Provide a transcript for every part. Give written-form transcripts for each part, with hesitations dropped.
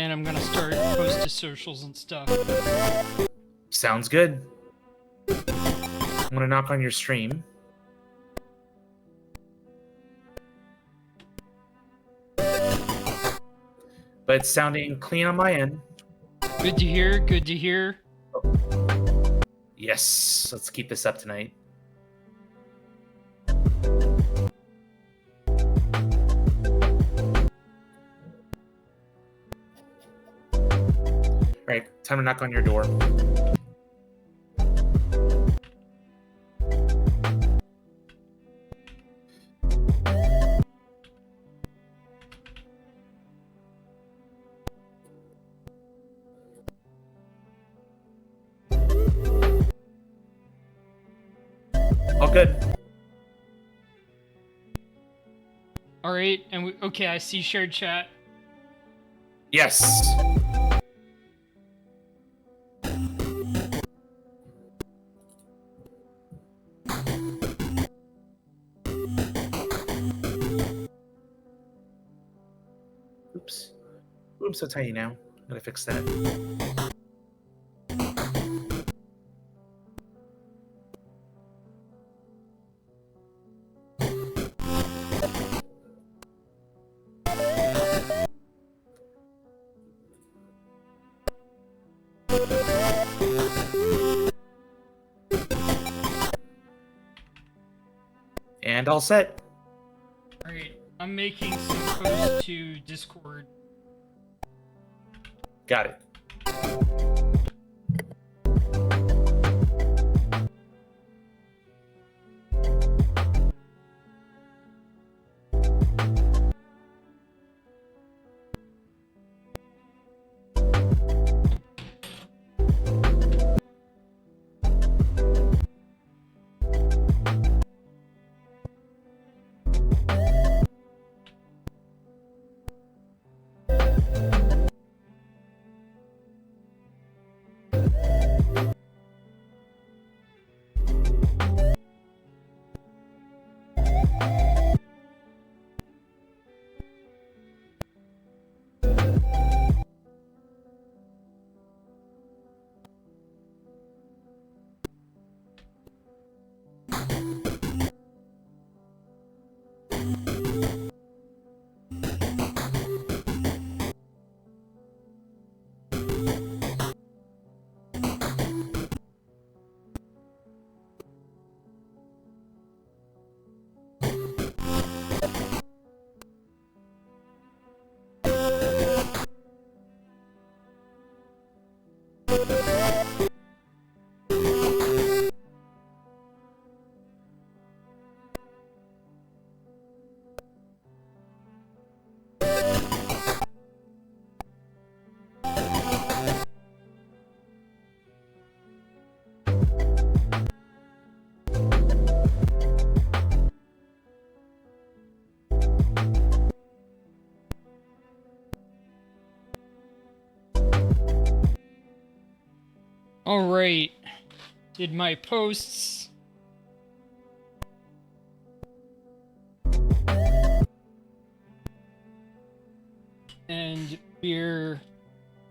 then I'm gonna start post to socials and stuff. Sounds good. I'm gonna knock on your stream. But it's sounding clean on my end. Good to hear. Good to hear. Yes, let's keep this up tonight. All right, time to knock on your door. All good. All right, and okay, I see shared chat. Yes. Oops. Oops, so tiny now. Gotta fix that. And all set. All right, I'm making some posts to Discord. Got it. All right, did my posts. And we're...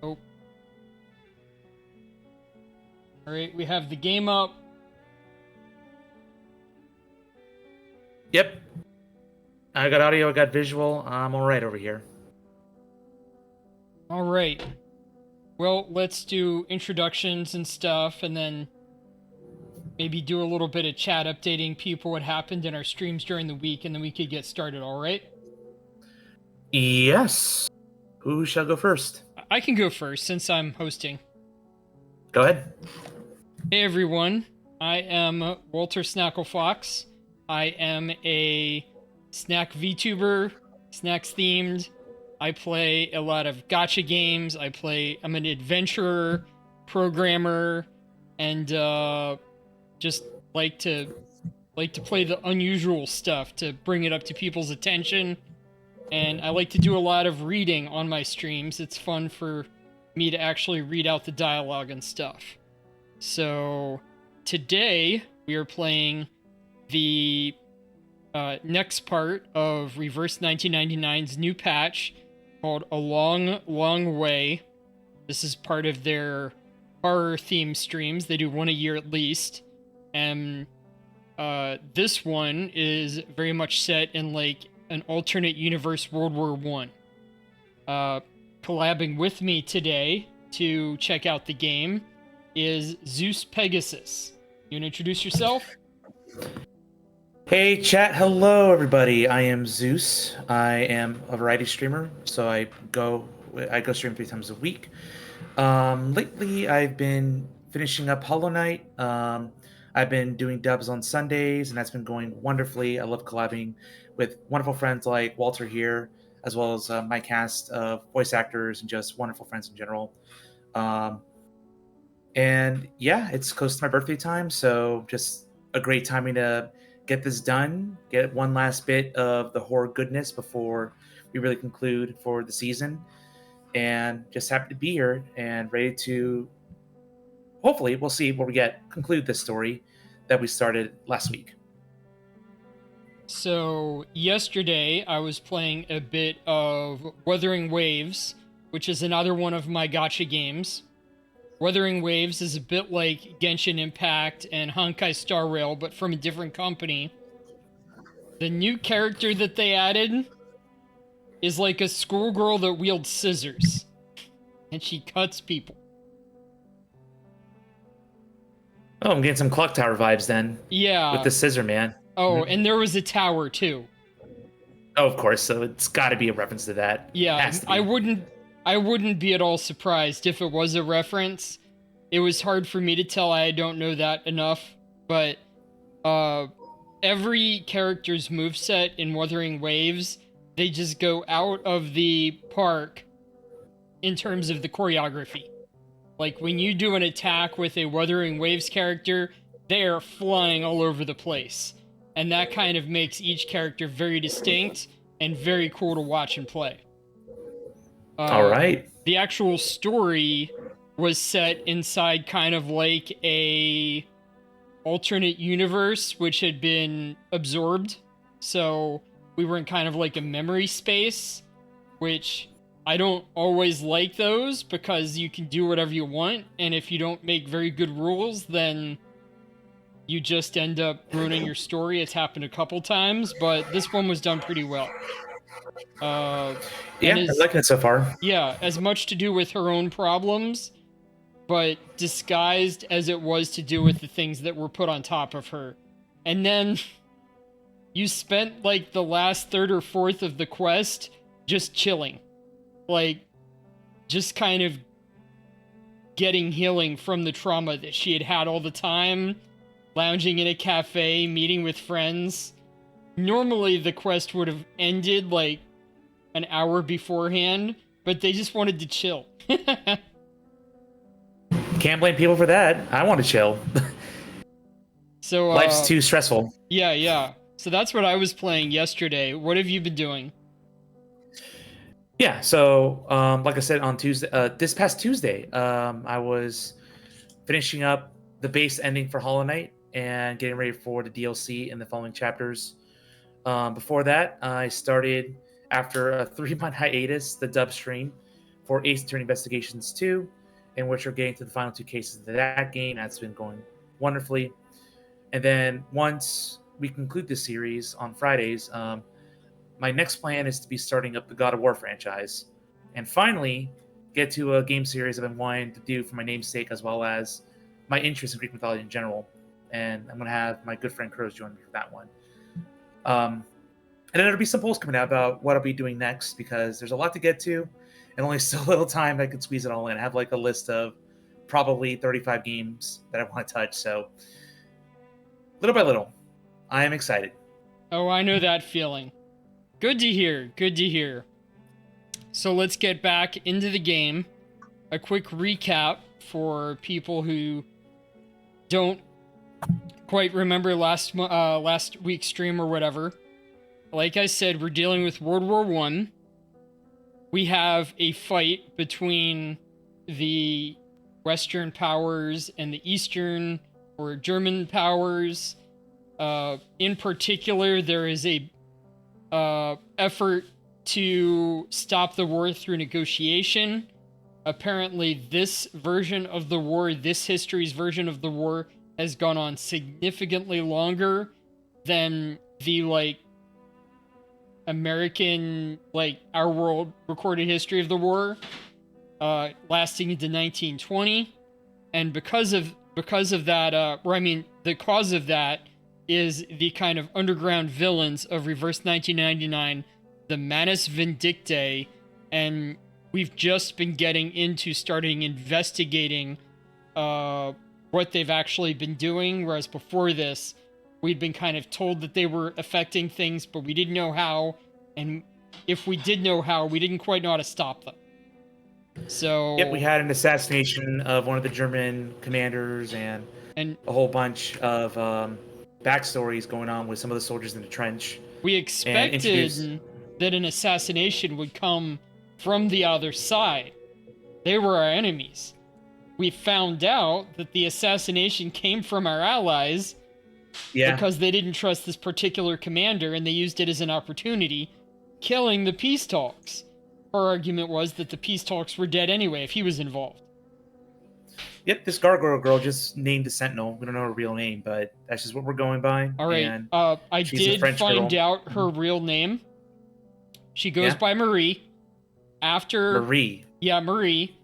Oh. All right, we have the game up. Yep. I got audio, I got visual. I'm all right over here. All right. Well, let's do introductions and stuff, and then maybe do a little bit of chat updating people what happened in our streams during the week, and then we could get started, all right? Yes. Who shall go first? I can go first since I'm hosting. Go ahead. Hey everyone, I am Walter Snacklefox. I am a snack VTuber, snacks themed. I play a lot of gacha games. I'm an adventurer, programmer, and just like to play the unusual stuff to bring it up to people's attention. And I like to do a lot of reading on my streams. It's fun for me to actually read out the dialogue and stuff. So today we are playing the next part of Reverse 1999's new patch, called A Long, Long Way. This is part of their horror theme streams. They do one a year at least. And this one is very much set in like an alternate universe World War One. Collabing with me today to check out the game is Zeus Pegasus. You want to introduce yourself? Hey chat, hello everybody. I am Zeus. I am a variety streamer, so I go stream 3 times a week. Lately I've been finishing up Hollow Knight. I've been doing dubs on Sundays, and that's been going wonderfully. I love collabing with wonderful friends like Walter here, as well as my cast of voice actors and just wonderful friends in general. And yeah, it's close to my birthday time, so just a great timing to get this done, get one last bit of the horror goodness before we really conclude for the season. And just happy to be here and ready to, hopefully, we'll see where we conclude this story that we started last week. So yesterday I was playing a bit of Wuthering Waves, which is another one of my gacha games. Wuthering Waves is a bit like Genshin Impact and Honkai Star Rail, but from a different company. The new character that they added is like a schoolgirl that wields scissors, and she cuts people. Oh, I'm getting some Clock Tower vibes then. Yeah. With the scissor man. Oh, and there was a tower too. Oh, of course. So it's got to be a reference to that. Yeah, I wouldn't be at all surprised if it was a reference. It was hard for me to tell. I don't know that enough, but every character's moveset in Wuthering Waves, they just go out of the park in terms of the choreography. Like when you do an attack with a Wuthering Waves character, they are flying all over the place. And that kind of makes each character very distinct and very cool to watch and play. All right. The actual story was set inside kind of like a alternate universe which had been absorbed. So we were in kind of like a memory space, which I don't always like those because you can do whatever you want. And if you don't make very good rules, then you just end up ruining your story. It's happened a couple times, but this one was done pretty well. Yeah, I like it so far. Yeah, as much to do with her own problems, but disguised as it was to do with the things that were put on top of her. And then you spent like the last third or fourth of the quest just chilling. Like, just kind of getting healing from the trauma that she had had all the time, lounging in a cafe, meeting with friends. Normally the quest would have ended like an hour beforehand, but they just wanted to chill. Can't blame people for that. I want to chill. So life's too stressful. Yeah. So that's what I was playing yesterday. What have you been doing? Yeah, so like I said on Tuesday, this past Tuesday, I was finishing up the base ending for Hollow Knight and getting ready for the DLC in the following chapters. Before that, I started, after a 3-month hiatus, the dub stream for Ace Attorney Investigations 2, in which we're getting to the final 2 cases of that game. That's been going wonderfully. And then once we conclude this series on Fridays, my next plan is to be starting up the God of War franchise and finally get to a game series I've been wanting to do for my namesake, as well as my interest in Greek mythology in general. And I'm going to have my good friend Crows join me for that one. And then there'll be some polls coming out about what I'll be doing next, because there's a lot to get to and only so little time I can squeeze it all in. I have like a list of probably 35 games that I want to touch. So little by little, I am excited. Oh, I know that feeling. Good to hear. Good to hear. So let's get back into the game. A quick recap for people who don't quite remember last week's stream or whatever. Like I said, we're dealing with World War I. We have a fight between the Western powers and the Eastern or German powers. In particular, there is a effort to stop the war through negotiation. Apparently, this version of the war, this history's version of the war, has gone on significantly longer than the, like, American, like, our world recorded history of the war, lasting into 1920. And because of that, the cause of that is the kind of underground villains of Reverse 1999, the Manus Vindictae, and we've just been getting into starting investigating what they've actually been doing, whereas before this, we'd been kind of told that they were affecting things, but we didn't know how, and if we did know how, we didn't quite know how to stop them. So Yep, we had an assassination of one of the German commanders and a whole bunch of backstories going on with some of the soldiers in the trench. We expected that an assassination would come from the other side. They were our enemies. We found out that the assassination came from our allies because they didn't trust this particular commander and they used it as an opportunity, killing the peace talks. Our argument was that the peace talks were dead anyway if he was involved. Yep, this Gargoyle girl just named the Sentinel. We don't know her real name, but that's just what we're going by. All right, and I did find out her real name. She goes by Marie. Marie. Yeah, Marie.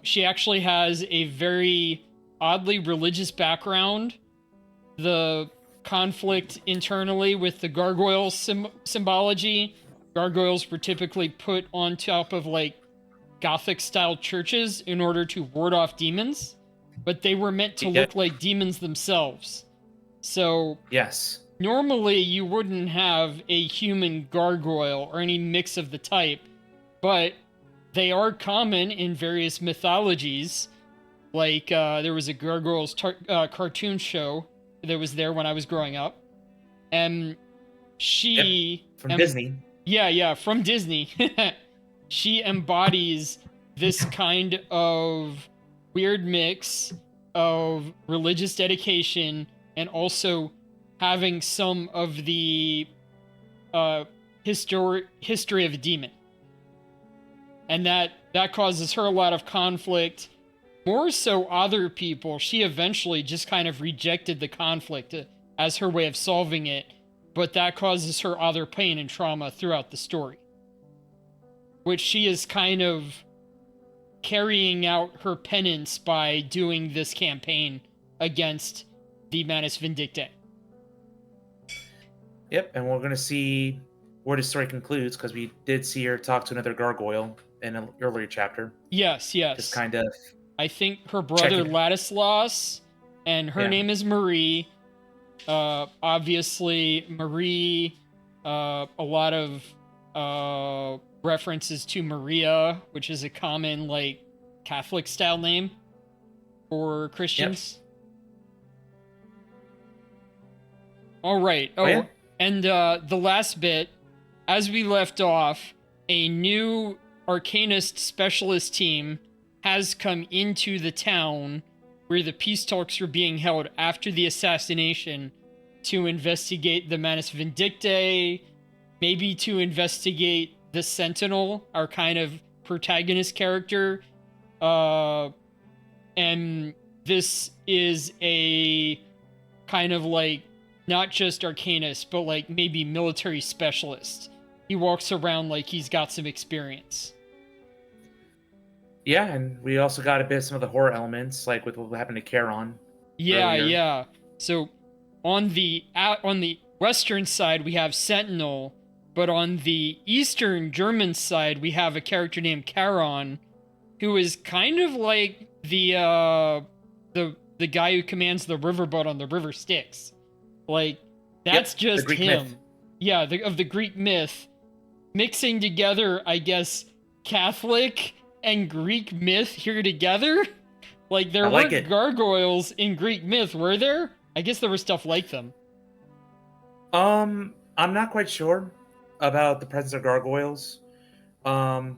She actually has a very oddly religious background. The conflict internally with the gargoyle symbology. Gargoyles were typically put on top of, like, Gothic-style churches in order to ward off demons, but they were meant to look like demons themselves. So, yes, normally you wouldn't have a human gargoyle or any mix of the type, but they are common in various mythologies. Like, there was a Gargoyles cartoon show that was there when I was growing up, and she... from Disney. Yeah, from Disney. She embodies this kind of weird mix of religious dedication and also having some of the history of a demon. And that causes her a lot of conflict. More so other people, she eventually just kind of rejected the conflict as her way of solving it, but that causes her other pain and trauma throughout the story, which she is kind of carrying out her penance by doing this campaign against the Manus Vindictae. Yep, and we're going to see where the story concludes, because we did see her talk to another gargoyle in an earlier chapter. Yes. Just kind of... I think her brother Ladislaus, and her name is Marie. Obviously, Marie, a lot of references to Maria, which is a common, like, Catholic-style name for Christians. Yep. All right. And the last bit, as we left off, a new Arcanist specialist team has come into the town where the peace talks were being held after the assassination to investigate the Manus Vindictae, maybe to investigate the Sentinel, our kind of protagonist character. And this is a kind of, like, not just Arcanist, but, like, maybe military specialist. He walks around like he's got some experience. Yeah, and we also got a bit of some of the horror elements, like with what happened to Charon. Yeah. So on the western side, we have Sentinel, but on the eastern German side, we have a character named Charon, who is kind of like the guy who commands the riverboat on the River Styx. Like, that's just him. Myth. Yeah, of the Greek myth. Mixing together, I guess, Catholic and Greek myth here together? Like, there weren't gargoyles in Greek myth, were there? I guess there was stuff like them. I'm not quite sure about the presence of gargoyles. But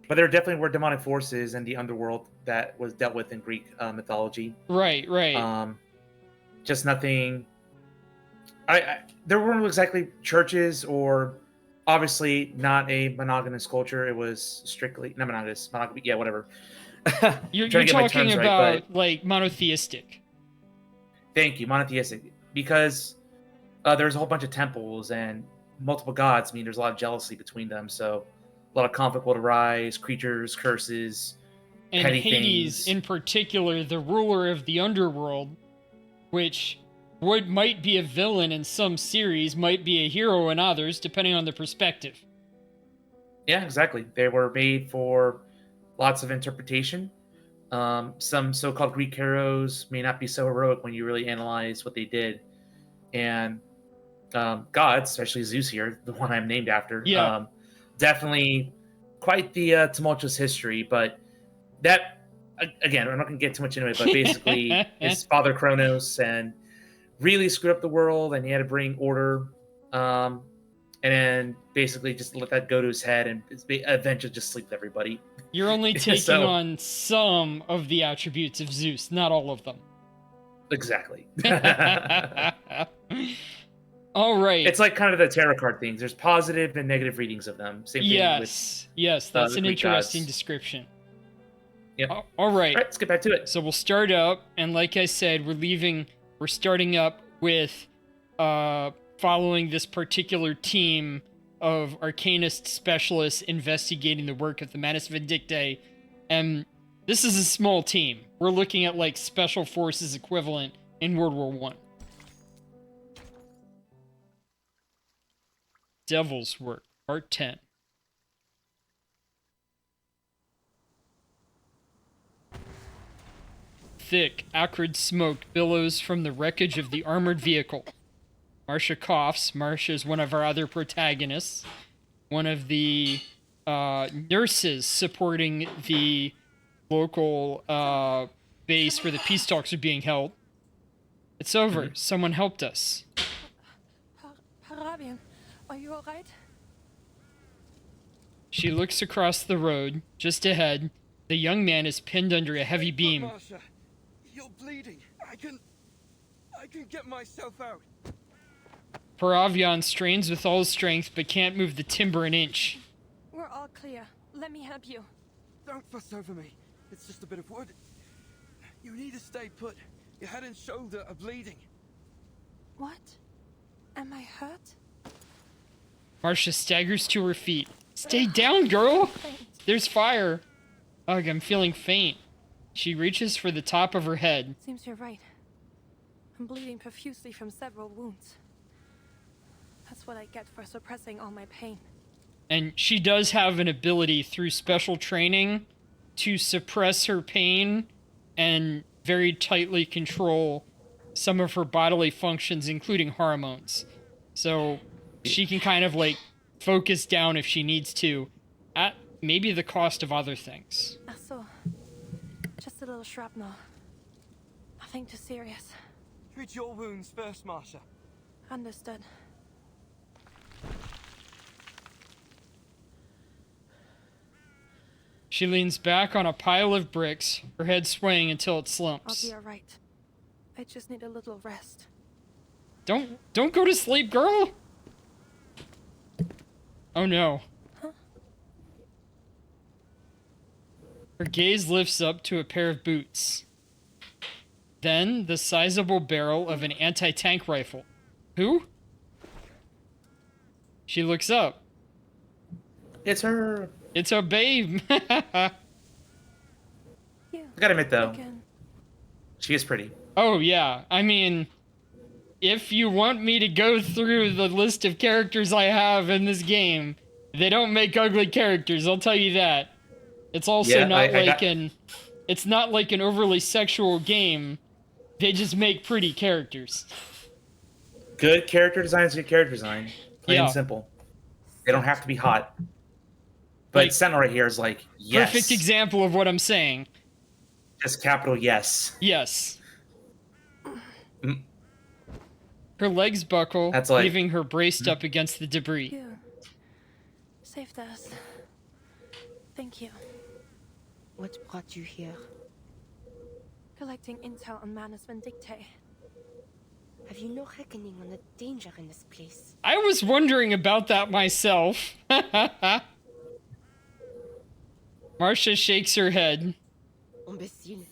there definitely were demonic forces in the underworld that was dealt with in Greek mythology. Right. Just nothing... there weren't exactly churches or obviously not a monogamous culture. It was strictly not monogamous, monogamy. Yeah, whatever. You're Trying to you're get my talking terms right, but about like monotheistic. thank you, monotheistic, because there's a whole bunch of temples and multiple gods. I mean, there's a lot of jealousy between them, so a lot of conflict will arise. Creatures, curses, And petty Hades, things. in particular, the ruler of the underworld, which might be a villain in some series, might be a hero in others, depending on the perspective. Yeah, exactly. They were made for lots of interpretation. Some so-called Greek heroes may not be so heroic when you really analyze what they did, and gods, especially Zeus here, the one I'm named after, Yeah. definitely quite the tumultuous history. But that, again, I'm not going to get too much into it. But basically, his father Kronos and really screwed up the world, and he had to bring order. And then basically just let that go to his head, and eventually just sleep with everybody. You're only taking So- on some of the attributes of Zeus, not all of them. Exactly. All right. It's like kind of the tarot card things. There's positive and negative readings of them. Same thing with yes, that's the an Greek interesting gods. description. Yep. All right. All right, let's get back to it. So we'll start up, and like I said, we're starting up with following this particular team of arcanist specialists investigating the work of the Manus Vindictae. And this is a small team. We're looking at like special forces equivalent in World War One. Devil's Work, Part 10. Thick, acrid smoke billows from the wreckage of the armored vehicle. Marcia coughs. Marcia is one of our other protagonists. One of the nurses supporting the local base where the peace talks are being held. It's over. Someone helped us. Harabian, are you alright? She looks across the road. Just ahead, the young man is pinned under a heavy beam. Marsha, you're bleeding. I can get myself out. Paravian strains with all his strength but can't move the timber an inch. We're all clear. Let me help you. Don't fuss over me. It's just a bit of wood. You need to stay put. Your head and shoulder are bleeding. What? Am I hurt? Marcia staggers to her feet. Stay down, girl! There's fire. Ugh, I'm feeling faint. She reaches for the top of her head. Seems you're right. I'm bleeding profusely from several wounds. That's what I get for suppressing all my pain. And she does have an ability through special training to suppress her pain and very tightly control some of her bodily functions, including hormones. So she can kind of like focus down if she needs to, at maybe the cost of other things. So, just a little shrapnel. Nothing too serious. Treat your wounds first, Marsha. Understood. She leans back on a pile of bricks, her head swaying until it I'll slumps. be alright. I just need a little rest. Don't go to sleep, girl! Oh no. Huh? Her gaze lifts up to a pair of boots. Then the sizable barrel of an anti-tank rifle. Who? She looks up. It's her. It's a babe. You. I gotta admit though, Again. she is pretty. Oh yeah. I mean, if you want me to go through the list of characters I have in this game, they don't make ugly characters, I'll tell you that. It's also Yeah, not I like got- it's not like an overly sexual game. They just make pretty characters. Good character design is good character design. Plain Yeah. and simple. They don't have to be hot. But Like- Sentinel right here is like, yes. Perfect example of what I'm saying. Just capital yes. Yes. Mm. Her legs buckle, That's like- leaving her braced up against the debris. You. Saved us. Thank you. What brought you here? Collecting intel on Manus Vindictae. Have Have you no reckoning on the danger in this place? I was wondering about that myself. Marcia shakes her head. Imbécile.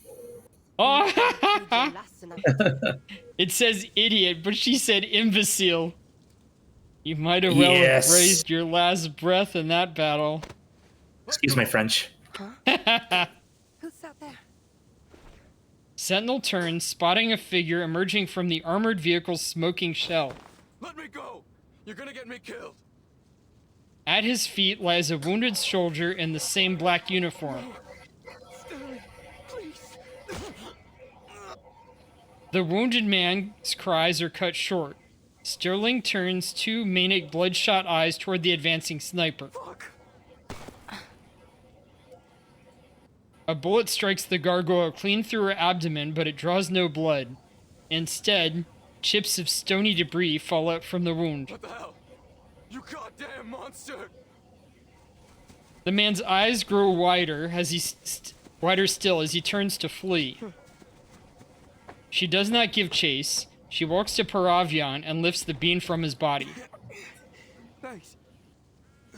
Oh, Lesson. it says idiot, but she said imbecile. You might have well Yes. raised your last breath in that battle. Excuse my French. Who's out there? Sentinel turns, spotting a figure emerging from the armored vehicle's smoking shell. Let me go! You're gonna get me killed! At his feet lies a wounded soldier in the same black uniform. Sterling, please! The wounded man's cries are cut short. Sterling turns two manic bloodshot eyes toward the advancing sniper. Fuck! A bullet strikes the gargoyle clean through her abdomen, but it draws no blood. Instead, chips of stony debris fall out from the wound. What the hell? You goddamn monster! The man's eyes grow wider as wider still as he turns to flee. She does not give chase. She walks to Paravion and lifts the bean from his body. Thanks.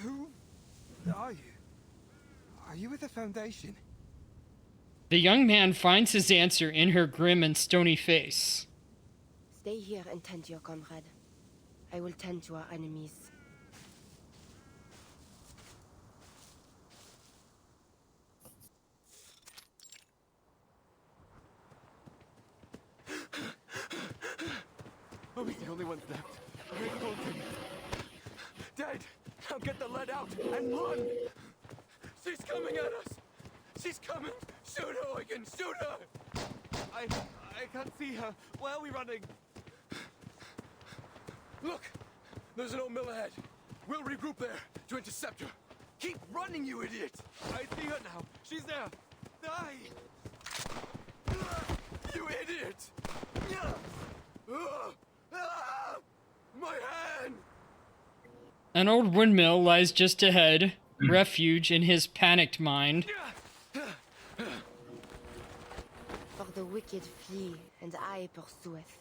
Who are you? Are you with the Foundation? The young man finds his answer in her grim and stony face. Stay here and tend to your comrade. I will tend to our enemies. Are we the only ones left? Red Colton. Dead! Now get the lead out and run! She's coming at us! She's coming! Shoot her, Eugen! Shoot her! I can't see her. Where are we running? Look! There's an old mill ahead. We'll regroup there to intercept her. Keep running, you idiot! I see her now. She's there. Die! You idiot! My hand! An old windmill lies just ahead, refuge in his panicked mind. For the wicked flee, and I pursueth.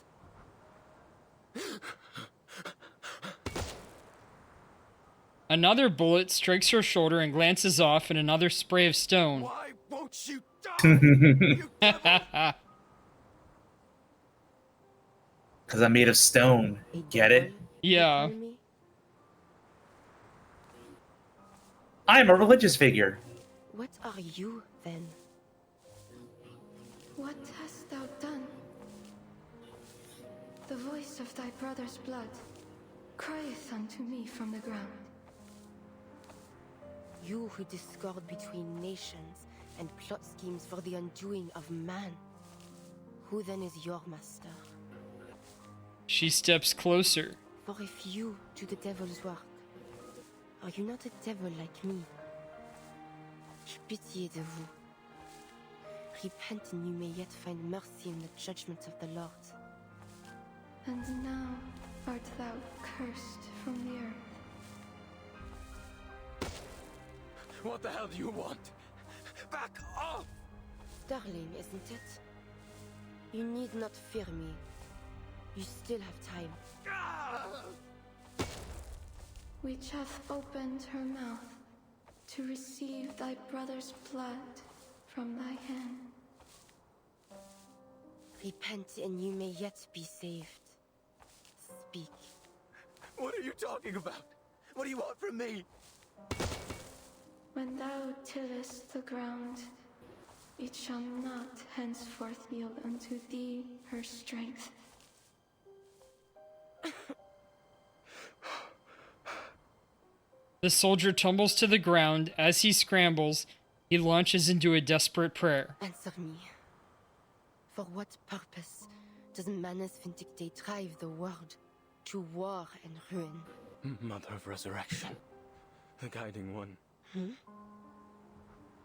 Another bullet strikes her shoulder and glances off in another spray of stone. Why won't you die? You devil! Because I'm made of stone. A Get it? devil, Yeah. you call me? I'm a religious figure. What are you, then? What hast thou done? The voice of thy brother's blood crieth unto me from the ground. You who discord between nations and plot schemes for the undoing of man. Who then is your master? She steps closer. For if you do the devil's work, are you not a devil like me? J'ai pitié de vous. Repent and you may yet find mercy in the judgment of the Lord. And now art thou cursed from the earth. What the hell do you want? Back off! Sterling, isn't it? You need not fear me. You still have time. Which hath opened her mouth to receive thy brother's blood from thy hand. Repent and you may yet be saved. Speak. What are you talking about? What do you want from me? When thou tillest the ground, it shall not henceforth yield unto thee her strength. The soldier tumbles to the ground. As he scrambles, he launches into a desperate prayer. Answer me. For what purpose does Manus Vindicte drive the world to war and ruin? Mother of Resurrection. The guiding one.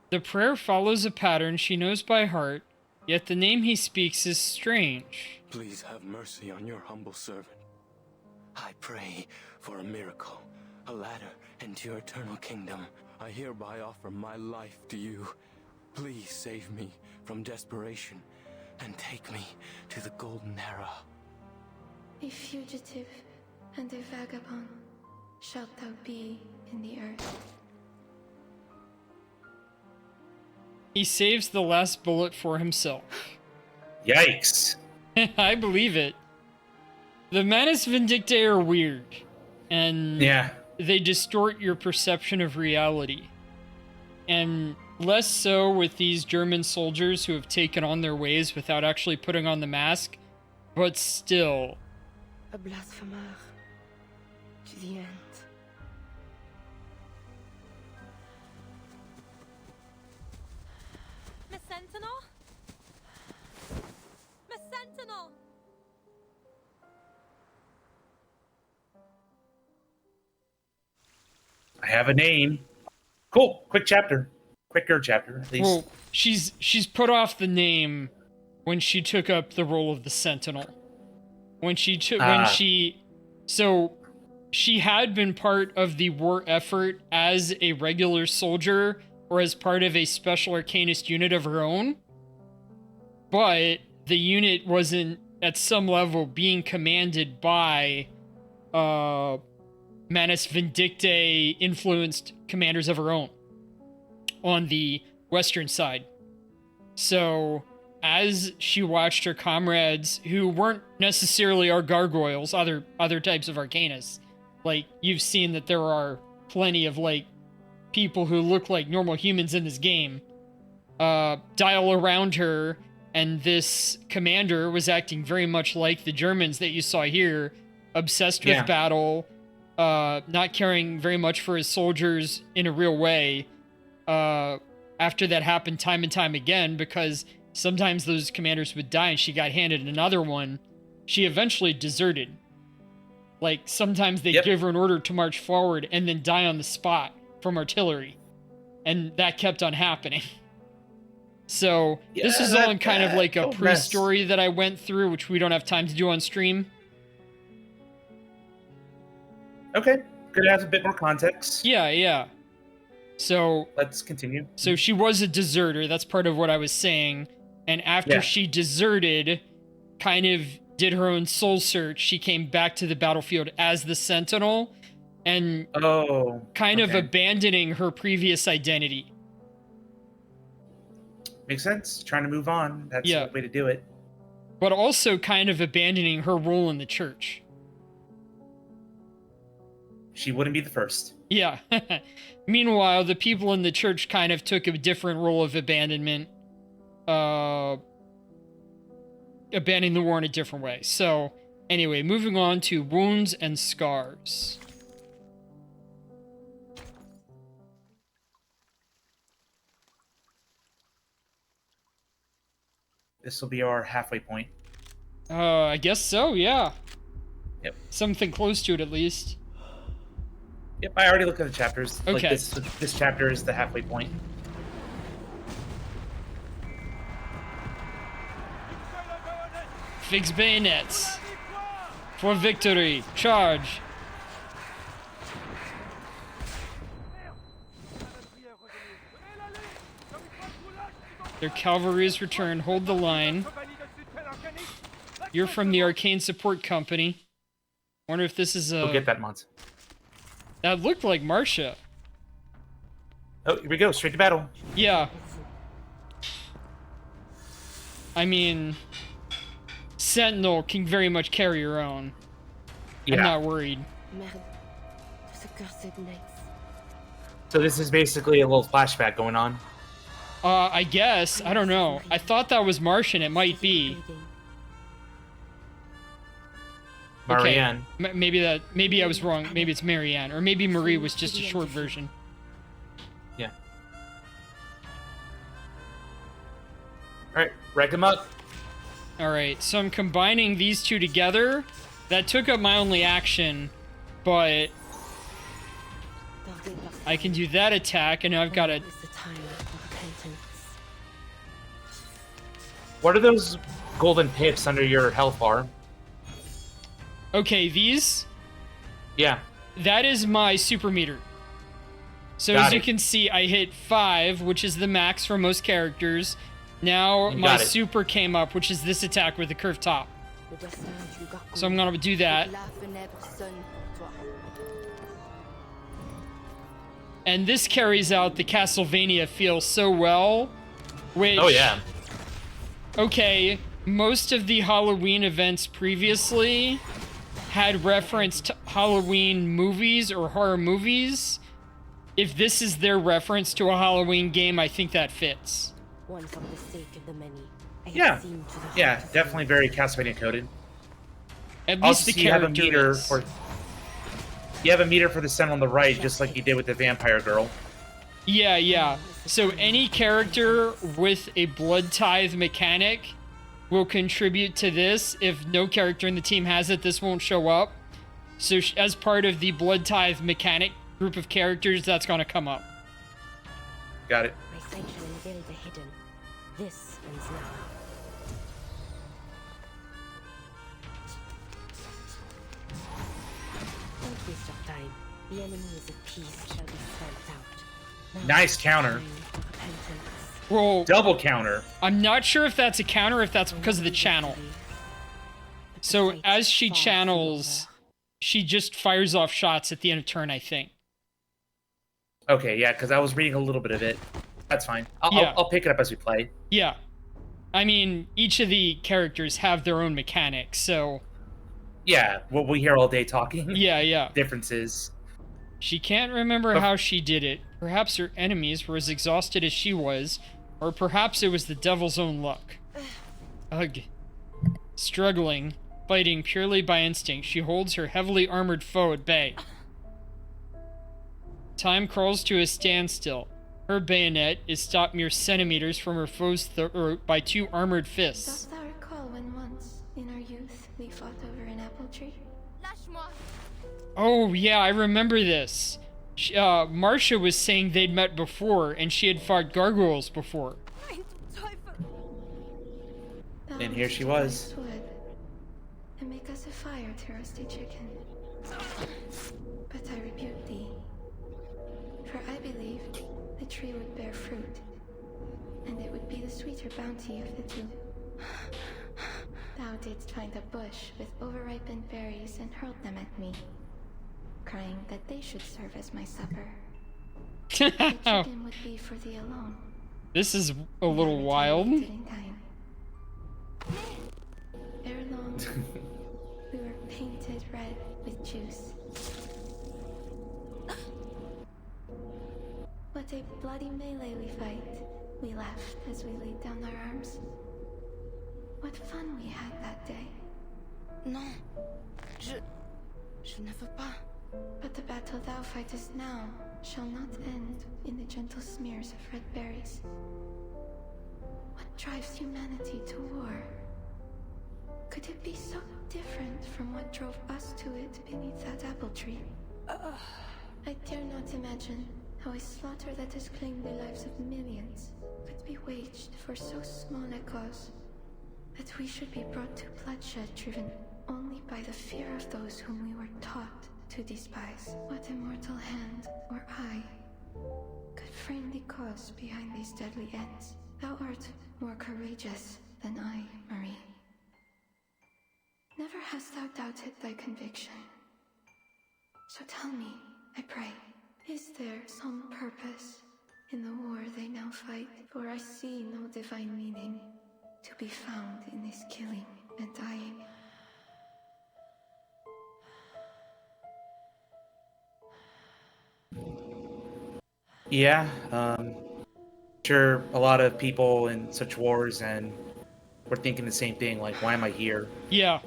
The prayer follows a pattern she knows by heart, yet the name he speaks is strange. Please have mercy on your humble servant. I pray for a miracle, a ladder into your eternal kingdom. I hereby offer my life to you. Please save me from desperation and take me to the golden era. A fugitive and a vagabond shalt thou be in the earth. He saves the last bullet for himself. Yikes. I believe it. The Manus Vindictae are weird, and Yeah. they distort your perception of reality. And less so with these German soldiers who have taken on their ways without actually putting on the mask, but still. A blasphemer. To the end. Miss Sentinel? Miss Sentinel! I have a name. Cool. Quick chapter. Quicker chapter, at least. Well, she's put off the name when she took up the role of the Sentinel. When she so she had been part of the war effort as a regular soldier or as part of a special arcanist unit of her own, but the unit wasn't at some level being commanded by Manus Vindictae influenced commanders of her own on the western side. So as she watched her comrades, who weren't necessarily our gargoyles, other types of arcanists, like, you've seen that there are plenty of, like, people who look like normal humans in this game, dial around her, and this commander was acting very much like the Germans that you saw here, obsessed with battle, not caring very much for his soldiers in a real way. After that happened time and time again, because sometimes those commanders would die and she got handed another one, she eventually deserted. Like, sometimes they'd give her an order to march forward and then die on the spot from artillery. And that kept on happening. So, this is all in kind of like a pre-story that I went through, which we don't have time to do on stream. Okay. Good to have a bit more context. Yeah. So let's continue. So she was a deserter. That's part of what I was saying. And after she deserted, kind of did her own soul search, she came back to the battlefield as the Sentinel and kind of abandoning her previous identity. Makes sense. Trying to move on. That's the way to do it. But also kind of abandoning her role in the church. She wouldn't be the first. Yeah. Meanwhile, the people in the church kind of took a different role of abandonment. Abandoning the war in a different way. So, anyway, moving on to wounds and scars. This will be our halfway point. I guess so, yeah. Yep. Something close to it, at least. Yep, I already looked at the chapters. Okay. Like this chapter is the halfway point. Fix bayonets. For victory. Charge. Their cavalry is returned. Hold the line. You're from the Arcane Support Company. Wonder if this is a... We'll get that, Mons. That looked like Marcia. Oh, here we go. Straight to battle. Yeah. I mean, Sentinel can very much carry her own. Yeah. I'm not worried. Merde. Those accursed knights. So this is basically a little flashback going on. I guess. I don't know. I thought that was Martian. It might be. Marianne. Okay. Maybe I was wrong. Maybe it's Marianne. Or maybe Marie was just a short version. Yeah. Alright, reg them up. Alright, so I'm combining these two together. That took up my only action, but I can do that attack, and now I've got a... What are those golden pips under your health bar? Okay, these? Yeah. That is my super meter. So as you can see, I hit 5, which is the max for most characters. Now my super came up, which is this attack with the curved top. Le destin du gargouille. So I'm gonna do that. La funèbre sonne pour toi. And this carries out the Castlevania feel so well. Which, Oh yeah. okay, most of the Halloween events previously had referenced Halloween movies or horror movies. If this is their reference to a Halloween game, I think that fits. One for the sake of the many. I have Yeah. seen to the Yeah, heart of definitely very Castlevania coded. At Also, least the you have a character meter is. for you have a meter for the center on the right, just like you did with the vampire girl. Yeah, yeah. So any character with a blood tithe mechanic will contribute to this. If no character in the team has it, this won't show up. So as part of the blood tithe mechanic group of characters, that's gonna come up. Got it. My sight shall unveil the hidden. This ends now. Don't waste your time. The enemies of peace shall be stamped out. Now Nice it's counter. time for repentance. Well, Double counter. I'm not sure if that's a counter or if that's because of the channel. But the So fight as she far from channels, over. she just fires off shots at the end of turn, I think. Okay, yeah, because I was reading a little bit of it. That's fine. Yeah. I'll pick it up as we play. Yeah. I mean, each of the characters have their own mechanics, so Yeah, what we hear all day talking. yeah, yeah. Differences. She can't remember how she did it. Perhaps her enemies were as exhausted as she was, or perhaps it was the devil's own luck. Ugh. Struggling, fighting purely by instinct, she holds her heavily armored foe at bay. Time crawls to a standstill. Her bayonet is stopped mere centimeters from her foe's throat by two armored fists. Dost thou recall when once, in our youth, we fought over an apple tree? Oh, yeah, I remember this. Marcia was saying they'd met before, and she had fought gargoyles before. Thou And here wouldst she rise was. wood and make us a fire to roast a chicken. But I rebuke thee, for I believed the tree would bear fruit, and it would be the sweeter bounty of the two. Thou didst find a bush with overripened berries and hurled them at me, crying that they should serve as my supper. The chicken would be for thee alone. This is a and I little wild. retaliated in kind. Ere long, we were painted red with juice. What a bloody melee we fight. We laughed as we laid down our arms. What fun we had that day. Non. Je ne veux pas. But the battle thou fightest now shall not end in the gentle smears of red berries. What drives humanity to war? Could it be so different from what drove us to it beneath that apple tree? I dare not imagine how a slaughter that has claimed the lives of millions could be waged for so small a cause, that we should be brought to bloodshed driven only by the fear of those whom we were taught to despise. What immortal hand or eye could frame the cause behind these deadly ends? Thou art more courageous than I, Marie. Never hast thou doubted thy conviction. So tell me, I pray, is there some purpose in the war they now fight? For I see no divine meaning to be found in this killing and dying. Yeah, sure, a lot of people in such wars and we're thinking the same thing, like, why am I here? Yeah.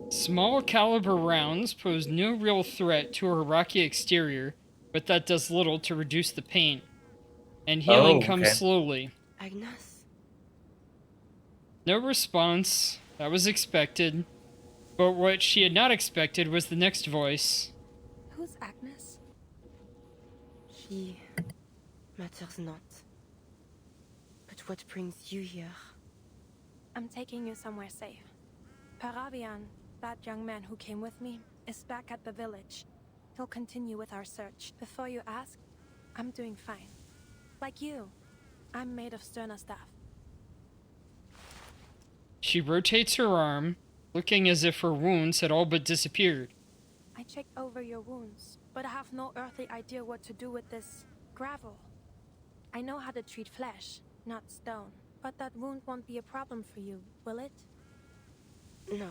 Small caliber rounds pose no real threat to her rocky exterior, but that does little to reduce the pain. And healing comes okay. slowly. Agnes. No response. That was expected. But what she had not expected was the next voice. Who's Agnes? He matters not. But what brings you here? I'm taking you somewhere safe. Parabian, that young man who came with me, is back at the village. He'll continue with our search. Before you ask, I'm doing fine. Like you, I'm made of Sterna staff. She rotates her arm, looking as if her wounds had all but disappeared. I checked over your wounds, but I have no earthly idea what to do with this gravel. I know how to treat flesh, not stone. But that wound won't be a problem for you, will it? No.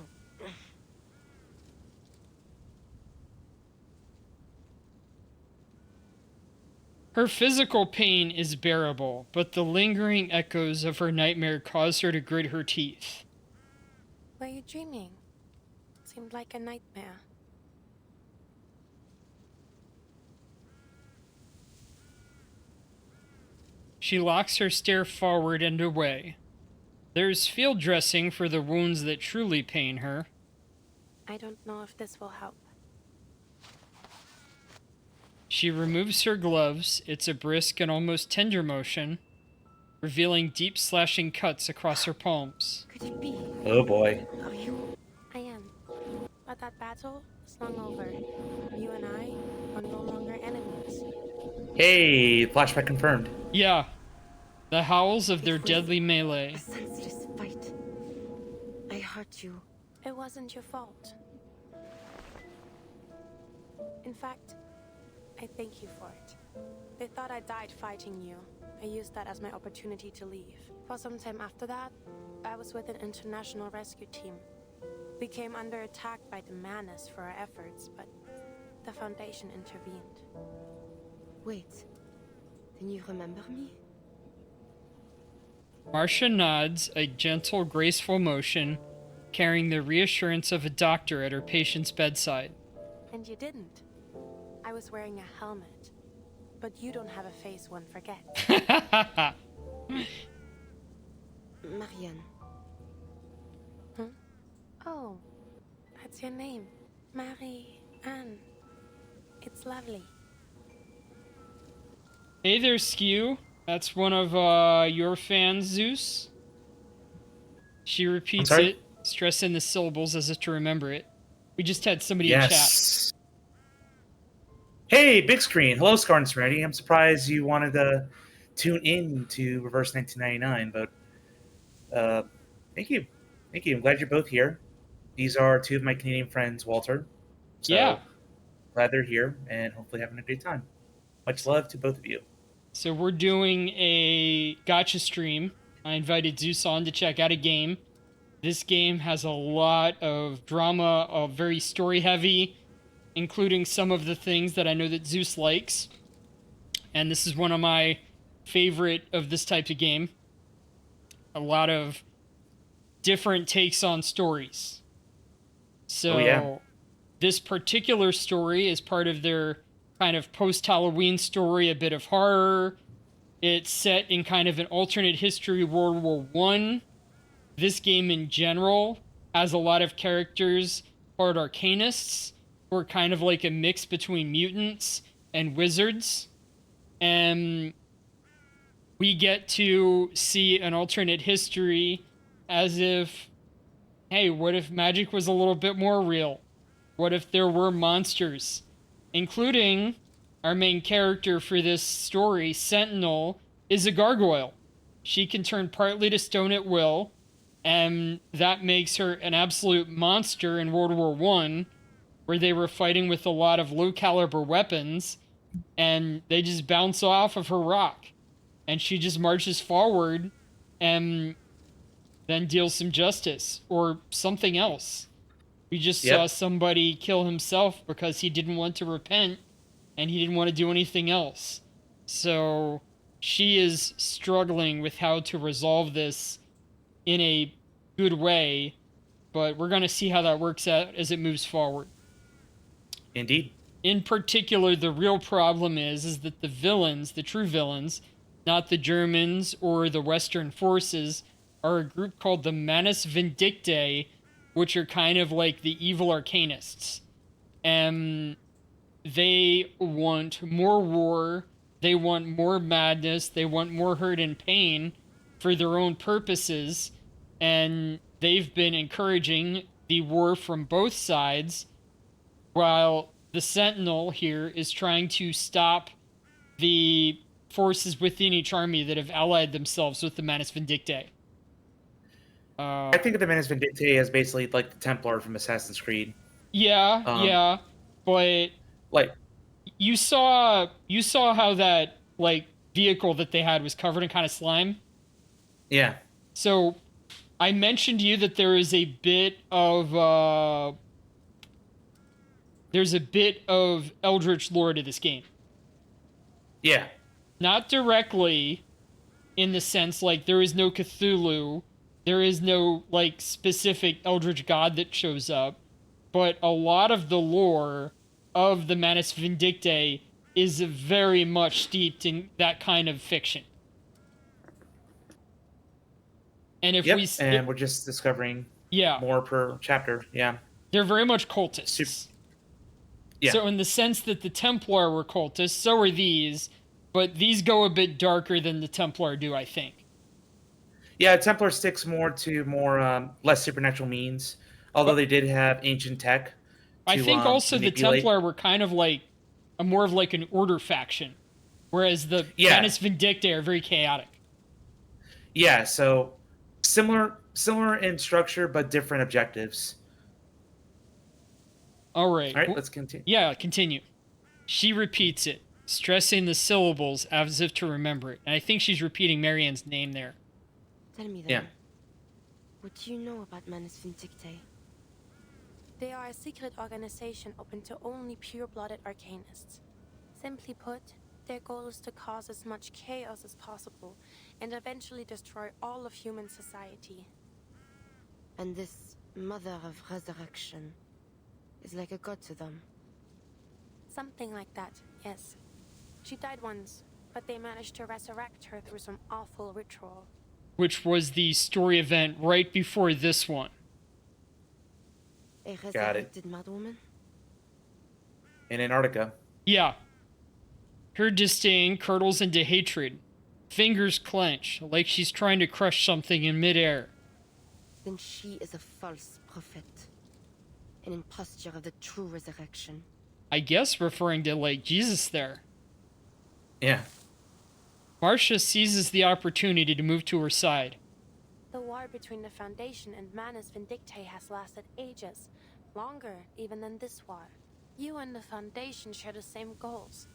Her physical pain is bearable, but the lingering echoes of her nightmare cause her to grit her teeth. Were you dreaming? It seemed like a nightmare. She locks her stare forward and away. There's field dressing for the wounds that truly pain her. I don't know if this will help. She removes her gloves. It's a brisk and almost tender motion, revealing deep slashing cuts across her palms. Could it be? Oh boy. Are you? I am. But that battle is long over. You and I are no longer enemies. Hey, flashback confirmed. Yeah, the howls of their It was deadly melee. A senseless fight. I hurt you. It wasn't your fault. In fact, I thank you for it. They thought I died fighting you. I used that as my opportunity to leave. For some time after that, I was with an international rescue team. We came under attack by the Manus for our efforts, but the Foundation intervened. Wait. Then you remember me? Marcia nods, a gentle, graceful motion, carrying the reassurance of a doctor at her patient's bedside. And you didn't. I was wearing a helmet. But you don't have a face one forgets. Marianne. Oh, that's your name. Marie-Anne. It's lovely. Hey there, Skew. That's one of your fans, Zeus. She repeats sorry? it, stressing the syllables as if to remember it. We just had somebody in chat. Yes. Hey, big screen. Hello, Scar and Serenity. I'm surprised you wanted to tune in to Reverse 1999, but thank you. Thank you. I'm glad you're both here. These are two of my Canadian friends, Walter. So, Yeah. glad they're here and hopefully having a great time. Much love to both of you. So we're doing a gacha stream. I invited Zeus on to check out a game. This game has a lot of drama, very story heavy, including some of the things that I know that Zeus likes. And this is one of my favorite of this type of game. A lot of different takes on stories. So this particular story is part of their kind of post-Halloween story, a bit of horror. It's set in kind of an alternate history, World War I. This game in general has a lot of characters, part arcanists, who are kind of like a mix between mutants and wizards. And we get to see an alternate history as if, hey, what if magic was a little bit more real? What if there were monsters? Including our main character for this story, Sentinel, is a gargoyle. She can turn partly to stone at will, and that makes her an absolute monster in World War I, where they were fighting with a lot of low-caliber weapons, and they just bounce off of her rock. And she just marches forward and then deals some justice, or something else. We just saw somebody kill himself because he didn't want to repent, and he didn't want to do anything else. So she is struggling with how to resolve this in a good way, but we're going to see how that works out as it moves forward. Indeed. In particular, the real problem is that the villains, the true villains, not the Germans or the Western forces, are a group called the Manus Vindictae, which are kind of like the evil arcanists. And they want more war, they want more madness, they want more hurt and pain for their own purposes, and they've been encouraging the war from both sides, while the Sentinel here is trying to stop the forces within each army that have allied themselves with the Manus Vindictae. I think of the Manus Vindictae as basically like the Templar from Assassin's Creed. Yeah, Um, yeah, but Like, you saw how that like vehicle that they had was covered in kind of slime. yeah, So I mentioned to you that there's a bit of Eldritch lore to this game. yeah, Not directly in the sense like there is no Cthulhu, there is no like specific Eldritch god that shows up, but a lot of the lore of the Manus Vindictae is very much steeped in that kind of fiction. And if yep. we, And we're just discovering yeah, more per chapter. Yeah, they're very much cultists. Yeah. So in the sense that the Templar were cultists, so are these, but these go a bit darker than the Templar do, I think. Yeah, Templar sticks more to less supernatural means, although they did have ancient tech. I think also the manipulate. Templar were kind of like more of like an order faction, whereas the Yeah. Manus Vindictae are very chaotic. Yeah, so similar in structure but different objectives. All right. All right, let's continue. Yeah, continue. She repeats it, stressing the syllables as if to remember it. And I think she's repeating Marianne's name there. Tell me then. Yeah. What do you know about Manus Vindictae? They are a secret organization open to only pure-blooded arcanists. Simply put, their goal is to cause as much chaos as possible and eventually destroy all of human society. And this Mother of Resurrection is like a god to them. Something like that, yes. She died once, but they managed to resurrect her through some awful ritual. Which was the story event right before this one. A Got it. resurrected madwoman? In Antarctica. Yeah. Her disdain curdles into hatred. Fingers clench, like she's trying to crush something in midair. Then she is a false prophet. An imposture of the true resurrection. I guess referring to, like, Jesus there. Yeah. Marcia seizes the opportunity to move to her side. The war between the Foundation and Manus Vindictae has lasted ages, longer even than this war. You and the Foundation share the same goals,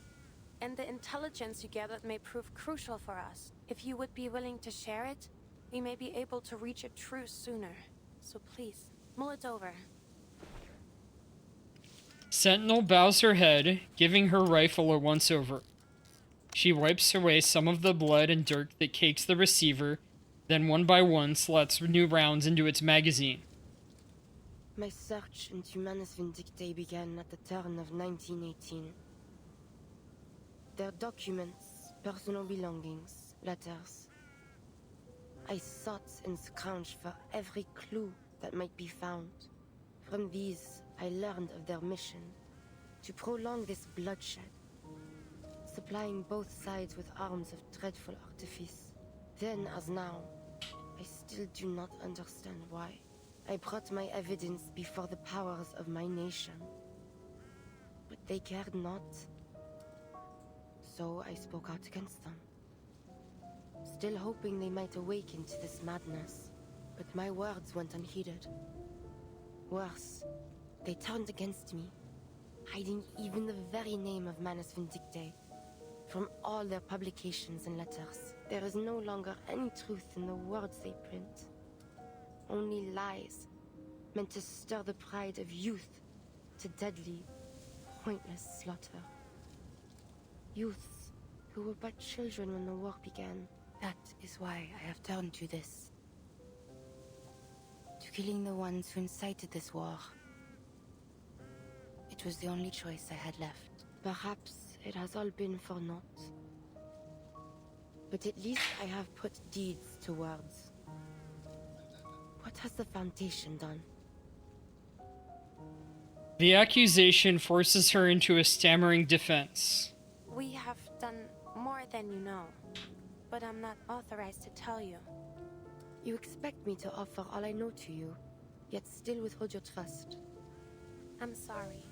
and the intelligence you gathered may prove crucial for us. If you would be willing to share it, we may be able to reach a truce sooner. So please, mull it over. Sentinel bows her head, giving her rifle a once-over. She wipes away some of the blood and dirt that cakes the receiver, then one by one slots new rounds into its magazine. My search into Manus Vindictae began at the turn of 1918. Their documents, personal belongings, letters. I sought and scrounged for every clue that might be found. From these, I learned of their mission to prolong this bloodshed, supplying both sides with arms of dreadful artifice. Then, as now, I still do not understand why. I brought my evidence before the powers of my nation, but they cared not. So I spoke out against them, still hoping they might awaken to this madness. But my words went unheeded. Worse, they turned against me, hiding even the very name of Manus Vindictae from all their publications and letters. There is no longer any truth in the words they print. Only lies, meant to stir the pride of youth to deadly, pointless slaughter. Youths who were but children when the war began. That is why I have turned to this. To killing the ones who incited this war. It was the only choice I had left. Perhaps it has all been for naught. But at least I have put deeds to words. What has the Foundation done? The accusation forces her into a stammering defense. We have done more than you know, but I'm not authorized to tell you. You expect me to offer all I know to you, yet still withhold your trust. I'm sorry.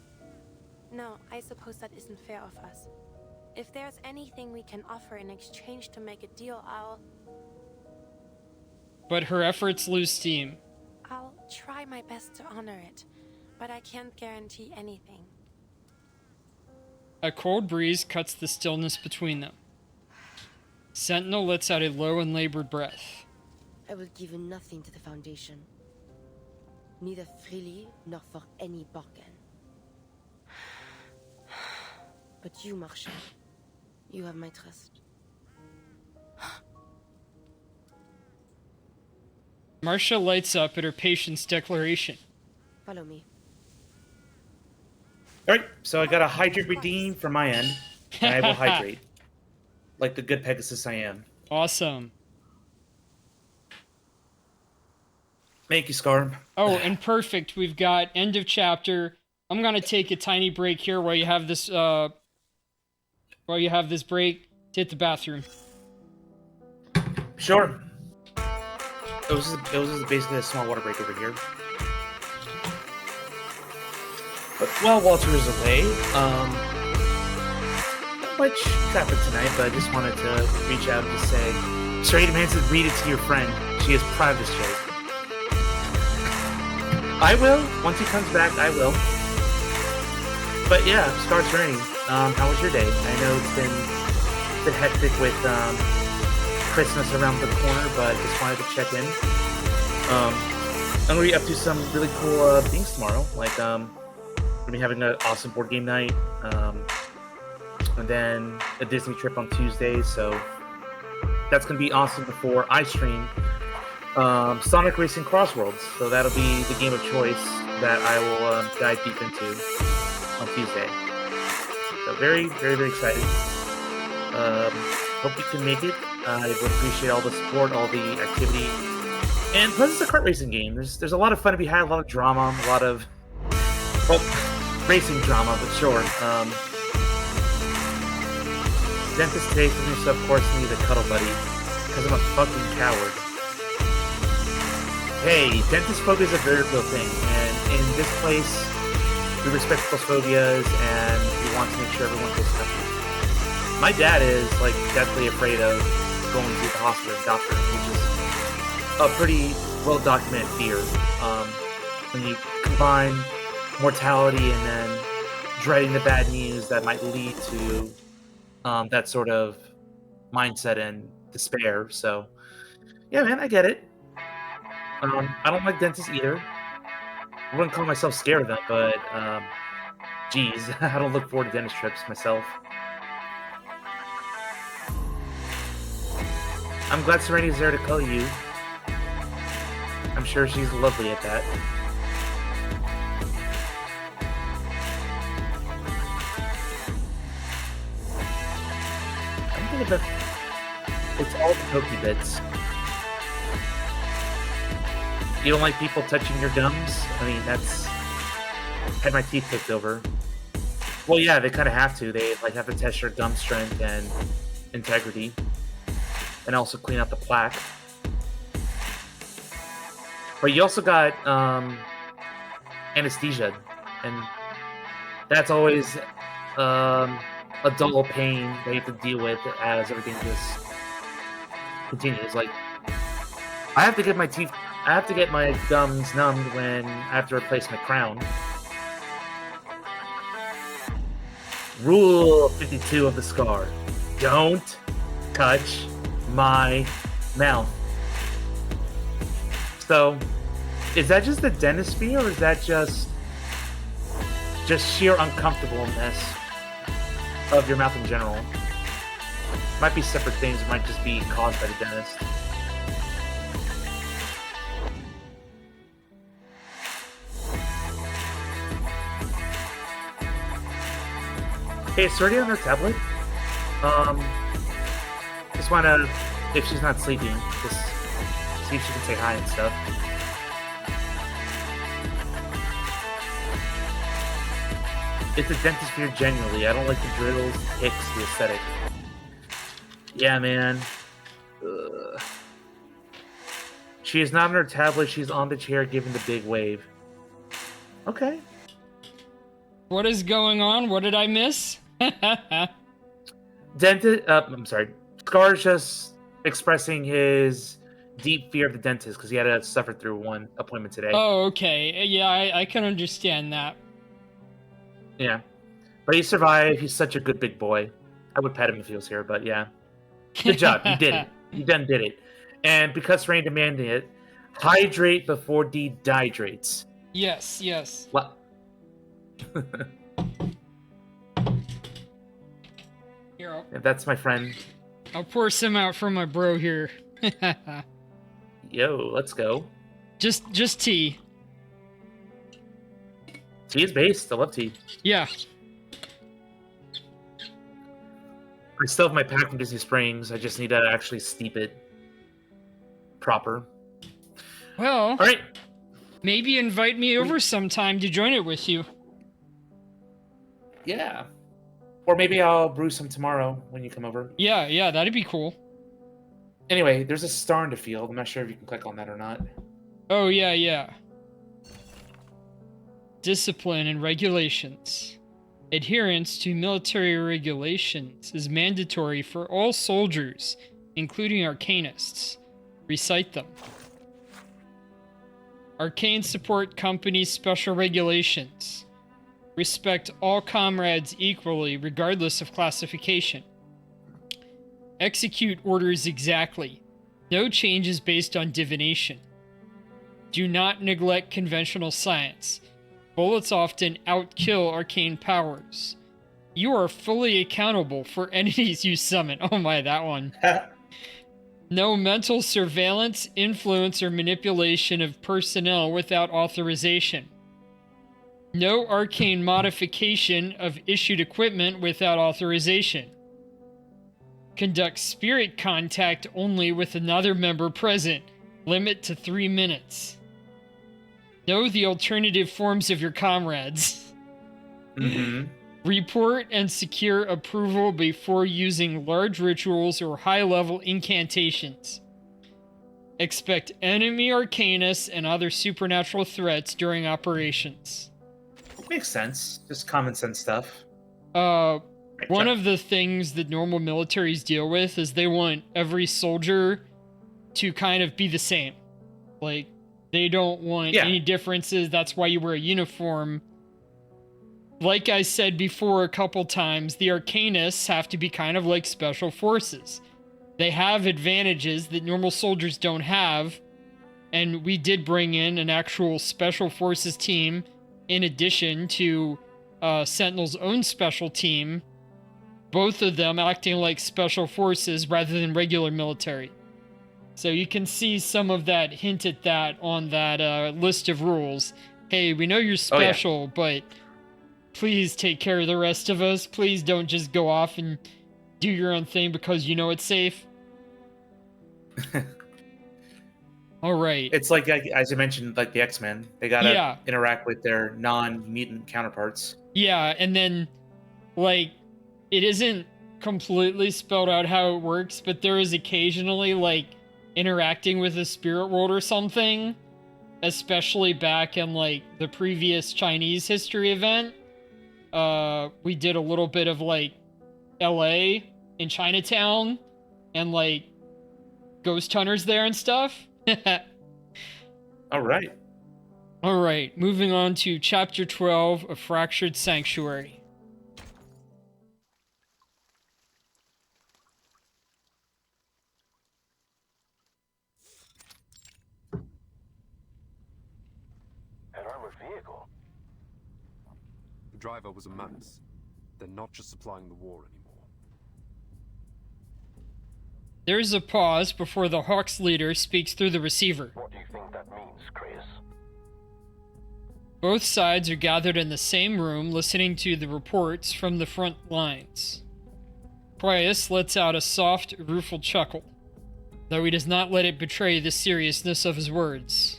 No, I suppose that isn't fair of us. If there's anything we can offer in exchange to make a deal, I'll... but her efforts lose steam. I'll try my best to honor it, but I can't guarantee anything. A cold breeze cuts the stillness between them. Sentinel lets out a low and labored breath. I will give nothing to the Foundation. Neither freely nor for any bargain. But you, Marshal, you have my trust. Marcia lights up at her patient's declaration. Follow me. All right, so I got a hydrate redeem from my end, and I will hydrate. Like the good Pegasus I am. Awesome. Thank you, Scar. Oh, and perfect. We've got end of chapter. I'm gonna take a tiny break here while you have this break to hit the bathroom. Sure. It was just basically a small water break over here. But while Walter is away, not much traffic tonight, but I just wanted to reach out and just say, Serena Man said, read it to your friend. She is proud of this joke. I will. Once he comes back, I will. But yeah, Scar Serenity, how was your day? I know it's been a bit hectic with Christmas around the corner, but just wanted to check in. I'm gonna be up to some really cool things tomorrow. Like we're gonna be having an awesome board game night, and then a Disney trip on Tuesday. So that's gonna be awesome before I stream Sonic Racing Crossworlds. So that'll be the game of choice that I will dive deep into on Tuesday. So very, very, very excited. Hope you can make it. I would appreciate all the support, all the activity, and plus it's a kart racing game. There's a lot of fun to be had, a lot of drama, a lot of racing drama, but sure. Dentist today for me, so of course I need a cuddle buddy because I'm a fucking coward. Hey, dentist phobia is a very real thing, and in this place, we respect people's phobias and we want to make sure everyone feels happy. My dad is like deathly afraid of going to the hospital and doctor, which is a pretty well-documented fear. When you combine mortality and then dreading the bad news that might lead to that sort of mindset and despair. So, yeah, man, I get it. I don't like dentists either. I wouldn't call myself scared of them, but geez, I don't look forward to dentist trips myself. I'm glad Serenity's there to call you. I'm sure she's lovely at that. I'm thinking that it's all the pokey bits. You don't like people touching your gums? I mean, that's... had my teeth picked over. Well, yeah, they kind of have to. They like have to test your gum strength and integrity. And also clean out the plaque. But you also got anesthesia, and that's always a dull pain that you have to deal with as everything just continues. Like, I have to get my gums numbed when I have to replace my crown. Rule 52 of the Scar: don't touch my mouth. So, is that just the dentist fee, or is that just sheer uncomfortableness of your mouth in general? Might be separate things. Might just be caused by the dentist. Hey, it's already on her tablet. Just wanna, if she's not sleeping, just see if she can say hi and stuff. It's a dentist fear genuinely. I don't like the drills, the picks, the aesthetic. Yeah, man. Ugh. She is not on her tablet. She's on the chair giving the big wave. Okay. What is going on? What did I miss? I'm sorry. Scar's just expressing his deep fear of the dentist because he had to suffer through one appointment today. Oh, okay. Yeah, I can understand that. Yeah. But he survived. He's such a good big boy. I would pet him if he was here, but yeah. Good job. You did it. You done did it. And because Rain demanded it, hydrate before dehydrates. Yes, yes. What? Here, That's my friend. I'll pour some out for my bro here. Yo, let's go. Just tea. Tea is based. I love tea. Yeah. I still have my pack from Disney Springs. I just need to actually steep it proper. Well, All right. maybe invite me over sometime to join it with you. Yeah. Or maybe I'll brew some tomorrow when you come over. Yeah, that'd be cool. Anyway, there's a star in the field. I'm not sure if you can click on that or not. Oh, yeah. Discipline and regulations. Adherence to military regulations is mandatory for all soldiers, including arcanists. Recite them. Arcane Support Company's special regulations. Respect all comrades equally, regardless of classification. Execute orders exactly. No changes based on divination. Do not neglect conventional science. Bullets often outkill arcane powers. You are fully accountable for entities you summon. Oh my, that one. No mental surveillance, influence, or manipulation of personnel without authorization. No arcane modification of issued equipment without authorization. Conduct spirit contact only with another member present. Limit to 3 minutes. Know the alternative forms of your comrades. Mm-hmm. Report and secure approval before using large rituals or high-level incantations. Expect enemy arcanists and other supernatural threats during operations. Makes sense. Just common sense stuff. One of the things that normal militaries deal with is they want every soldier to kind of be the same. Like, they don't want any differences. That's why you wear a uniform. Like I said before a couple times, the Arcanists have to be kind of like special forces. They have advantages that normal soldiers don't have. And we did bring in an actual special forces team in addition to Sentinel's own special team. Both of them acting like special forces rather than regular military. So you can see some of that hint at that on that list of rules. Hey, we know you're special, but please take care of the rest of us. Please don't just go off and do your own thing because you know it's safe. All right. It's like, as I mentioned, like the X-Men. They gotta interact with their non-mutant counterparts. Yeah, and then, like, it isn't completely spelled out how it works, but there is occasionally, like, interacting with the spirit world or something, especially back in like the previous Chinese history event. We did a little bit of like LA in Chinatown and like ghost hunters there and stuff. All right, moving on to chapter 12 of Fractured Sanctuary. The driver was a menace. They're not just supplying the war anymore. There's a pause before the Hawks leader speaks through the receiver. What do you think that means, Chris? Both sides are gathered in the same room, listening to the reports from the front lines. Prius lets out a soft, rueful chuckle, though he does not let it betray the seriousness of his words.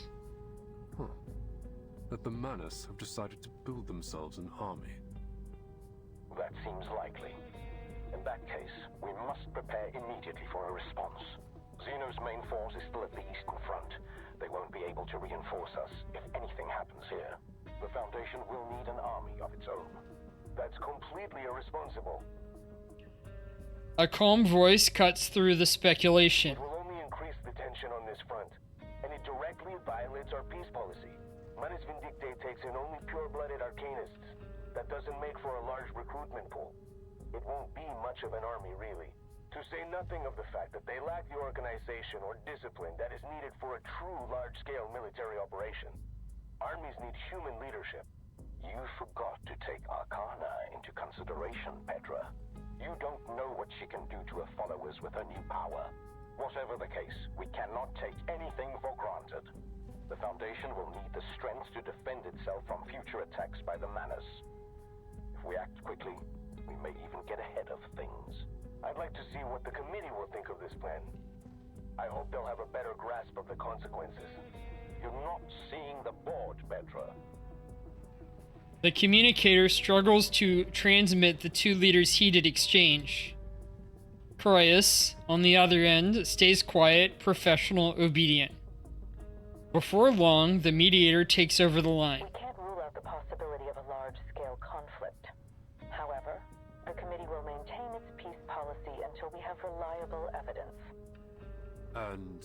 That the Manus have decided to build themselves an army. That seems likely. In that case, we must prepare immediately for a response. Xeno's main force is still at the Eastern Front. They won't be able to reinforce us if anything happens here. The Foundation will need an army of its own. That's completely irresponsible. A calm voice cuts through the speculation. It will only increase the tension on this front. takes in only pure-blooded arcanists. That doesn't make for a large recruitment pool. It won't be much of an army, really. To say nothing of the fact that they lack the organization or discipline that is needed for a true large-scale military operation. Armies need human leadership. You forgot to take Arcana into consideration, Petra. You don't know what she can do to her followers with her new power. Whatever the case, we cannot take anything for granted. The Foundation will need the strength to defend itself from future attacks by the Manus. If we act quickly, we may even get ahead of things. I'd like to see what the committee will think of this plan. I hope they'll have a better grasp of the consequences. You're not seeing the board, Petra. The communicator struggles to transmit the two leaders' heated exchange. Croyus, on the other end, stays quiet, professional, obedient. Before long, the mediator takes over the line. We can't rule out the possibility of a large-scale conflict. However, the committee will maintain its peace policy until we have reliable evidence. And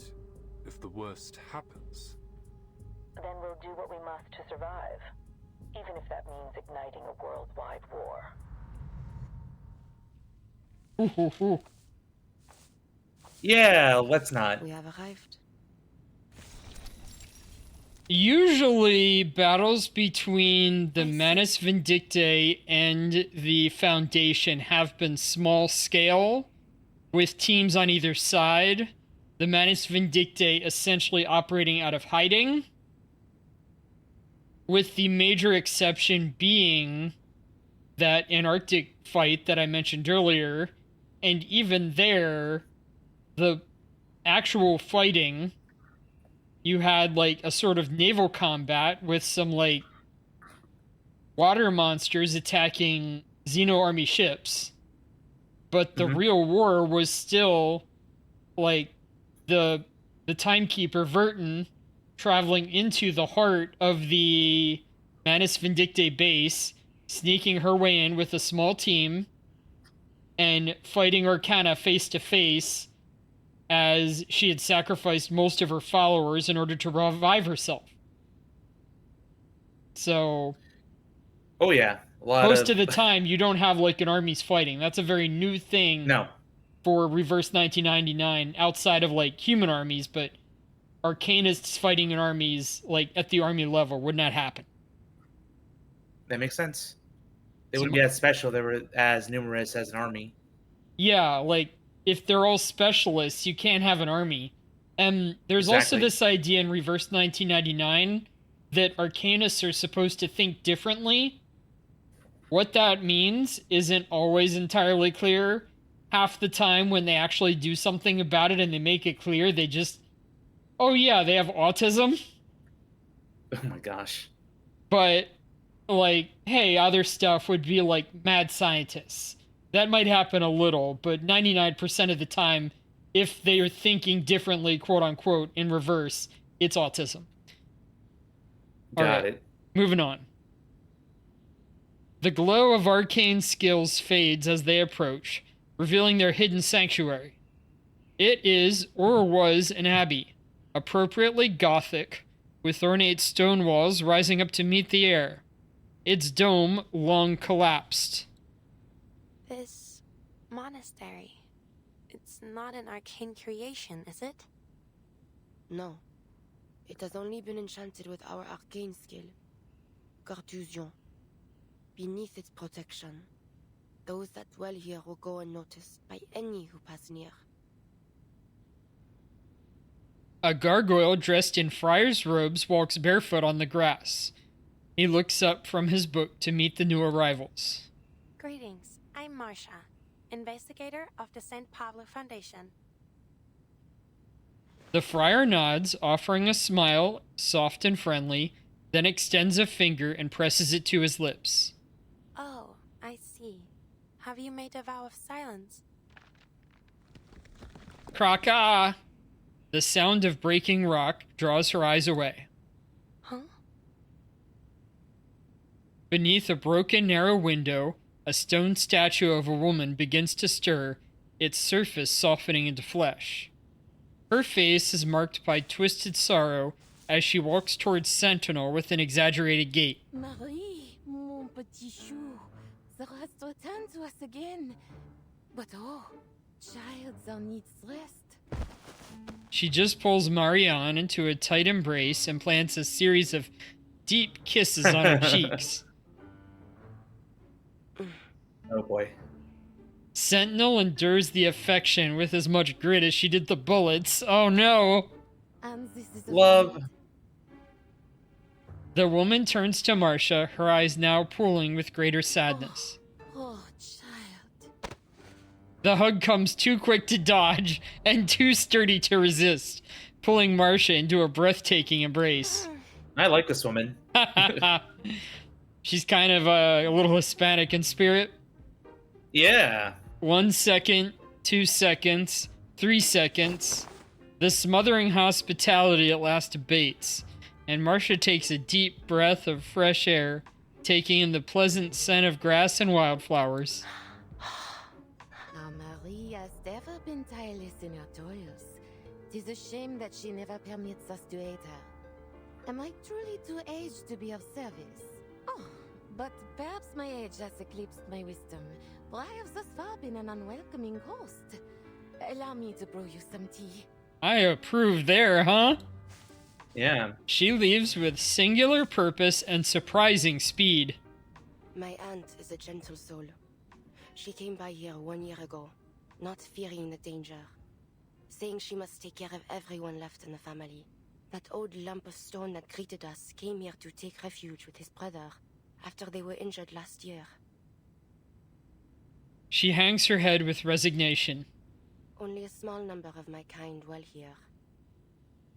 if the worst happens? Then we'll do what we must to survive, even if that means igniting a worldwide war. Yeah, let's not. We have arrived. Usually, battles between the Manus Vindictae and the Foundation have been small scale, with teams on either side. The Manus Vindictae essentially operating out of hiding, with the major exception being that Antarctic fight that I mentioned earlier, and even there, the actual fighting, you had like a sort of naval combat with some like water monsters attacking Xeno army ships. But the real war was still like the timekeeper Vertin traveling into the heart of the Manus Vindictae base, sneaking her way in with a small team, and fighting Arcana face to face, as she had sacrificed most of her followers in order to revive herself. So, Oh yeah, most of the time you don't have like an armies fighting. That's a very new thing no. for Reverse 1999 outside of like human armies, but Arcanists fighting in armies like at the army level would not happen. That makes sense. They wouldn't be as special. They were as numerous as an army. Yeah, like if they're all specialists, you can't have an army. And there's also Exactly. this idea in Reverse 1999 that Arcanists are supposed to think differently. What that means isn't always entirely clear. Half the time when they actually do something about it and they make it clear, they just, oh yeah, they have autism. Oh my gosh. But, like, hey, other stuff would be like mad scientists. That might happen a little, but 99% of the time, if they are thinking differently, quote unquote, in reverse, it's autism. Got it. Moving on. The glow of arcane skills fades as they approach, revealing their hidden sanctuary. It is, or was, an abbey, appropriately Gothic, with ornate stone walls rising up to meet the air. Its dome long collapsed. This monastery, it's not an arcane creation, is it? No. It has only been enchanted with our arcane skill, Carthusian. Beneath its protection, those that dwell here will go unnoticed by any who pass near. A gargoyle dressed in friar's robes walks barefoot on the grass. He looks up from his book to meet the new arrivals. Greetings, I'm Marcia, investigator of the St. Pablo Foundation. The friar nods, offering a smile, soft and friendly, then extends a finger and presses it to his lips. Oh, I see. Have you made a vow of silence? Kraka! The sound of breaking rock draws her eyes away. Huh? Beneath a broken, narrow window, a stone statue of a woman begins to stir, its surface softening into flesh. Her face is marked by twisted sorrow, as she walks towards Sentinel with an exaggerated gait. Marie, mon petit chou, the rest return to us again. But oh, child, thou needs rest. She just pulls Marianne into a tight embrace and plants a series of deep kisses on her cheeks. Oh boy. Sentinel endures the affection with as much grit as she did the bullets. Oh no! And this is Love. The woman turns to Marcia, her eyes now pooling with greater sadness. Oh, child. The hug comes too quick to dodge and too sturdy to resist, pulling Marcia into a breathtaking embrace. I like this woman. She's kind of a little Hispanic in spirit. Yeah. 1 second, 2 seconds, 3 seconds. The smothering hospitality at last abates, and Marcia takes a deep breath of fresh air, taking in the pleasant scent of grass and wildflowers. Now, Marie has never been tireless in her toils. 'Tis a shame that she never permits us to aid her. Am I truly too aged to be of service? Oh, but perhaps my age has eclipsed my wisdom, for I have thus far been an unwelcoming host. Allow me to brew you some tea. I approve there, huh? Yeah. She leaves with singular purpose and surprising speed. My aunt is a gentle soul. She came by here 1 year ago, not fearing the danger, saying she must take care of everyone left in the family. That old lump of stone that greeted us came here to take refuge with his brother after they were injured last year. She hangs her head with resignation. Only a small number of my kind dwell here.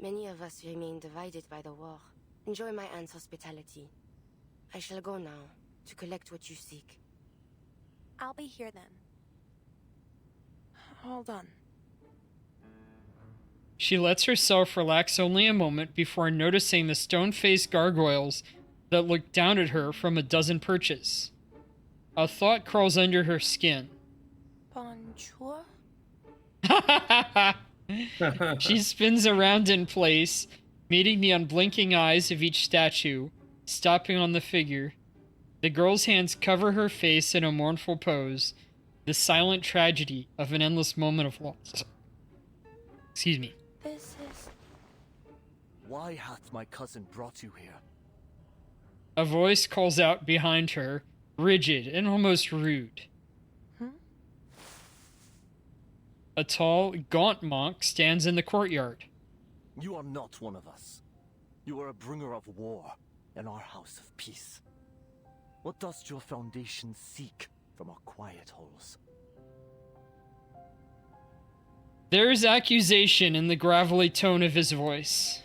Many of us remain divided by the war. Enjoy my aunt's hospitality. I shall go now to collect what you seek. I'll be here then. Hold on. She lets herself relax only a moment before noticing the stone-faced gargoyles that look down at her from a dozen perches. A thought crawls under her skin. Bonjour? She spins around in place, meeting the unblinking eyes of each statue, stopping on the figure. The girl's hands cover her face in a mournful pose, the silent tragedy of an endless moment of loss. Excuse me. This is... Why hath my cousin brought you here? A voice calls out behind her, rigid and almost rude. A tall, gaunt monk stands in the courtyard. You are not one of us. You are a bringer of war in our house of peace. What does your foundation seek from our quiet holes? There is accusation in the gravelly tone of his voice.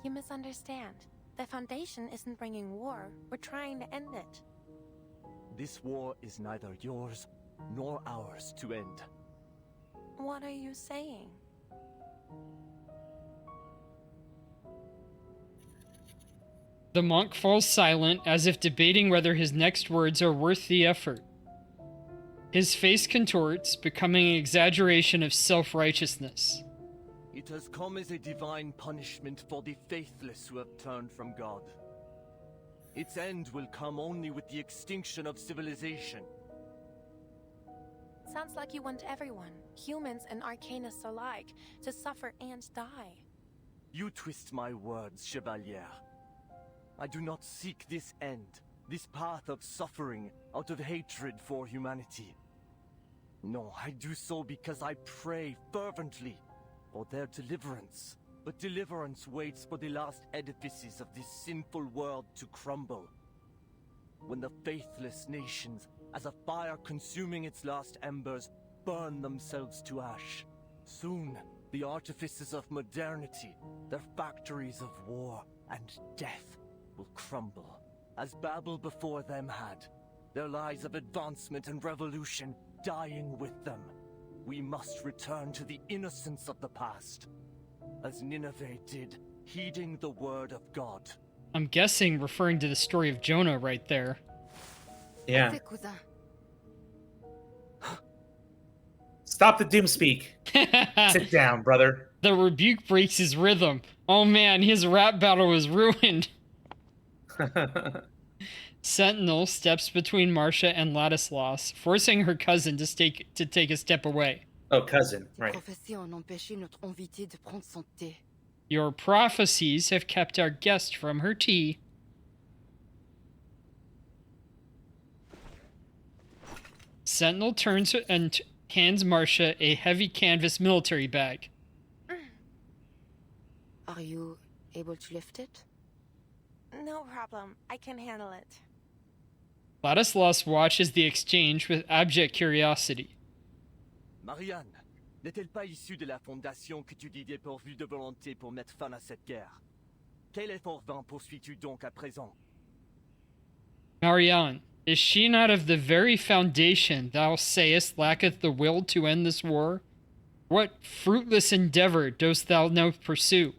You misunderstand. The Foundation isn't bringing war. We're trying to end it. This war is neither yours nor ours to end. What are you saying? The monk falls silent, as if debating whether his next words are worth the effort. His face contorts, becoming an exaggeration of self-righteousness. It has come as a divine punishment for the faithless who have turned from God. Its end will come only with the extinction of civilization. Sounds like you want everyone, humans and Arcanists alike, to suffer and die. You twist my words, Chevalier. I do not seek this end, this path of suffering, out of hatred for humanity. No, I do so because I pray fervently for their deliverance. But deliverance waits for the last edifices of this sinful world to crumble. When the faithless nations, as a fire consuming its last embers, burn themselves to ash. Soon, the artifices of modernity, their factories of war and death, will crumble, as Babel before them had, their lies of advancement and revolution dying with them. We must return to the innocence of the past, as Nineveh did, heeding the word of God. I'm guessing referring to the story of Jonah right there. Yeah. Stop the doom speak. Sit down, brother. The rebuke breaks his rhythm. Oh man, his rap battle was ruined. Sentinel steps between Marcia and Ladislas, forcing her cousin to take a step away. Oh, cousin, Tes right. prophéties ont empêché notre invité de prendre son thé. Your prophecies have kept our guest from her tea. Sentinel turns and hands Marcia a heavy canvas military bag. Are you able to lift it? No problem. I can handle it. Ladislas watches the exchange with abject curiosity. Marianne, n'est-elle pas issue de la fondation que tu dis dépourvue de volonté pour mettre fin à cette guerre? Quel effort vain poursuis-tu donc à présent? Marianne, is she not of the very foundation thou sayest lacketh the will to end this war? What fruitless endeavor dost thou now pursue?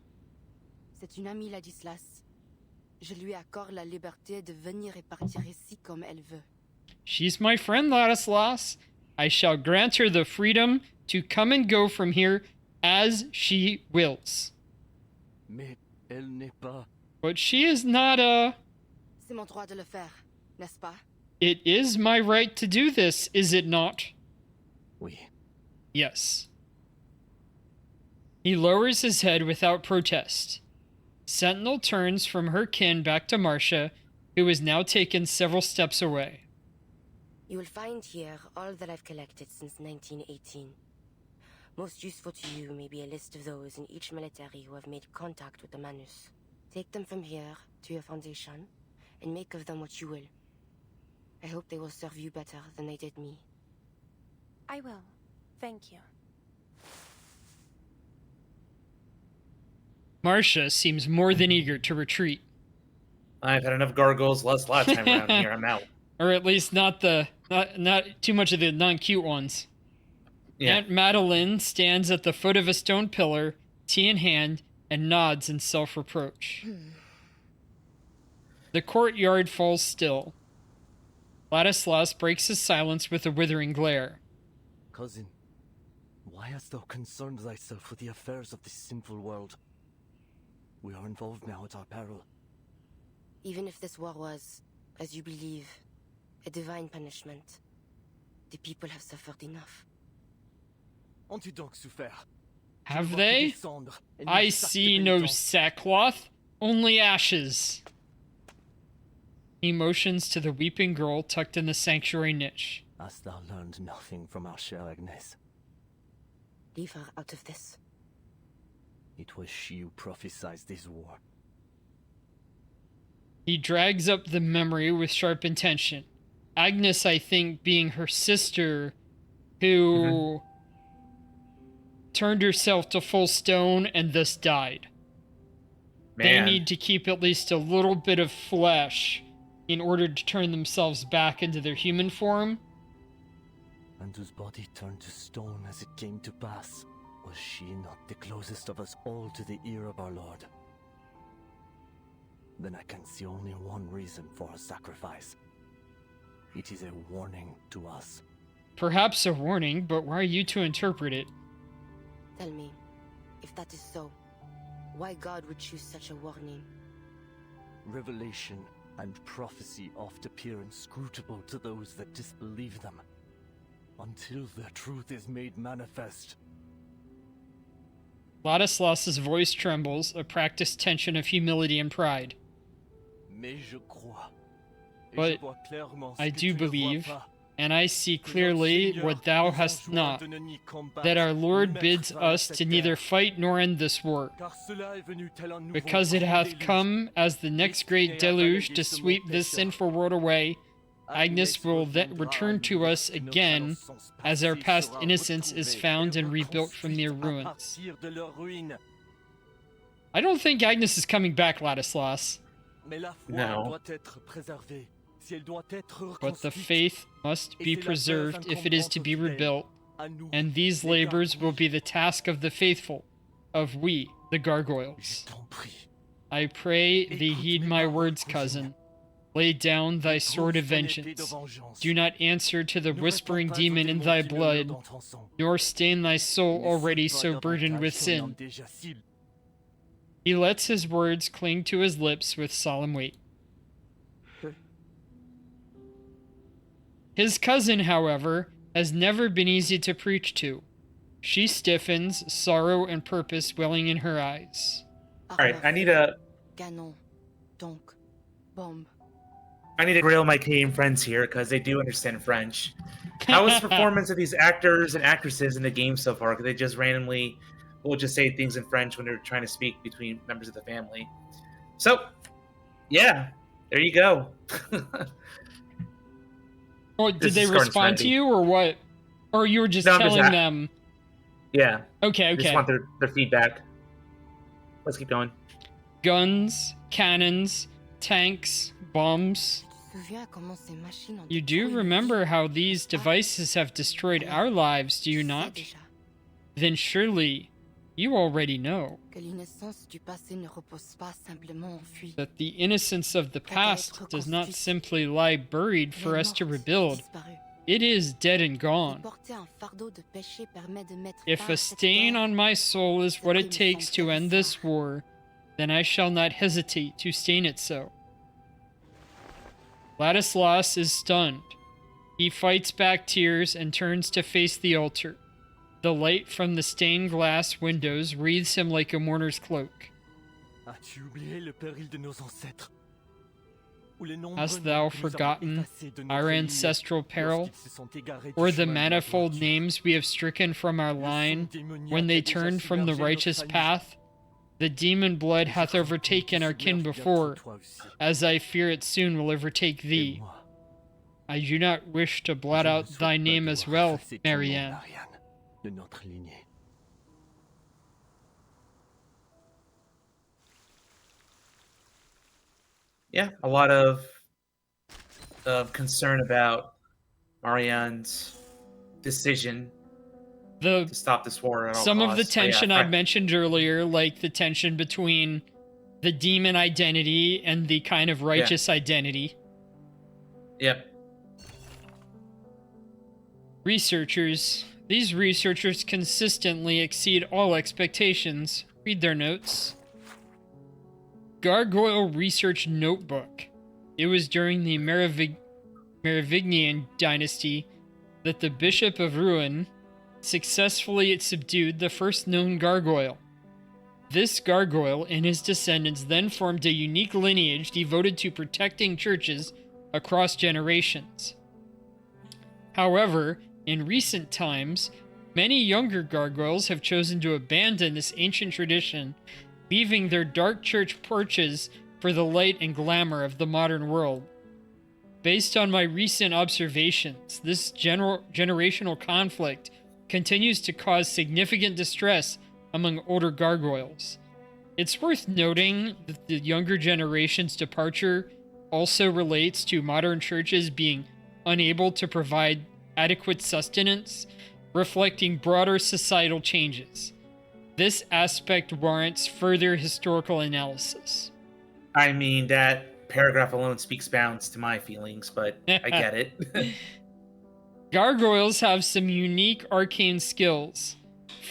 C'est une amie, Ladislas. Je lui accorde la liberté de venir et partir ici comme elle veut. She's my friend, Ladislas. I shall grant her the freedom to come and go from here as she wills. Mais elle n'est pas... But she is not a... C'est mon droit de le faire, n'est-ce pas? It is my right to do this, is it not? Oui. Yes. He lowers his head without protest. Sentinel turns from her kin back to Marcia, who has now taken several steps away. You will find here all that I've collected since 1918. Most useful to you may be a list of those in each military who have made contact with the Manus. Take them from here to your foundation, and make of them what you will. I hope they will serve you better than they did me. I will. Thank you. Marcia seems more than eager to retreat. I've had enough gargoyles last time around here. I'm out. Or at least not too much of the non-cute ones. Yeah. Aunt Madeline stands at the foot of a stone pillar, tea in hand, and nods in self-reproach. The courtyard falls still. Ladislas breaks his silence with a withering glare. Cousin, why hast thou concerned thyself with the affairs of this sinful world? We are involved now at our peril. Even if this war was, as you believe, a divine punishment, the people have suffered enough. Ont-tu donc souffert? Have they? I see no sackcloth, only ashes. He motions to the weeping girl tucked in the sanctuary niche. Hast thou learned nothing from our chère Agnes? Leave her out of this. It was she who prophesied this war. He drags up the memory with sharp intention. Agnes, I think, being her sister, who turned herself to full stone and thus died. They Man. need to keep at least a little bit of flesh in order to turn themselves back into their human form. And whose body turned to stone as it came to pass. Was she not the closest of us all to the ear of our Lord? Then I can see only one reason for her sacrifice. It is a warning to us. Perhaps a warning, but why are you to interpret it? Tell me, if that is so, why God would choose such a warning? Revelation and prophecy oft appear inscrutable to those that disbelieve them, until their truth is made manifest. Ladislas's voice trembles, a practiced tension of humility and pride. Mais je crois, et But je vois clairement ce I que do tu ne vois believe, pas, and I see que notre clearly Seigneur what thou nous hast enjoint not, de ne ni combattre, that our ni Lord mettre bids fin à us cette to neither guerre. fight nor end this war, Car cela est venu tel un nouveau because it grand hath déluge. come as the next great deluge to sweep this sinful world away. Agnes will then return to us again, as our past innocence is found and rebuilt from their ruins. I don't think Agnes is coming back, Ladislas, No. but the faith must be preserved if it is to be rebuilt, and these labors will be the task of the faithful, of we, the gargoyles. I pray thee heed my words, cousin. Lay down thy sword of vengeance. Do not answer to the whispering demon in thy blood, nor stain thy soul already so burdened with sin. He lets his words cling to his lips with solemn weight. His cousin, however, has never been easy to preach to. She stiffens, sorrow and purpose welling in her eyes. Alright, I need to grill my Canadian friends here because they do understand French. How was the performance of these actors and actresses in the game so far? Because they just randomly will just say things in French when they're trying to speak between members of the family. So, yeah, there you go. Well, did they respond to you, or what? Or you were just telling them? Yeah. Okay. Just want their feedback. Let's keep going. Guns, cannons, tanks, bombs. You do remember how these devices have destroyed our lives, do you not? Then surely you already know that the innocence of the past does not simply lie buried for us to rebuild. It is dead and gone. If a stain on my soul is what it takes to end this war, then I shall not hesitate to stain it so. Ladislas is stunned. He fights back tears and turns to face the altar. The light from the stained glass windows wreathes him like a mourner's cloak. Hast thou forgotten our ancestral peril, or the manifold names we have stricken from our line when they turned from the righteous path? The demon blood hath overtaken our kin before, as I fear it soon will overtake thee. I do not wish to blot out thy name as well, Marianne. Yeah, a lot of concern about Marianne's decision to stop this war at all Some costs. of the tension I mentioned earlier, like the tension between the demon identity and the kind of righteous identity. Yep. These researchers consistently exceed all expectations. Read their notes. Gargoyle Research Notebook. It was during the Merovingian dynasty that the Bishop of Rouen successfully subdued the first known gargoyle. This gargoyle and his descendants then formed a unique lineage devoted to protecting churches across generations. However, in recent times, many younger gargoyles have chosen to abandon this ancient tradition, leaving their dark church porches for the light and glamour of the modern world. Based on my recent observations, this generational conflict continues to cause significant distress among older gargoyles. It's worth noting that the younger generation's departure also relates to modern churches being unable to provide adequate sustenance, reflecting broader societal changes. This aspect warrants further historical analysis. I mean, that paragraph alone speaks bounds to my feelings, but I get it. Gargoyles have some unique arcane skills.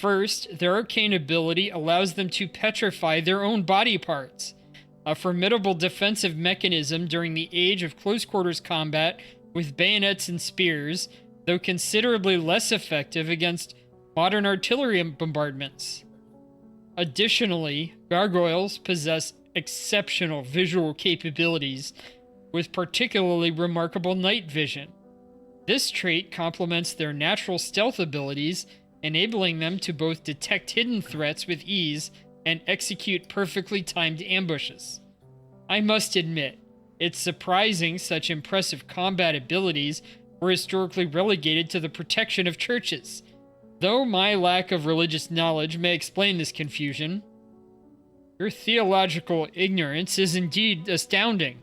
First, their arcane ability allows them to petrify their own body parts, a formidable defensive mechanism during the age of close-quarters combat with bayonets and spears, though considerably less effective against modern artillery bombardments. Additionally, gargoyles possess exceptional visual capabilities, with particularly remarkable night vision. This trait complements their natural stealth abilities, enabling them to both detect hidden threats with ease and execute perfectly timed ambushes. I must admit, it's surprising such impressive combat abilities were historically relegated to the protection of churches, though my lack of religious knowledge may explain this confusion. Your theological ignorance is indeed astounding.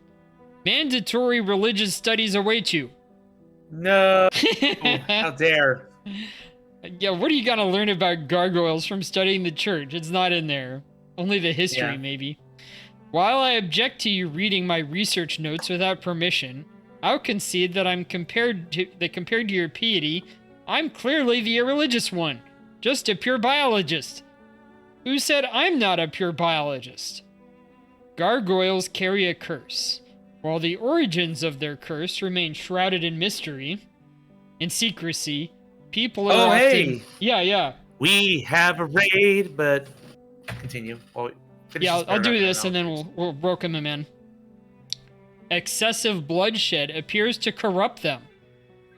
Mandatory religious studies await you. No, how dare. Yeah, what are you gonna learn about gargoyles from studying the church? It's not in there. Only the history, maybe. While I object to you reading my research notes without permission, I'll concede that compared to your piety, I'm clearly the irreligious one, just a pure biologist. Who said I'm not a pure biologist? Gargoyles carry a curse. While the origins of their curse remain shrouded in mystery, in secrecy, people are often... hey! Yeah. We have a raid, but continue. I'll do this and then we'll welcome him in. Excessive bloodshed appears to corrupt them.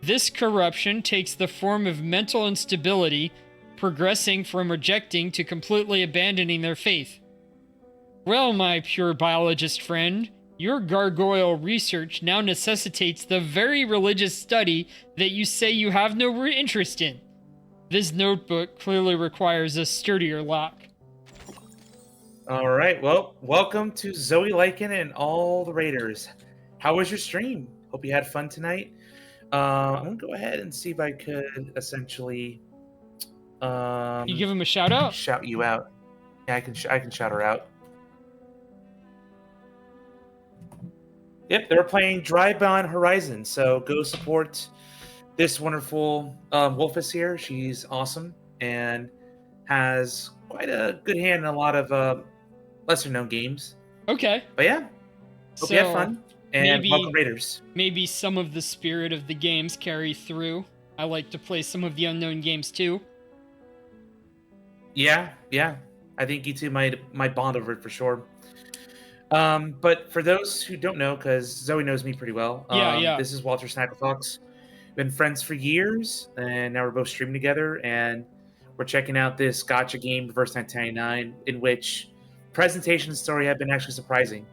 This corruption takes the form of mental instability, progressing from rejecting to completely abandoning their faith. Well, my pure biologist friend, your gargoyle research now necessitates the very religious study that you say you have no interest in. This notebook clearly requires a sturdier lock. All right, well, welcome to Zoe Lycan and all the Raiders. How was your stream? Hope you had fun tonight. I'm gonna go ahead and see if I could essentially you give him a shout out? Shout you out. Yeah, I can shout her out. Yep, they're playing Drybound Horizon, so go support this wonderful Wolfus here. She's awesome and has quite a good hand in a lot of lesser known games. Okay. But yeah, hope you have fun. And welcome Raiders. Maybe some of the spirit of the games carry through. I like to play some of the unknown games too. Yeah. I think you two might bond over it for sure. But for those who don't know, because Zoe knows me pretty well, this is Walter Snacklefox. Been friends for years, and now we're both streaming together, and we're checking out this gacha game, Reverse 1999, in which presentation and story have been actually surprising.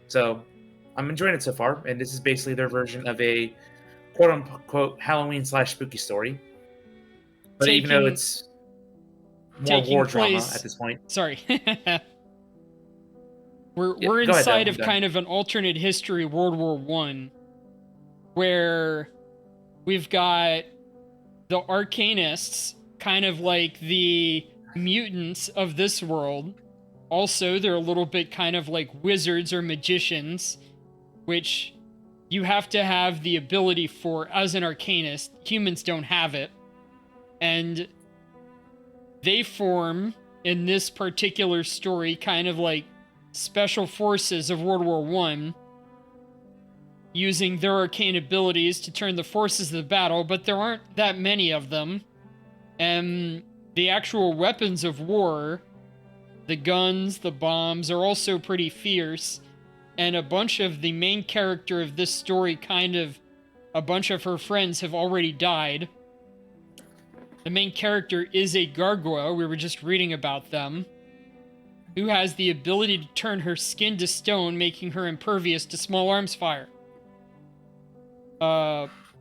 So I'm enjoying it so far, and this is basically their version of a quote-unquote Halloween/spooky story. But even though it's more war drama at this point. Sorry. We're inside of kind of an alternate history World War I, where we've got the Arcanists, kind of like the mutants of this world. Also, they're a little bit kind of like wizards or magicians, which you have to have the ability for as an Arcanist. Humans don't have it. And they form, in this particular story, kind of like special forces of World War I, using their arcane abilities to turn the forces of the battle, but there aren't that many of them. And the actual weapons of war, the guns, the bombs, are also pretty fierce. And a bunch of the main character of this story, a bunch of her friends have already died. The main character is a gargoyle, we were just reading about them, who has the ability to turn her skin to stone, making her impervious to small arms fire.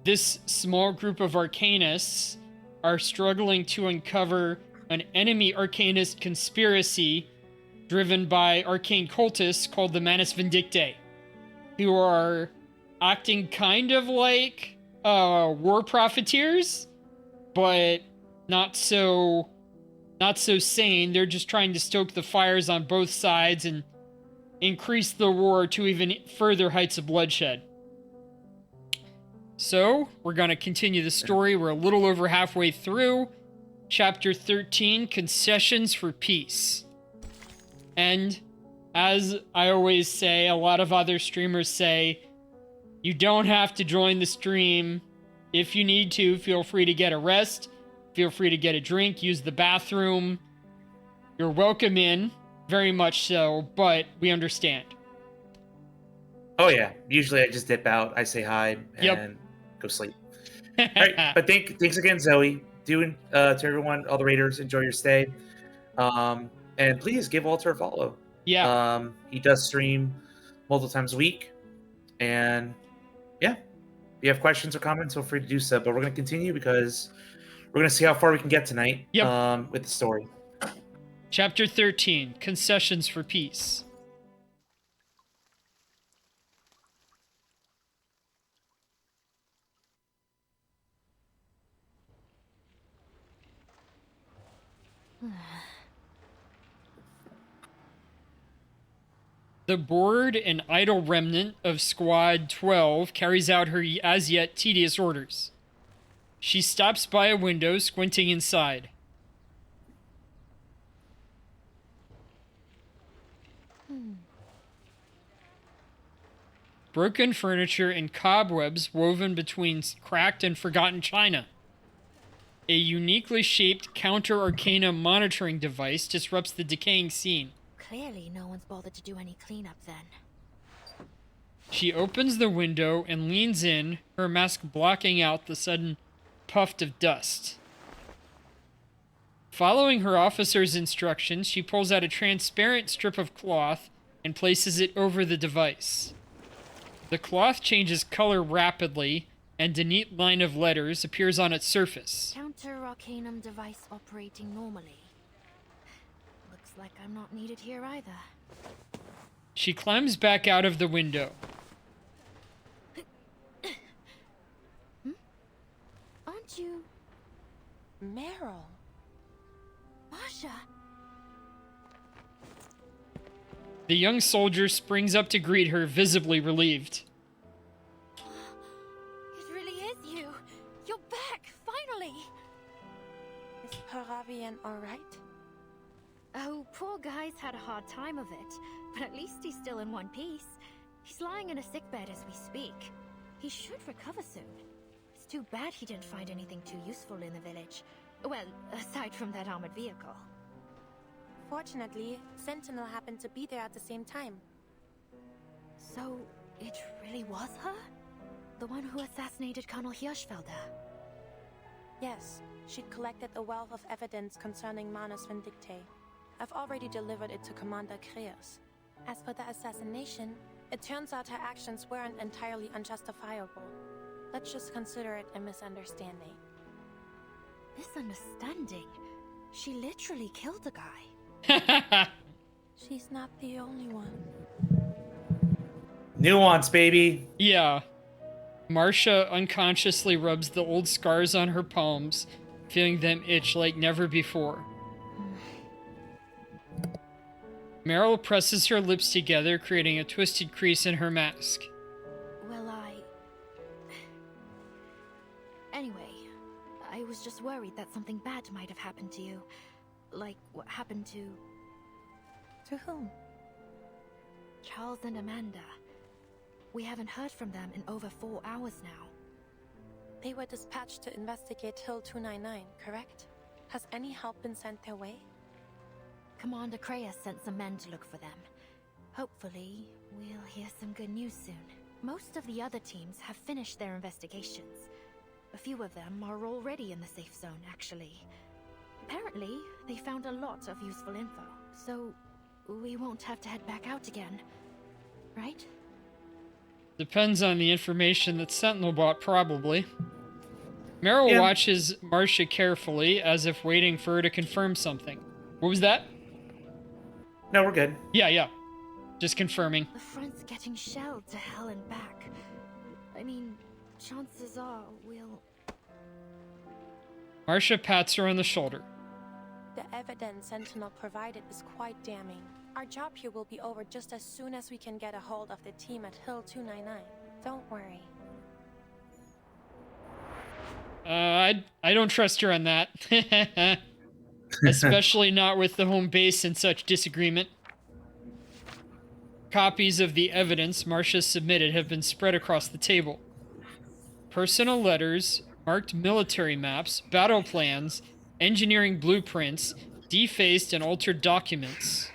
This small group of Arcanists are struggling to uncover an enemy Arcanist conspiracy driven by arcane cultists called the Manus Vindictae, who are acting kind of like war profiteers, but not so sane. They're just trying to stoke the fires on both sides and increase the war to even further heights of bloodshed. So, we're going to continue the story. We're a little over halfway through. Chapter 13, Concessions for Peace. And, as I always say, a lot of other streamers say, you don't have to join the stream. If you need to, feel free to get a rest. Feel free to get a drink, use the bathroom. You're welcome in, very much so, but we understand. Oh yeah, usually I just dip out, I say hi, and go sleep. All right, but thanks again, Zoe. To everyone, all the Raiders, enjoy your stay. And please give Walter a follow. Yeah. He does stream multiple times a week. And yeah, if you have questions or comments, feel free to do so. But we're going to continue because we're going to see how far we can get tonight with the story. Chapter 13, Concessions for Peace. The bored and idle remnant of Squad 12 carries out her as yet tedious orders. She stops by a window, squinting inside. Broken furniture and cobwebs woven between cracked and forgotten china. A uniquely shaped Counter Arcana monitoring device disrupts the decaying scene. Clearly, no one's bothered to do any cleanup then. She opens the window and leans in, her mask blocking out the sudden puff of dust. Following her officer's instructions, she pulls out a transparent strip of cloth and places it over the device. The cloth changes color rapidly, and a neat line of letters appears on its surface. Counter Arcanum device operating normally. Looks like I'm not needed here either. She climbs back out of the window. Aren't you... Meryl. Marsha? The young soldier springs up to greet her, visibly relieved. It really is you. You're back, finally. Is Paravian alright? Oh, poor guy's had a hard time of it, but at least he's still in one piece. He's lying in a sickbed as we speak. He should recover soon. It's too bad he didn't find anything too useful in the village. Well, aside from that armored vehicle. Fortunately, Sentinel happened to be there at the same time. So, it really was her? The one who assassinated Colonel Hirschfelder? Yes, she'd collected a wealth of evidence concerning Manus Vindictae. I've already delivered it to Commander Kreus. As for the assassination, it turns out her actions weren't entirely unjustifiable. Let's just consider it a misunderstanding. Misunderstanding? She literally killed the guy. She's not the only one. Nuance, baby. Yeah. Marsha unconsciously rubs the old scars on her palms, feeling them itch like never before. Meryl presses her lips together, creating a twisted crease in her mask. Well, Anyway, I was just worried that something bad might have happened to you. Like what happened to... To whom? Charles and Amanda. We haven't heard from them in over 4 hours now. They were dispatched to investigate Hill 299, correct? Has any help been sent their way? Commander Kreus sent some men to look for them. Hopefully, we'll hear some good news soon. Most of the other teams have finished their investigations. A few of them are already in the safe zone, actually. Apparently, they found a lot of useful info, so we won't have to head back out again, right? Depends on the information that Sentinel bought, probably. Meryl watches Marsha carefully, as if waiting for her to confirm something. What was that? No, we're good. Yeah. Just confirming. The front's getting shelled to hell and back. I mean, chances are we'll... Marsha pats her on the shoulder. The evidence Sentinel provided is quite damning. Our job here will be over just as soon as we can get a hold of the team at Hill 299. Don't worry. I don't trust her on that. Especially not with the home base in such disagreement. Copies of the evidence Marsha submitted have been spread across the table. Personal letters, marked military maps, battle plans, engineering blueprints, defaced and altered documents.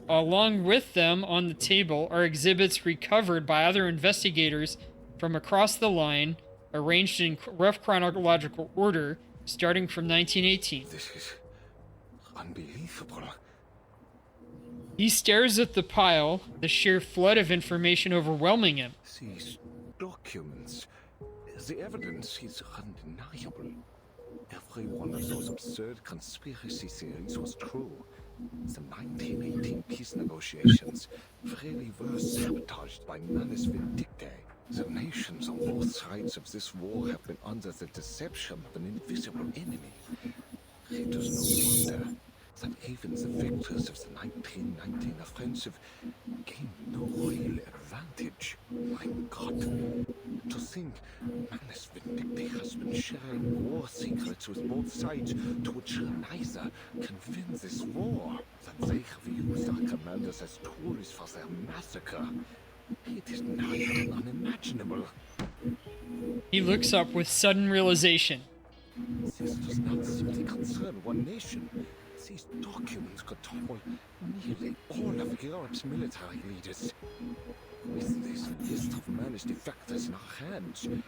Along with them on the table are exhibits recovered by other investigators from across the line, arranged in rough chronological order, starting from 1918. This is unbelievable. He stares at the pile, the sheer flood of information overwhelming him. These documents, the evidence is undeniable. Every one of those absurd conspiracy theories was true. The 1918 peace negotiations really were sabotaged by Manus Vindictae. The nations on both sides of this war have been under the deception of an invisible enemy. It is no wonder that even the victors of the 1919 offensive gained no real advantage. My God. To think Manus Vindicte has been sharing war secrets with both sides to ensure neither can win this war. That they have used our commanders as tools for their massacre. It is nigh unimaginable. He looks up with sudden realization. This does not simply concern one nation. These documents control nearly all of Europe's military leaders. With this list of Manus defectors in our hands, and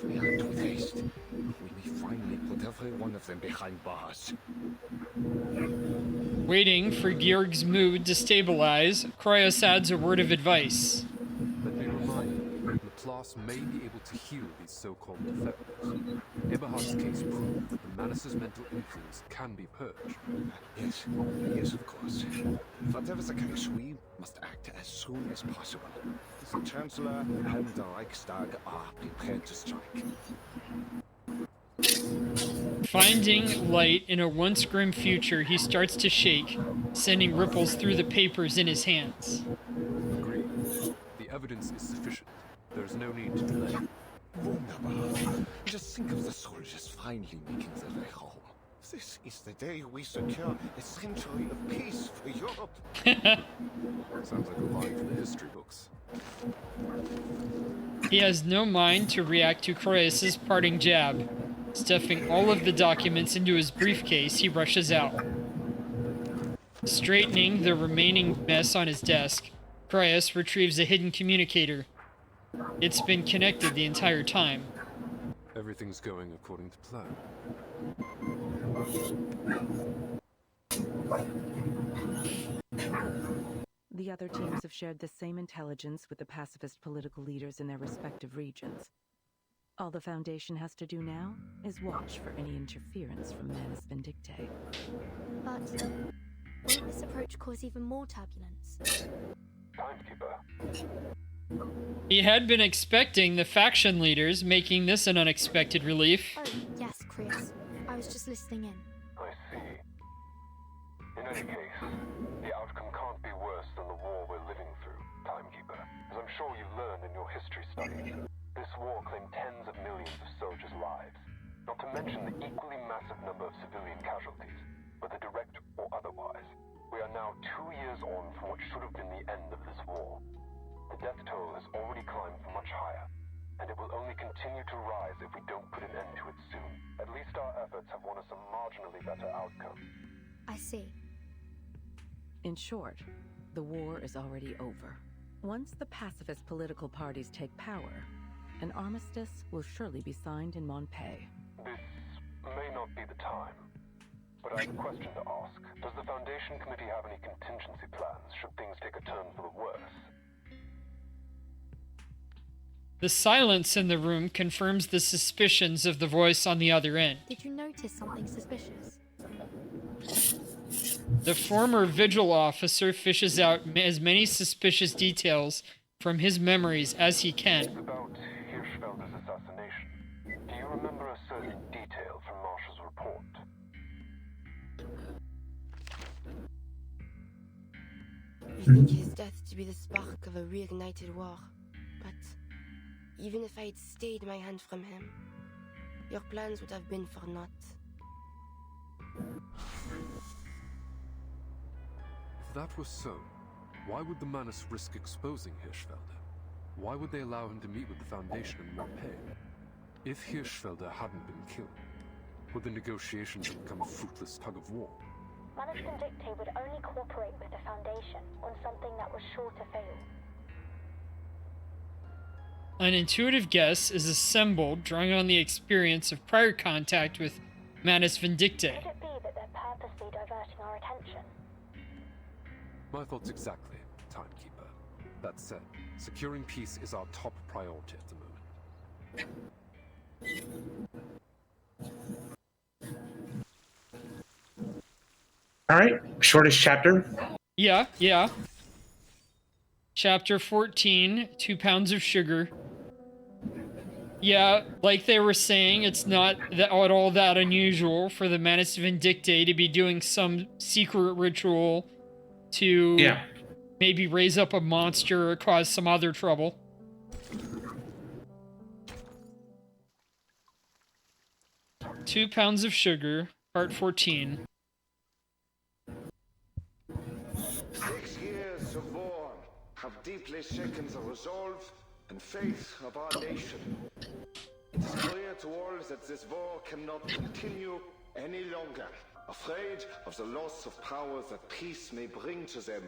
we are too haste, we may finally put every one of them behind bars. Waiting for Georg's mood to stabilize, Kryos adds a word of advice. Let me remind you, Laplace may be able to heal these so-called defectors. Eberhard's case proved that the Manus' mental influence can be purged. Yes, of course. Whatever the case, we must act as soon as possible. The Chancellor and the Reichstag are prepared to strike. Finding light in a once grim future, he starts to shake, sending ripples through the papers in his hands. Agreed. The evidence is sufficient. There's no need to delay. Wunderbar. Just think of the soldiers finally making their way home. This is the day we secure a century of peace for Europe. Sounds like a line from the history books. He has no mind to react to Kryos' parting jab. Stuffing all of the documents into his briefcase, he rushes out. Straightening the remaining mess on his desk, Kryos retrieves a hidden communicator. It's been connected the entire time. Everything's going according to plan. The other teams have shared the same intelligence with the pacifist political leaders in their respective regions. All the Foundation has to do now is watch for any interference from Manus Vindicte. But won't this approach cause even more turbulence? Timekeeper. He had been expecting the faction leaders, making this an unexpected relief. Oh, yes, Kryos. I was just listening in. I see. In any case, the outcome can't be worse than the war we're living through, Timekeeper. As I'm sure you learned in your history study, this war claimed tens of millions of soldiers' lives, not to mention the equally massive number of civilian casualties, whether direct or otherwise. We are now 2 years on from what should have been the end of this war. The death toll has already climbed much higher, and it will only continue to rise if we don't put an end to it soon. At least our efforts have won us a marginally better outcome. I see. In short, the war is already over. Once the pacifist political parties take power, an armistice will surely be signed in Montpellier. This may not be the time, but I have a question to ask. Does the Foundation Committee have any contingency plans should things take a turn for the worse? The silence in the room confirms the suspicions of the voice on the other end. Did you notice something suspicious? The former Vigil officer fishes out as many suspicious details from his memories as he can. About Hirschfelder's assassination. Do you remember a certain detail from Marshall's report? We think his death to be the spark of a reignited war, but even if I had stayed my hand from him, your plans would have been for naught. If that was so, why would the Manus risk exposing Hirschfelder? Why would they allow him to meet with the Foundation in Montpellier? If Hirschfelder hadn't been killed, would the negotiations have become a fruitless tug of war? Manus Vindicte would only cooperate with the Foundation on something that was sure to fail. An intuitive guess is assembled, drawing on the experience of prior contact with Manus Vindicte. Could it be that they're purposely diverting our attention? My thoughts exactly, Timekeeper. That said, securing peace is our top priority at the moment. All right, shortest chapter. Yeah. Chapter 14, 2 pounds of sugar. Yeah, like they were saying, it's not at all that unusual for the Manus Vindictae to be doing some secret ritual to maybe raise up a monster or cause some other trouble. £2 of sugar, part 14. 6 years of war have deeply shaken the resolve and faith of our nation. It is clear to all that this war cannot continue any longer. Afraid of the loss of power that peace may bring to them,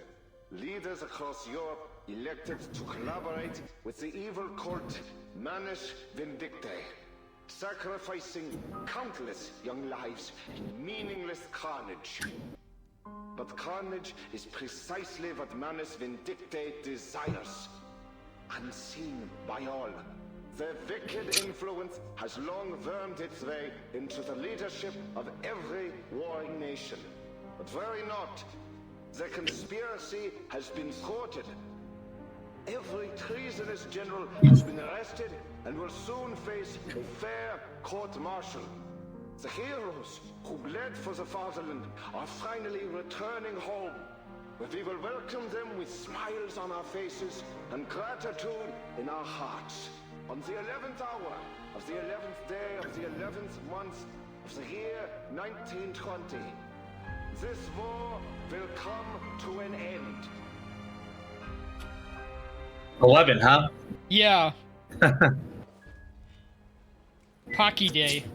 leaders across Europe elected to collaborate with the evil cult Manus Vindictae, sacrificing countless young lives in meaningless carnage. But carnage is precisely what Manus Vindictae desires. Unseen by all, their wicked influence has long wormed its way into the leadership of every warring nation. But worry not, the conspiracy has been thwarted. Every treasonous general has been arrested and will soon face a fair court-martial. The heroes who bled for the fatherland are finally returning home. We will welcome them with smiles on our faces and gratitude in our hearts. On the 11th hour of the 11th day of the 11th month of the year 1920, this war will come to an end. 11, huh? Yeah. Pocky Day.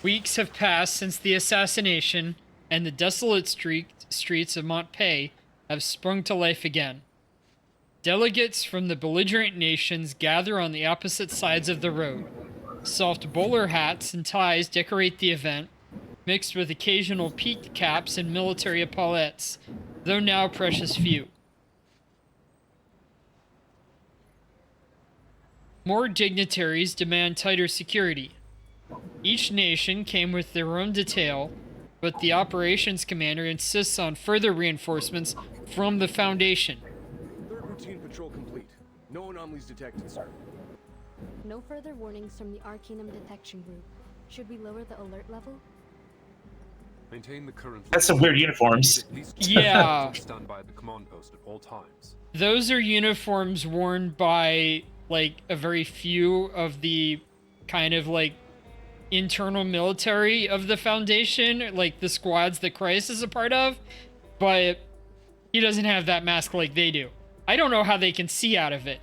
Weeks have passed since the assassination, and the desolate streets of Montpay have sprung to life again. Delegates from the belligerent nations gather on the opposite sides of the road. Soft bowler hats and ties decorate the event, mixed with occasional peaked caps and military epaulettes, though now precious few. More dignitaries demand tighter security. Each nation came with their own detail, but the operations commander insists on further reinforcements from the Foundation. Third routine patrol complete. No anomalies detected, sir. No further warnings from the Arcanum detection group. Should we lower the alert level? Maintain the current. That's some weird uniforms. Yeah. Stand by the command post at all times. Those are uniforms worn by, like, a very few of the kind of, like, internal military of the Foundation, like the squads that Christ is a part of, but he doesn't have that mask like they do. I don't know how they can see out of it.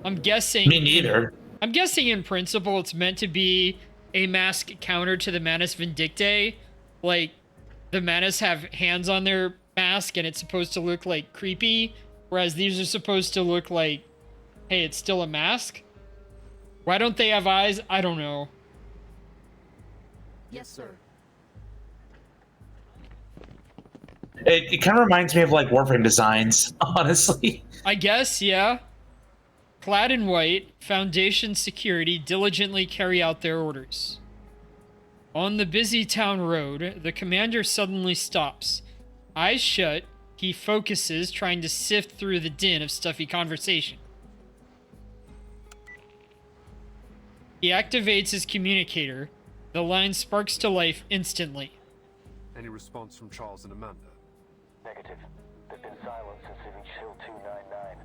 I'm guessing... Me neither. I'm guessing in principle it's meant to be a mask counter to the Manus Vindictae. Like, the Manus have hands on their mask and it's supposed to look, like, creepy, whereas these are supposed to look like, hey, it's still a mask? Why don't they have eyes? I don't know. Yes, sir. It kind of reminds me of, like, Warframe designs, honestly. I guess, yeah. Clad in white, Foundation security diligently carry out their orders. On the busy town road, the commander suddenly stops. Eyes shut, he focuses, trying to sift through the din of stuffy conversation. He activates his communicator. The line sparks to life instantly. Any response from Charles and Amanda? Negative. They've been silent since they reached Hill 299.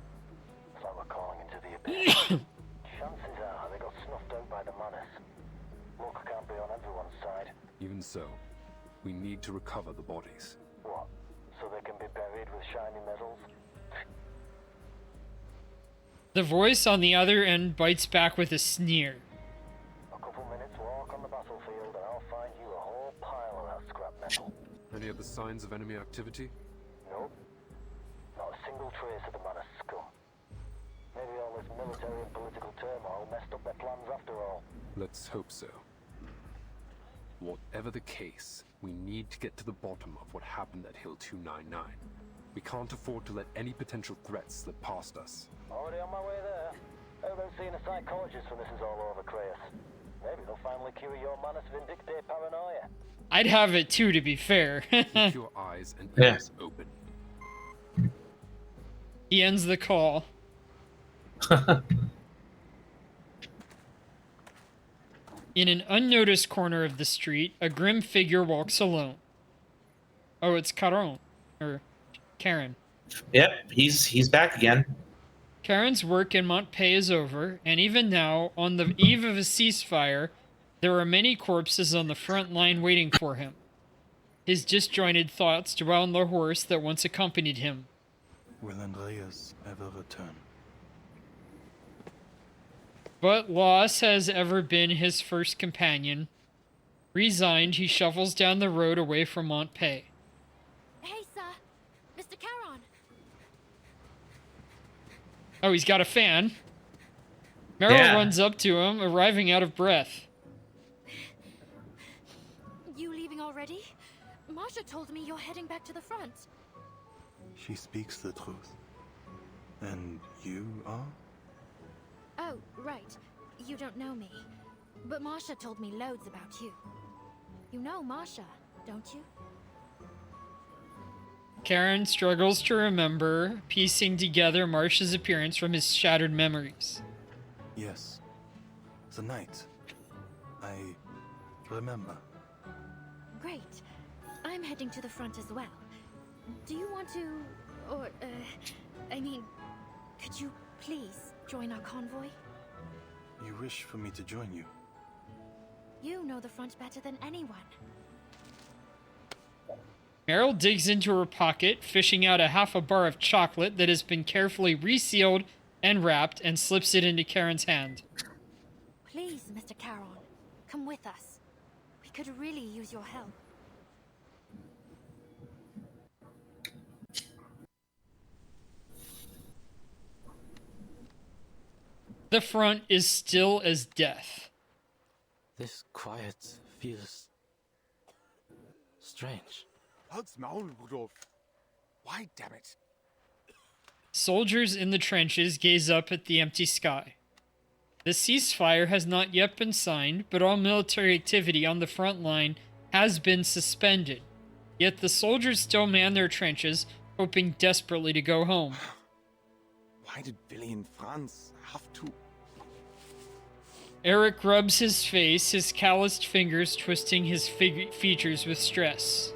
It's like we're calling into the abyss. Chances are they got snuffed out by the Manus. Luck can't be on everyone's side. Even so, we need to recover the bodies. What? So they can be buried with shiny medals? The voice on the other end bites back with a sneer. A couple minutes walk on the battlefield and I'll find you a whole pile of that scrap metal. Any other signs of enemy activity? Nope. Not a single trace of the Manus scum. Maybe all this military and political turmoil messed up their plans after all. Let's hope so. Whatever the case, we need to get to the bottom of what happened at Hill 299. We can't afford to let any potential threats slip past us. Already on my way there. How about seeing a psychologist when this is all over, Kratos? Maybe they'll finally cure your Manus Vindictae paranoia. I'd have it too, to be fair. Keep your eyes and ears open. He ends the call. In an unnoticed corner of the street, a grim figure walks alone. Oh, it's Caron. Or Karen. Yep, he's back again. Karen's work in Montpay is over, and even now, on the eve of a ceasefire, there are many corpses on the front line waiting for him. His disjointed thoughts dwell on the horse that once accompanied him. Will Andreas ever return? But loss has ever been his first companion. Resigned, he shuffles down the road away from Montpay. Hey, sir. Mr. Charon. Oh, he's got a fan. Meryl runs up to him, arriving out of breath. You leaving already? Marsha told me you're heading back to the front. She speaks the truth. And you are? Oh, right. You don't know me. But Marsha told me loads about you. You know Marsha, don't you? Karen struggles to remember, piecing together Marsha's appearance from his shattered memories. Yes. The night. I remember. Great. I'm heading to the front as well. Do you want to... or, I mean, could you please join our convoy? You wish for me to join you? You know the front better than anyone. Meryl digs into her pocket, fishing out a half a bar of chocolate that has been carefully resealed and wrapped, and slips it into Karen's hand. Please, Mr. Charon, come with us. We could really use your help. The front is still as death. This quiet feels strange. Halt's Maul, Rudolf. Why, damn it? Soldiers in the trenches gaze up at the empty sky. The ceasefire has not yet been signed, but all military activity on the front line has been suspended. Yet the soldiers still man their trenches, hoping desperately to go home. Why did Billy and Franz have to? Eric rubs his face, his calloused fingers twisting his features with stress.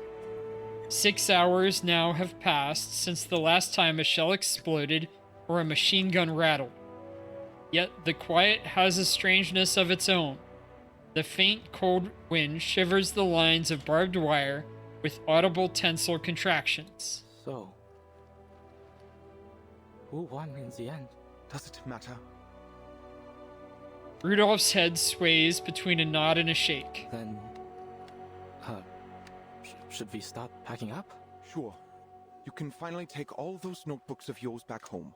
6 hours now have passed since the last time a shell exploded or a machine gun rattled. Yet the quiet has a strangeness of its own. The faint, cold wind shivers the lines of barbed wire with audible tensile contractions. So, who won in the end? Does it matter? Rudolph's head sways between a nod and a shake. Then, should we start packing up? Sure. You can finally take all those notebooks of yours back home.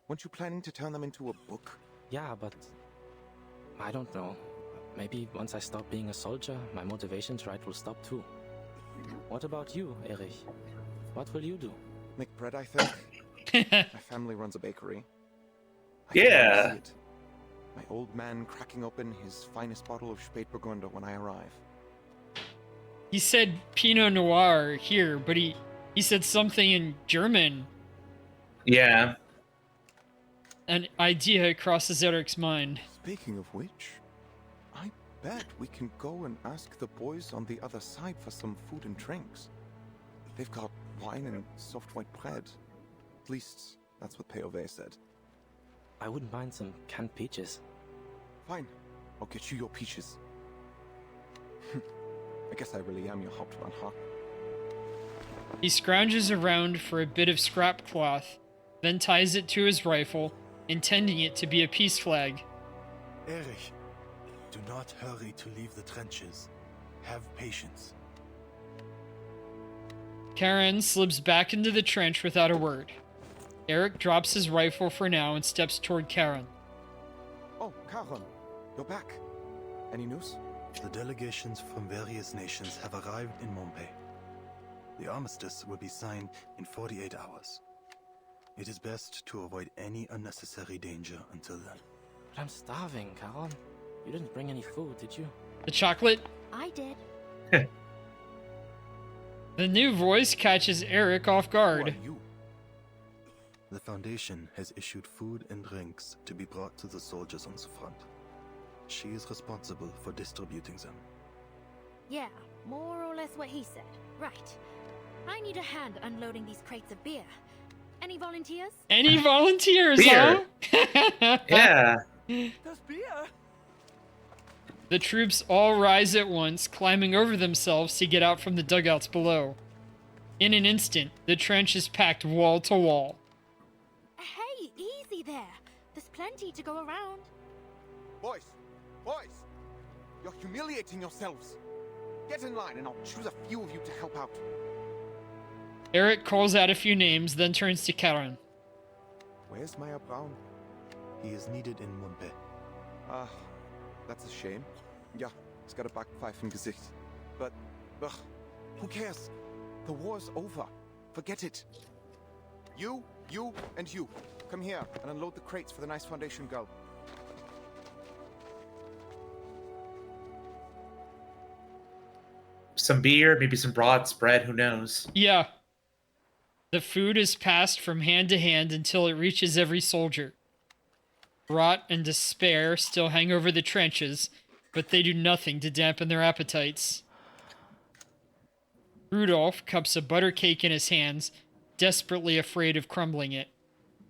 Weren't you planning to turn them into a book? Yeah, but I don't know. Maybe once I stop being a soldier, my motivation to write will stop too. What about you, Erich? What will you do? Make bread, I think. My family runs a bakery. I Yeah. can see it. My old man cracking open his finest bottle of Spätburgunder when I arrive. He said Pinot Noir here, but he said something in German. Yeah. An idea crosses Eric's mind. Speaking of which, I bet we can go and ask the boys on the other side for some food and drinks. They've got wine and soft white bread. At least, that's what P.O.V. said. I wouldn't mind some canned peaches. Fine. I'll get you your peaches. I guess I really am your Hauptmann, huh? He scrounges around for a bit of scrap cloth, then ties it to his rifle, intending it to be a peace flag. Erich, do not hurry to leave the trenches. Have patience. Karen slips back into the trench without a word. Eric drops his rifle for now and steps toward Karen. Oh, Karen, you're back. Any news? The delegations from various nations have arrived in Montpay. The armistice will be signed in 48 hours. It is best to avoid any unnecessary danger until then. But I'm starving, Caron. You didn't bring any food, did you? The chocolate? I did. The new voice catches Eric off guard. Who are you? The Foundation has issued food and drinks to be brought to the soldiers on the front. She is responsible for distributing them. Yeah, more or less what he said. Right. I need a hand unloading these crates of beer. Any volunteers? Any volunteers, Beer. huh? Yeah. There's beer. The troops all rise at once, climbing over themselves to get out from the dugouts below. In an instant, the trench is packed wall to wall. Hey, easy there. There's plenty to go around. Boys, you're humiliating yourselves. Get in line and I'll choose a few of you to help out. Eric calls out a few names, then turns to Karen. Where's Meyer Braun? He is needed in Monpe. Ah, that's a shame. Yeah, he's got a Backpfeifengesicht. But, ugh, who cares? The war's over. Forget it. You, and you. Come here and unload the crates for the nice Foundation girl. Some beer, maybe some broad spread, who knows? Yeah. The food is passed from hand to hand until it reaches every soldier. Rot and despair still hang over the trenches, but they do nothing to dampen their appetites. Rudolph cups a butter cake in his hands, desperately afraid of crumbling it.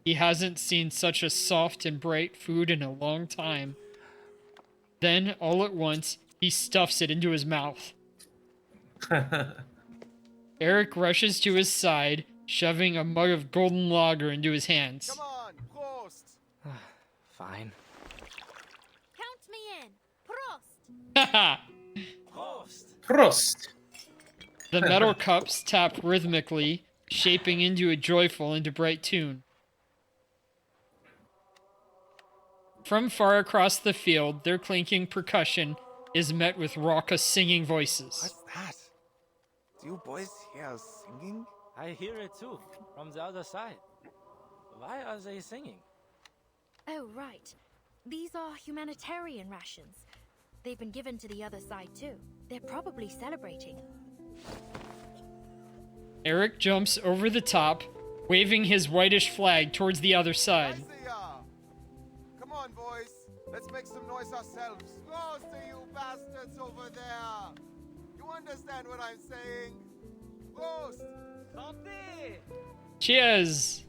He hasn't seen such a soft and bright food in a long time. Then, all at once, he stuffs it into his mouth. Eric rushes to his side, shoving a mug of golden lager into his hands. Come on, Prost! Fine. Count me in. Prost! Haha! Prost! The metal cups tap rhythmically, shaping into a joyful and bright tune. From far across the field, their clinking percussion is met with raucous singing voices. What's that? Do you boys hear singing? I hear it too, from the other side. Why are they singing? Oh, right. These are humanitarian rations. They've been given to the other side too. They're probably celebrating. Eric jumps over the top, waving his whitish flag towards the other side. I see ya. Come on, boys. Let's make some noise ourselves. Close to you bastards over there. You understand what I'm saying? Prost! Santé! Cheers!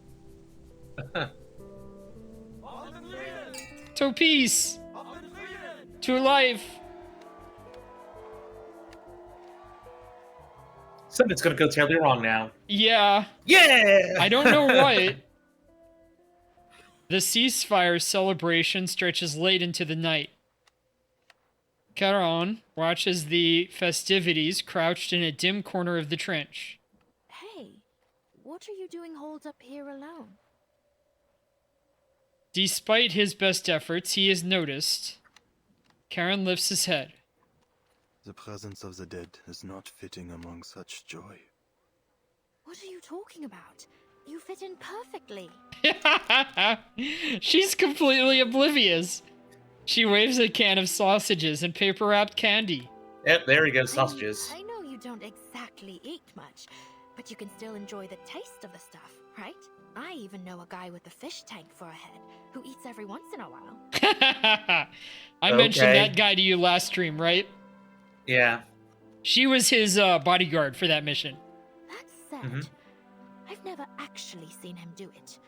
To peace! To life! Something's gonna go terribly wrong now. Yeah. Yeah! I don't know what. The ceasefire celebration stretches late into the night. Caron watches the festivities crouched in a dim corner of the trench. Hey, what are you doing holed up here alone? Despite his best efforts, he is noticed. Caron lifts his head. The presence of the dead is not fitting among such joy. What are you talking about? You fit in perfectly. She's completely oblivious. She waves a can of sausages and paper-wrapped candy. Yep, there we go, sausages. I know you don't exactly eat much, but you can still enjoy the taste of the stuff, right? I even know a guy with a fish tank for a head who eats every once in a while. I mentioned that guy to you last stream, right? Yeah. She was his bodyguard for that mission. That said, I've never actually seen him do it.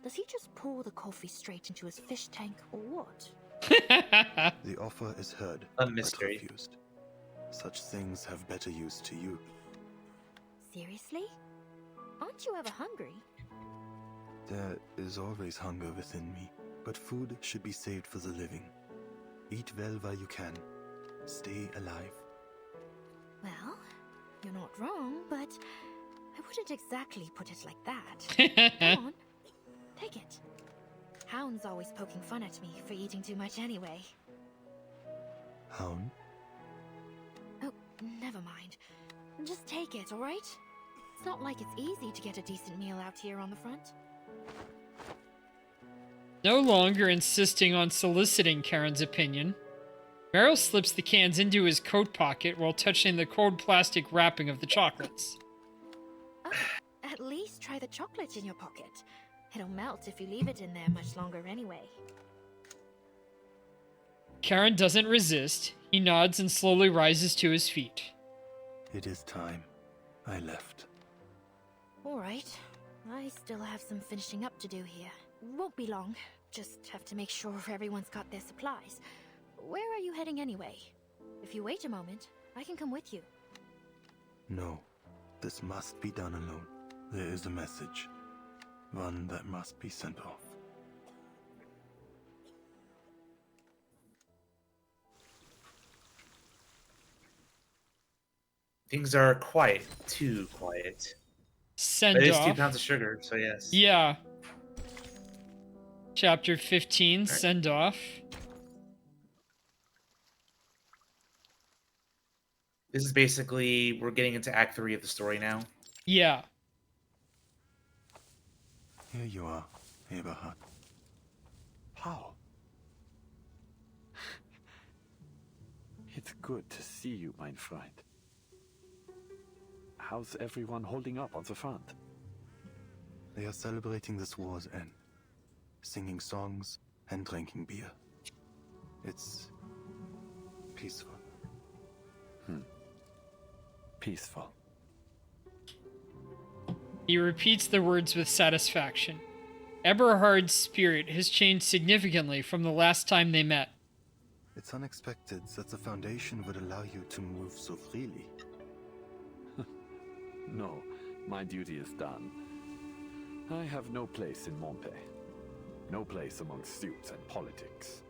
Does he just pour the coffee straight into his fish tank or what? The offer is heard, A but mystery. refused. Such things have better use to you. Seriously? Aren't you ever hungry? There is always hunger within me, but food should be saved for the living. Eat well while you can. Stay alive. Well, you're not wrong, but I wouldn't exactly put it like that. Come on, take it. Hound's always poking fun at me for eating too much anyway. Hound? Oh, never mind. Just take it, alright? It's not like it's easy to get a decent meal out here on the front. No longer insisting on soliciting Karen's opinion, Meryl slips the cans into his coat pocket while touching the cold plastic wrapping of the chocolates. At least try try the chocolate in your pocket. It'll melt if you leave it in there much longer anyway. Karen doesn't resist. He nods and slowly rises to his feet. It is time I left. All right. I still have some finishing up to do here. Won't be long. Just have to make sure everyone's got their supplies. Where are you heading anyway? If you wait a moment, I can come with you. No, this must be done alone. There is a message. One that must be sent off. Things are quiet. Too quiet. Send But it is off. 2 pounds of sugar, so yes. Yeah. Chapter 15, Send Off. This is basically, we're getting into Act 3 of the story now. Yeah. Here you are, Eberhard. How? It's good to see you, mein Freund. How's everyone holding up on the front? They are celebrating this war's end. Singing songs and drinking beer. It's peaceful. Peaceful. He repeats the words with satisfaction. Eberhard's spirit has changed significantly from the last time they met. It's unexpected that the Foundation would allow you to move so freely. No, my duty is done. I have no place in Montpé. No place among suits and politics.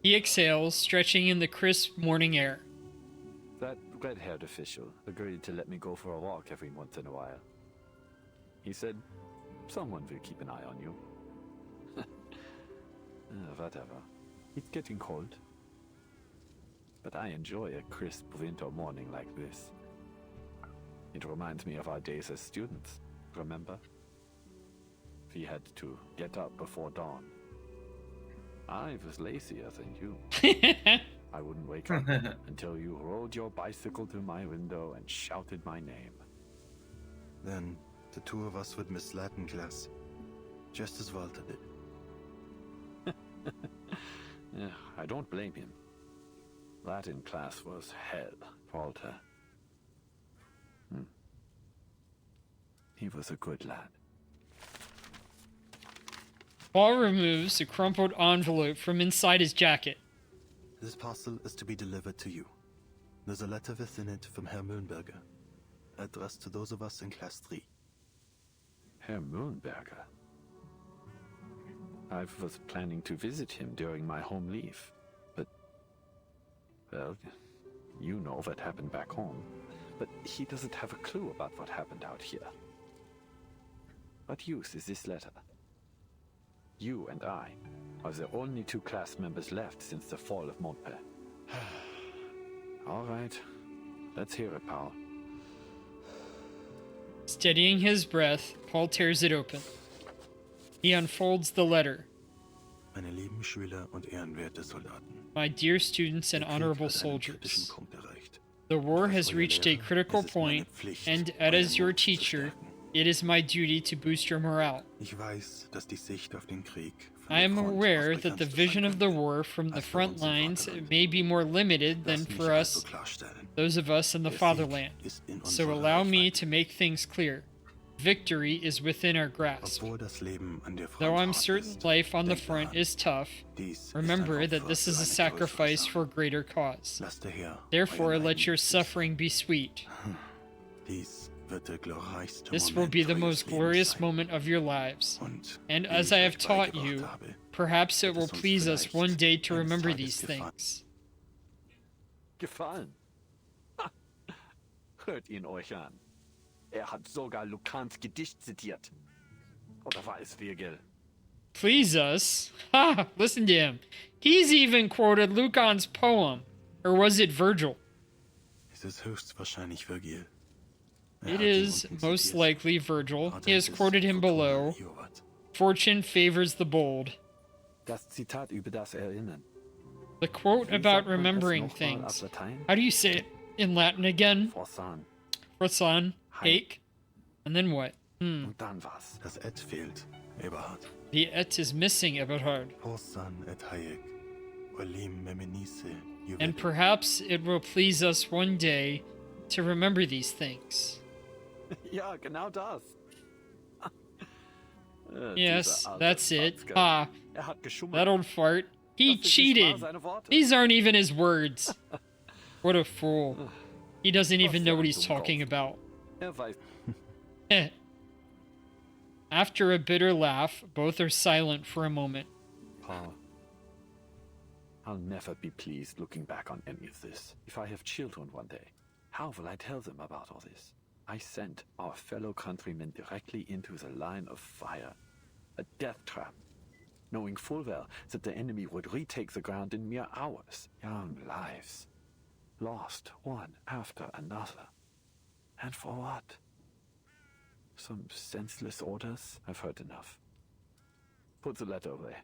He exhales, stretching in the crisp morning air. That red-haired official agreed to let me go for a walk every once in a while. He said, someone will keep an eye on you. Whatever. It's getting cold. But I enjoy a crisp winter morning like this. It reminds me of our days as students, remember? We had to get up before dawn. I was lazier than you. I wouldn't wake up until you rolled your bicycle to my window and shouted my name. Then the two of us would miss Latin class, just as Walter did. Yeah, I don't blame him. Latin class was hell, Walter. He was a good lad. Paul removes a crumpled envelope from inside his jacket. This parcel is to be delivered to you. There's a letter within it from Herr Mühlenberger, addressed to those of us in Class 3. Herr Mühlenberger? I was planning to visit him during my home leave, but... Well, you know what happened back home. But he doesn't have a clue about what happened out here. What use is this letter? You and I are the only two class members left since the fall of Montpé. All right, let's hear it, Paul. Steadying his breath, Paul tears it open. He unfolds the letter. Meine lieben Schüler und ehrenwerte Soldaten. My dear students and honorable soldiers. The war has reached a critical point, and as your teacher, it is my duty to boost your morale. I am aware that the vision of the war from the front lines may be more limited than for us, those of us in the fatherland. So allow me to make things clear. Victory is within our grasp. Though I'm certain life on the front is tough, remember that this is a sacrifice for a greater cause. Therefore, let your suffering be sweet. This will be the most glorious moment of your lives. And as I have taught you, perhaps it will please us one day to remember these things. Gefallen. Hört ihn euch an. Hat sogar Lucans Gedicht zitiert. Oder war es Virgil? Please us? Ha! Listen to him. He's even quoted Lucan's poem. Or was it Virgil? Es ist höchstwahrscheinlich Virgil. It is most likely Virgil. He has quoted him below. Fortune favors the bold. Das Zitat über das Erinnern. The quote about remembering things. How do you say it in Latin again? Forsan. Forsan. Hake. And then what? Und dann was? Das Et fehlt, Eberhard. The Et is missing, Eberhard. Forsan et Hayek, Olim Memenise, And perhaps it will please us one day to remember these things. Ja, genau das. Yes, that's it. Ah, hat geschummelt. that old fart. He cheated. These aren't even his words. What a fool. He doesn't even know what he's talking about. Eh. After a bitter laugh, both are silent for a moment. Pa, I'll never be pleased looking back on any of this. If I have children one day, how will I tell them about all this? I sent our fellow countrymen directly into the line of fire. A death trap. Knowing full well that the enemy would retake the ground in mere hours. Young lives. Lost one after another. And for what? Some senseless orders? I've heard enough. Put the letter away.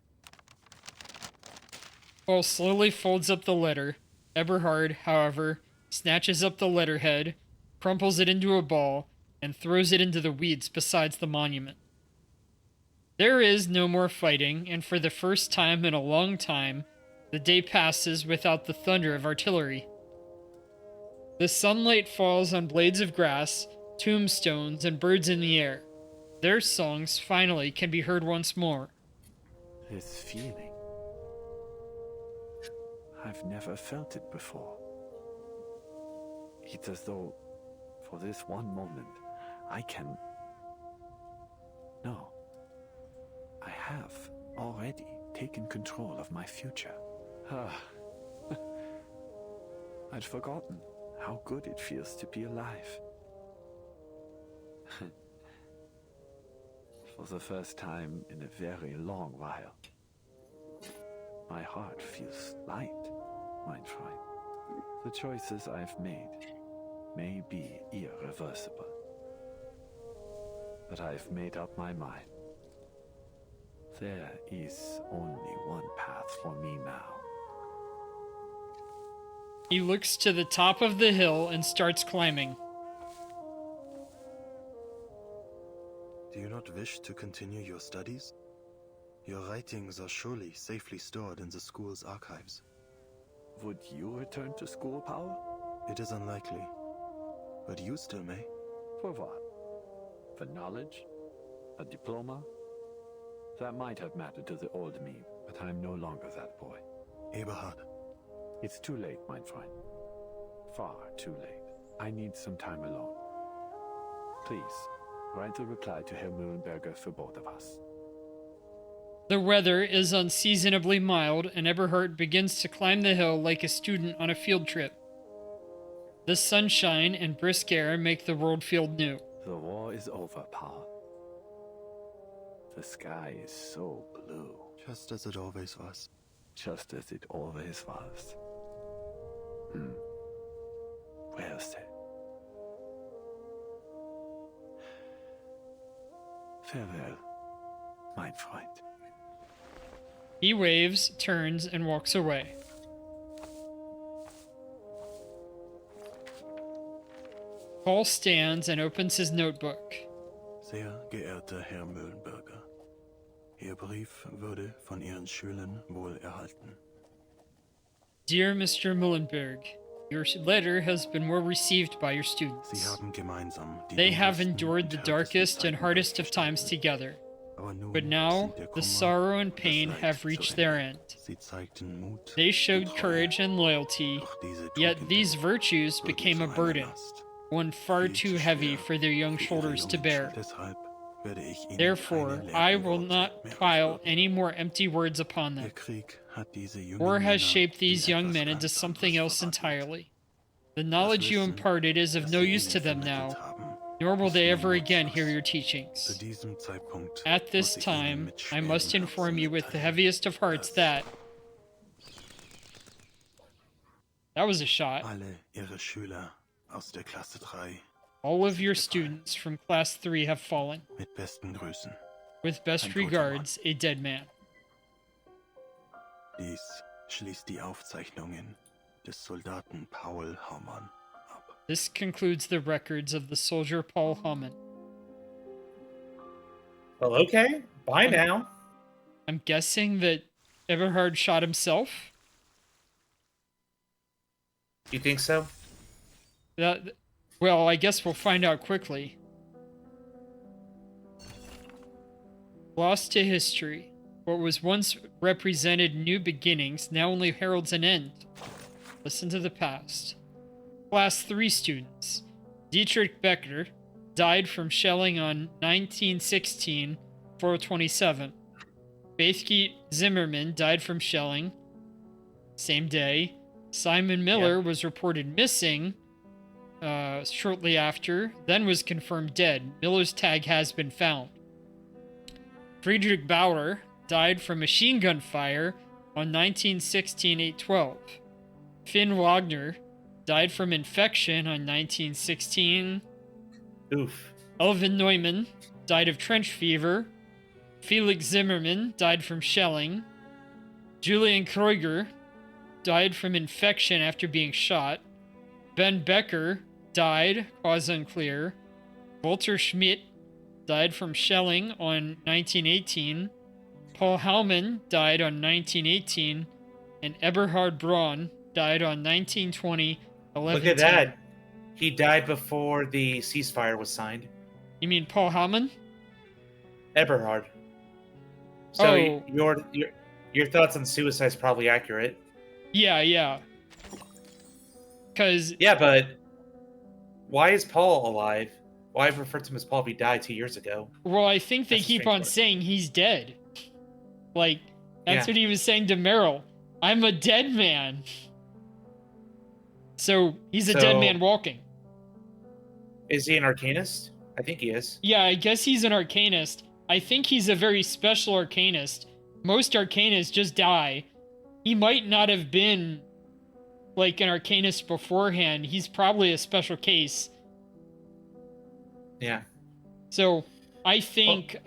Paul slowly folds up the letter. Eberhard, however, snatches up the letterhead, crumples it into a ball, and throws it into the weeds beside the monument. There is no more fighting, and for the first time in a long time, the day passes without the thunder of artillery. The sunlight falls on blades of grass, tombstones, and birds in the air. Their songs finally can be heard once more. This feeling. I've never felt it before. It's as though, for this one moment, I can... No. I have already taken control of my future. I'd forgotten how good it feels to be alive. For the first time in a very long while, my heart feels light, mein Freund. The choices I've made may be irreversible, but I've made up my mind. There is only one path for me now. He looks to the top of the hill and starts climbing. Do you not wish to continue your studies? Your writings are surely safely stored in the school's archives. Would you return to school, Paul? It is unlikely, but you still may. For what? For knowledge? A diploma? That might have mattered to the old me, but I'm no longer that boy. Eberhard. It's too late, mein Freund. Far too late. I need some time alone. Please, write a reply to Herr Mühlenberger for both of us. The weather is unseasonably mild, and Eberhard begins to climb the hill like a student on a field trip. The sunshine and brisk air make the world feel new. The war is over, Paul. The sky is so blue. Just as it always was. Just as it always was. Well said. Farewell, mein Freund. He waves, turns, and walks away. Paul stands and opens his notebook. Sehr geehrter Herr Mühlenberger, Ihr Brief wurde von Ihren Schülern wohl erhalten. Dear Mr. Mühlenberg, your letter has been well received by your students. Sie haben gemeinsam die They have dunkelsten endured the und darkest härtesten and Zeiten hardest of durchgestanden. times together. Aber nun But now, sind der the Kummer sorrow and und das pain Leid have zu reached Ende. their end. Sie zeigten Mut They und showed Treue, courage and loyalty, doch diese yet Tugenden these virtues wurden became zu a einer burden, Last. one far Viel too zu heavy schwer for their young für ihre shoulders to jungen bear. Deshalb werde ich Ihnen Therefore, keine I leeren will Worte not mehr pile aufbürden. any more empty words upon Der them. Krieg hat diese jungen War has Männer shaped in these young etwas men into ganz something anderes else verwandelt. entirely. The knowledge you Wissen, imparted is of das no Sie use to ihnen them vermittelt now, haben, nor will ist they nun ever again nutzlos. hear your Zu teachings. diesem Zeitpunkt At this muss ich Ihnen time, mit I must schwerem inform Herzen you with the mitteilen, heaviest of hearts that... That was a shot. alle Ihre Schüler aus der Klasse 3 All of your students from Class 3 have fallen. mit besten Grüßen. With best Ein toter regards, a dead man. Dies schließt die Aufzeichnungen des Soldaten Paul Haumann ab. This concludes the records of the soldier Paul Haumann. Well, okay. Bye now. I'm guessing that Eberhard shot himself. You think so? Well, I guess we'll find out quickly. Lost to history. What was once represented new beginnings now only heralds an end. Listen to the past. Class 3 students. Dietrich Becker died from shelling on 1916, 427. Faithke Zimmerman died from shelling. Same day. Simon Miller was reported missing shortly after, then was confirmed dead. Miller's tag has been found. Friedrich Bauer died from machine gun fire on 1916, 812. Finn Wagner died from infection on 1916. Oof. Elvin Neumann died of trench fever. Felix Zimmermann died from shelling. Julian Kreuger died from infection after being shot. Ben Becker died, cause unclear. Walter Schmidt died from shelling on 1918. Paul Hallman died on 1918. And Eberhard Braun died on 1920, 11. Look at that. He died before the ceasefire was signed. You mean Paul Hallman? Eberhard. So Oh. your thoughts on suicide is probably accurate. Yeah. Because... Yeah, but why is Paul alive? Why I've referred to him as Paul if he died 2 years ago? Well, I think they That's a keep strange on part. saying he's dead. Like, that's Yeah. what he was saying to Meryl. I'm a dead man. So, he's a dead So- man walking. Is he an arcanist? I think he is. Yeah, I guess he's an arcanist. I think he's a very special arcanist. Most arcanists just die. He might not have been, like, an arcanist beforehand. He's probably a special case. Yeah. So, I think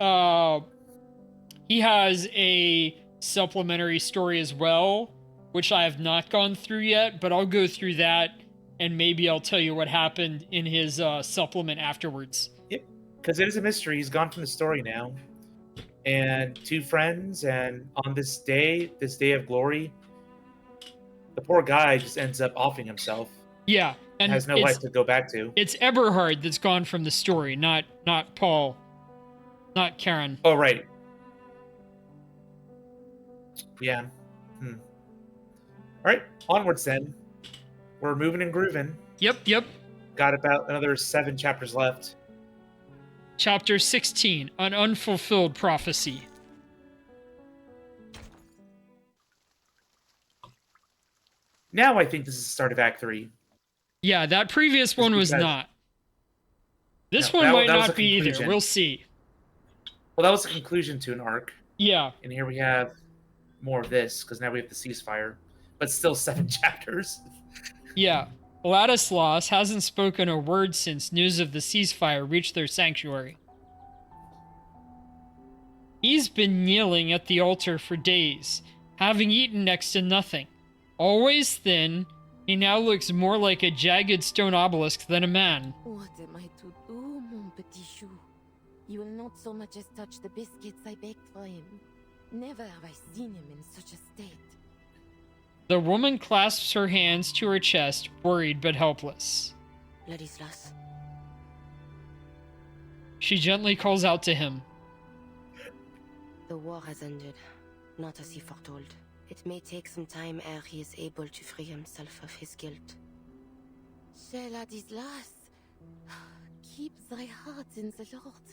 he has a supplementary story as well, which I have not gone through yet, but I'll go through that, and maybe I'll tell you what happened in his supplement afterwards. Yep. Because it is a mystery. He's gone from the story now. And two friends, and on this day of glory, the poor guy just ends up offing himself. Yeah, and has no life to go back to. It's Eberhard that's gone from the story, not Paul, not Karen. Oh, right. Yeah. All right, onwards then. We're moving and grooving. Yep. Got about another 7 chapters left. Chapter 16, An Unfulfilled Prophecy. Now I think this is the start of Act 3. Yeah, that previous one was because- not. This No, one might that was not a be either. conclusion. We'll see. Well, that was the conclusion to an arc. Yeah. And here we have more of this, because now we have the ceasefire. But still 7 chapters. Yeah. Ladislas hasn't spoken a word since news of the ceasefire reached their sanctuary. He's been kneeling at the altar for days, having eaten next to nothing. Always thin, he now looks more like a jagged stone obelisk than a man. What am I to do, mon petit chou? You will not so much as touch the biscuits I baked for him. Never have I seen him in such a state. The woman clasps her hands to her chest, worried but helpless. Ladislas, She gently calls out to him. the war has ended, not as he foretold. It may take some time ere he is able to free himself of his guilt. Cher Ladislas, keep thy heart in the Lord,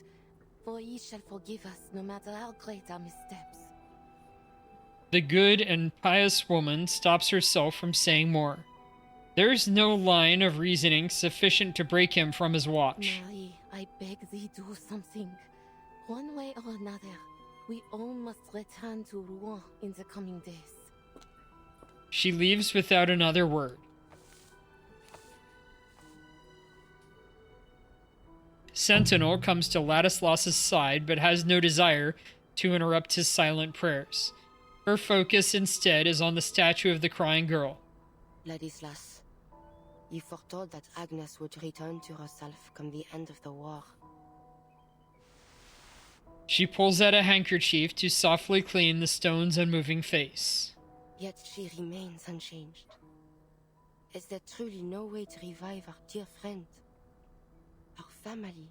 for he shall forgive us no matter how great our missteps. The good and pious woman stops herself from saying more. There's no line of reasoning sufficient to break him from his watch. Marie, I beg thee do something. One way or another, we all must return to Rouen in the coming days. She leaves without another word. Sentinel comes to Ladislas's side but has no desire to interrupt his silent prayers. Her focus instead is on the statue of the crying girl. Ladislas, you foretold that Agnes would return to herself come the end of the war. She pulls out a handkerchief to softly clean the stone's unmoving face. Yet she remains unchanged. Is there truly no way to revive our dear friend? Our family?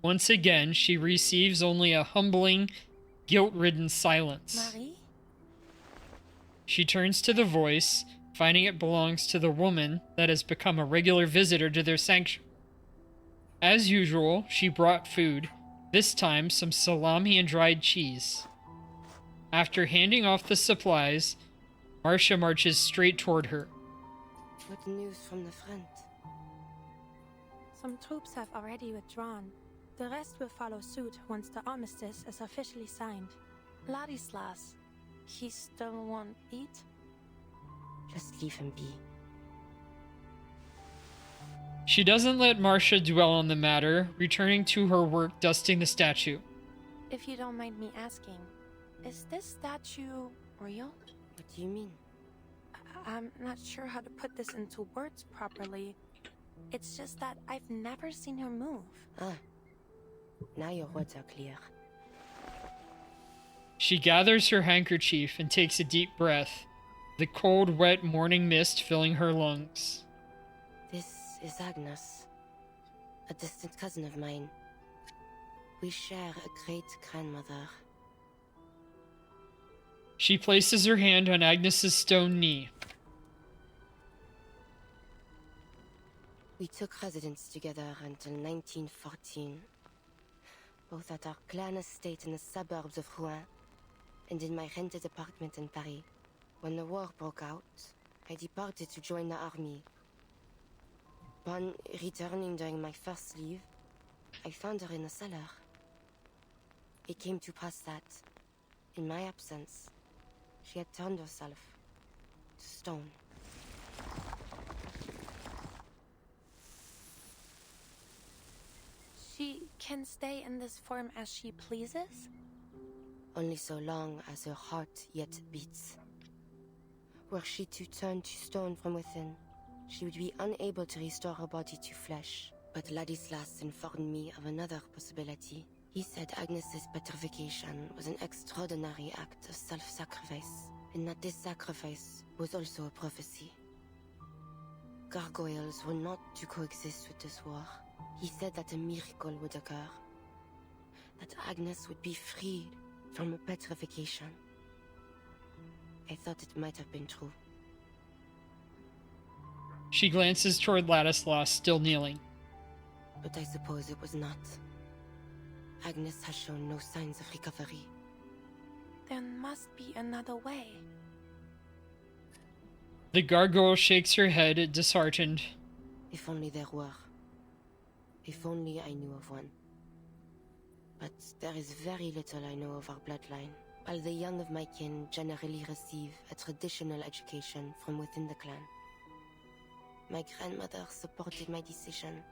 Once again, she receives only a humbling, guilt-ridden silence. Marie? She turns to the voice, finding it belongs to the woman that has become a regular visitor to their sanctuary. As usual, she brought food, this time some salami and dried cheese. After handing off the supplies, Marcia marches straight toward her. What news from the front? Some troops have already withdrawn. The rest will follow suit once the armistice is officially signed. Ladislas, he still won't eat? Just leave him be. She doesn't let Marcia dwell on the matter, returning to her work dusting the statue. If you don't mind me asking, is this statue real? What do you mean? I'm not sure how to put this into words properly. It's just that I've never seen her move. Ah, now your words are clear. She gathers her handkerchief and takes a deep breath, the cold, wet morning mist filling her lungs. This is Agnes, a distant cousin of mine. We share a great-grandmother. She places her hand on Agnes's stone knee. We took residence together until 1914, both at our clan estate in the suburbs of Rouen and in my rented apartment in Paris. When the war broke out, I departed to join the army. Upon returning during my first leave, I found her in the cellar. It came to pass that, in my absence, she had turned herself to stone. She can stay in this form as she pleases? Only so long as her heart yet beats. Were she to turn to stone from within, she would be unable to restore her body to flesh. But Ladislas informed me of another possibility. He said Agnes's petrification was an extraordinary act of self-sacrifice, and that this sacrifice was also a prophecy. Gargoyles were not to coexist with this war. He said that a miracle would occur, that Agnes would be freed from her petrification. I thought it might have been true. She glances toward Ladislas, still kneeling. But I suppose it was not. Agnes has shown no signs of recovery. There must be another way. The gargoyle shakes her head, disheartened. If only there were. If only I knew of one. But there is very little I know of our bloodline. While the young of my kin generally receive a traditional education from within the clan. My grandmother supported my decision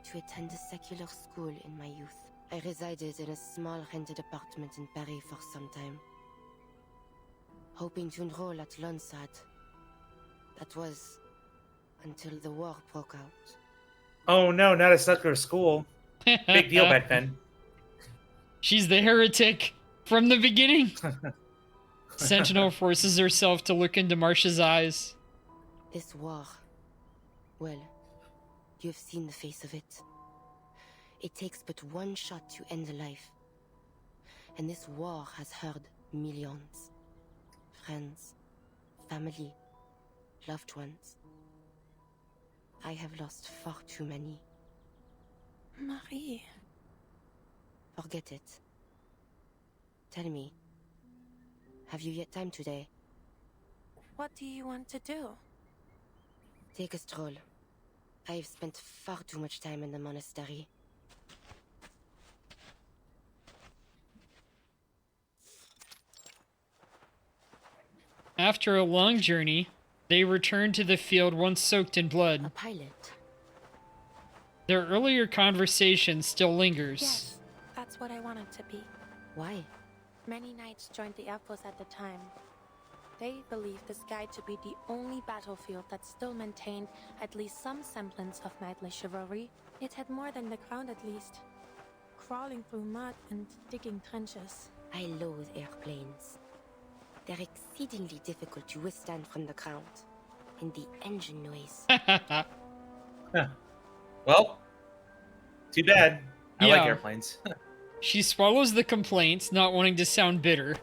to attend a secular school in my youth. I resided in a small rented apartment in Paris for some time, hoping to enroll at Lonsad. That was until the war broke out. Oh no, not a secular school. Big deal back then. She's the heretic from the beginning. Sentinel forces herself to look into Marcia's eyes. This war, well, you have seen the face of it. It takes but one shot to end a life. And this war has hurt millions. Friends, family, loved ones. I have lost far too many. Marie. Forget it. Tell me, have you yet time today? What do you want to do? Take a stroll. I have spent far too much time in the monastery. After a long journey, they return to the field once soaked in blood. A pilot. Their earlier conversation still lingers. Yes, that's what I wanted to be. Why? Many knights joined the Air Force at the time. They believed the sky to be the only battlefield that still maintained at least some semblance of knightly chivalry. It had more than the ground at least. Crawling through mud and digging trenches. I loathe airplanes. They're exceedingly difficult to withstand from the ground. And the engine noise. Well, too bad. I like Yeah. airplanes. She swallows the complaints, not wanting to sound bitter.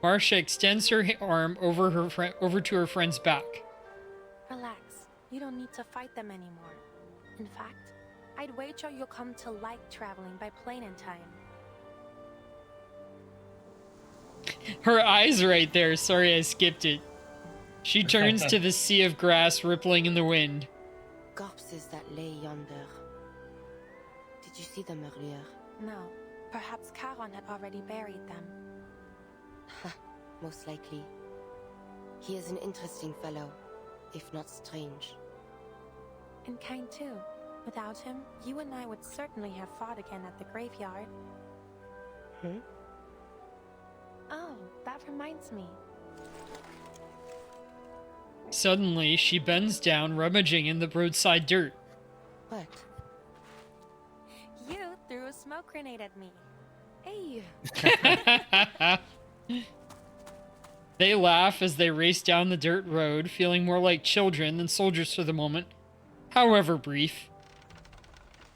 Marcia extends her arm over to her friend's back. Relax. You don't need to fight them anymore. In fact, I'd wager you'll come to like traveling by plane in time. Her eyes right there. Sorry, I skipped it. She turns to the sea of grass rippling in the wind. Corpses that lay yonder. Did you see them earlier? No. Perhaps Charon had already buried them. Most likely. He is an interesting fellow, if not strange. And kind too. Without him, you and I would certainly have fought again at the graveyard. Oh, that reminds me. Suddenly, she bends down, rummaging in the roadside dirt. What? You threw a smoke grenade at me. Hey! They laugh as they race down the dirt road, feeling more like children than soldiers for the moment, however brief.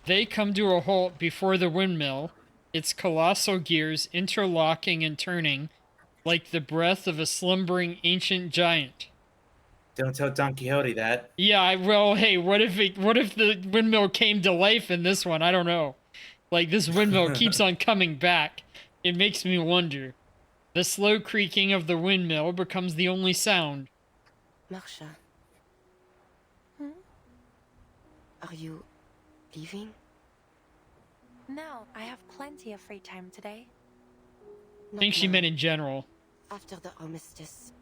They come to a halt before the windmill, its colossal gears interlocking and turning like the breath of a slumbering ancient giant. Don't tell Don Quixote that. Yeah, well, hey, what if the windmill came to life in this one? I don't know. Like, this windmill keeps on coming back. It makes me wonder. The slow creaking of the windmill becomes the only sound. Marcia. Are you leaving? No, I have plenty of free time today. I think she meant in general. After the armistice,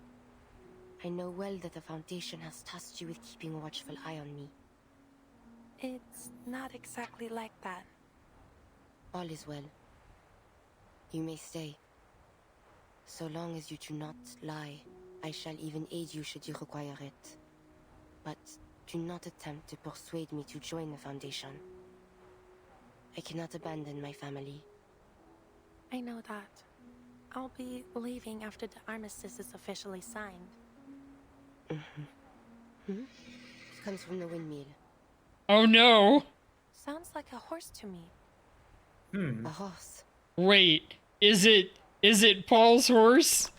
I know well that the Foundation has tasked you with keeping a watchful eye on me. It's not exactly like that. All is well. You may stay. So long as you do not lie, I shall even aid you should you require it. But do not attempt to persuade me to join the Foundation. I cannot abandon my family. I know that. I'll be leaving after the armistice is officially signed. It comes from the windmill. Oh no! Sounds like a horse to me. A horse. Wait, is it Paul's horse?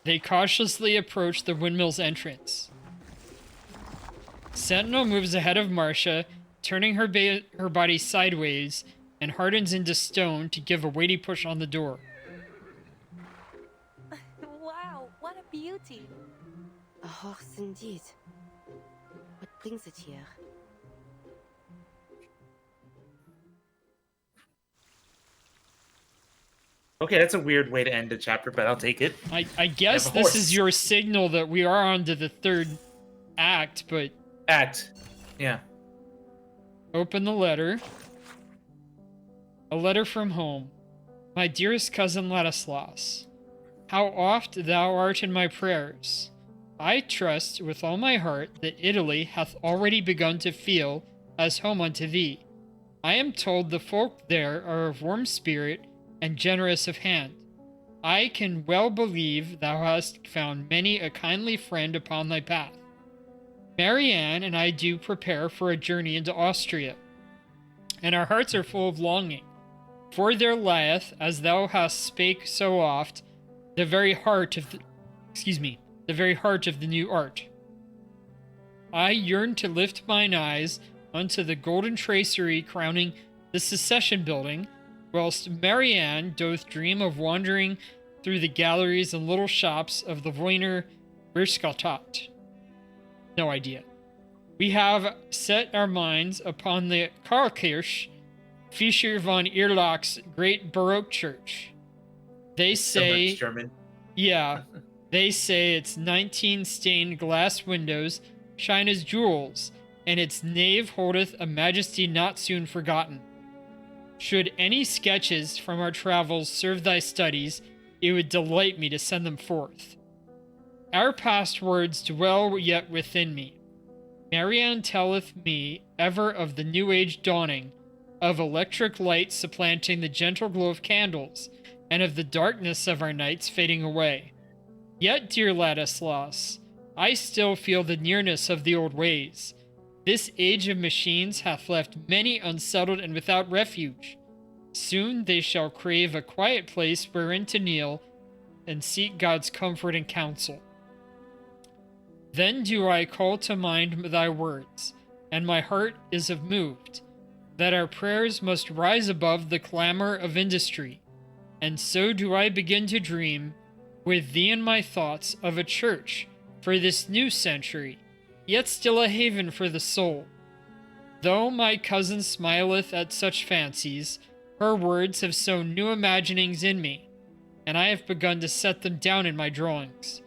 They cautiously approach the windmill's entrance. Sentinel moves ahead of Marcia, turning her body sideways, and hardens into stone to give a weighty push on the door. Wow, what a beauty! A horse indeed. What brings it here? Okay, that's a weird way to end a chapter, but I'll take it. I guess this is your signal that we are on to the third act, but... Yeah. Open the letter. A letter from home. My dearest cousin Ladislas, how oft thou art in my prayers. I trust with all my heart that Italy hath already begun to feel as home unto thee. I am told the folk there are of warm spirit and generous of hand. I can well believe thou hast found many a kindly friend upon thy path. Marianne and I do prepare for a journey into Austria, and our hearts are full of longing. For there lieth, as thou hast spake so oft, the very heart of the new art. I yearn to lift mine eyes unto the golden tracery crowning the Secession building, whilst Marianne doth dream of wandering through the galleries and little shops of the Wiener Wirtschaft. No idea. We have set our minds upon the Karlkirche, Fischer von Erlach's great Baroque church. They say... German. Yeah. They say its 19 stained glass windows shine as jewels, and its nave holdeth a majesty not soon forgotten. Should any sketches from our travels serve thy studies, it would delight me to send them forth. Our past words dwell yet within me. Marianne telleth me ever of the new age dawning, of electric light supplanting the gentle glow of candles, and of the darkness of our nights fading away. Yet, dear Ladislas, I still feel the nearness of the old ways. This age of machines hath left many unsettled and without refuge. Soon they shall crave a quiet place wherein to kneel and seek God's comfort and counsel. Then do I call to mind thy words, and my heart is moved, that our prayers must rise above the clamor of industry, and so do I begin to dream, with thee in my thoughts, of a church for this new century, yet still a haven for the soul. Though my cousin smileth at such fancies, her words have sown new imaginings in me, and I have begun to set them down in my drawings.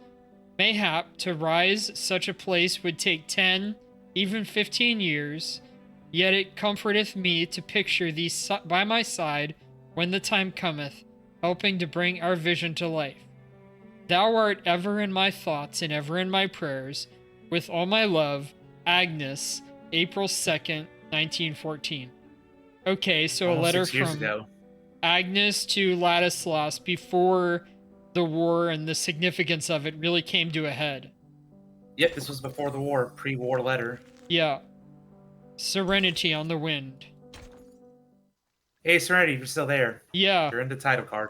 Mayhap to rise such a place would take 10, even 15 years, yet it comforteth me to picture thee by my side when the time cometh, helping to bring our vision to life. Thou art ever in my thoughts and ever in my prayers. With all my love, Agnes, April 2nd, 1914. Okay, so Almost a letter 6 years from ago. Agnes to Ladislas before the war and the significance of it really came to a head. Yep, this was before the war, pre-war letter. Yeah. Serenity on the wind. Hey, Serenity, you're still there. Yeah. You're in the title card.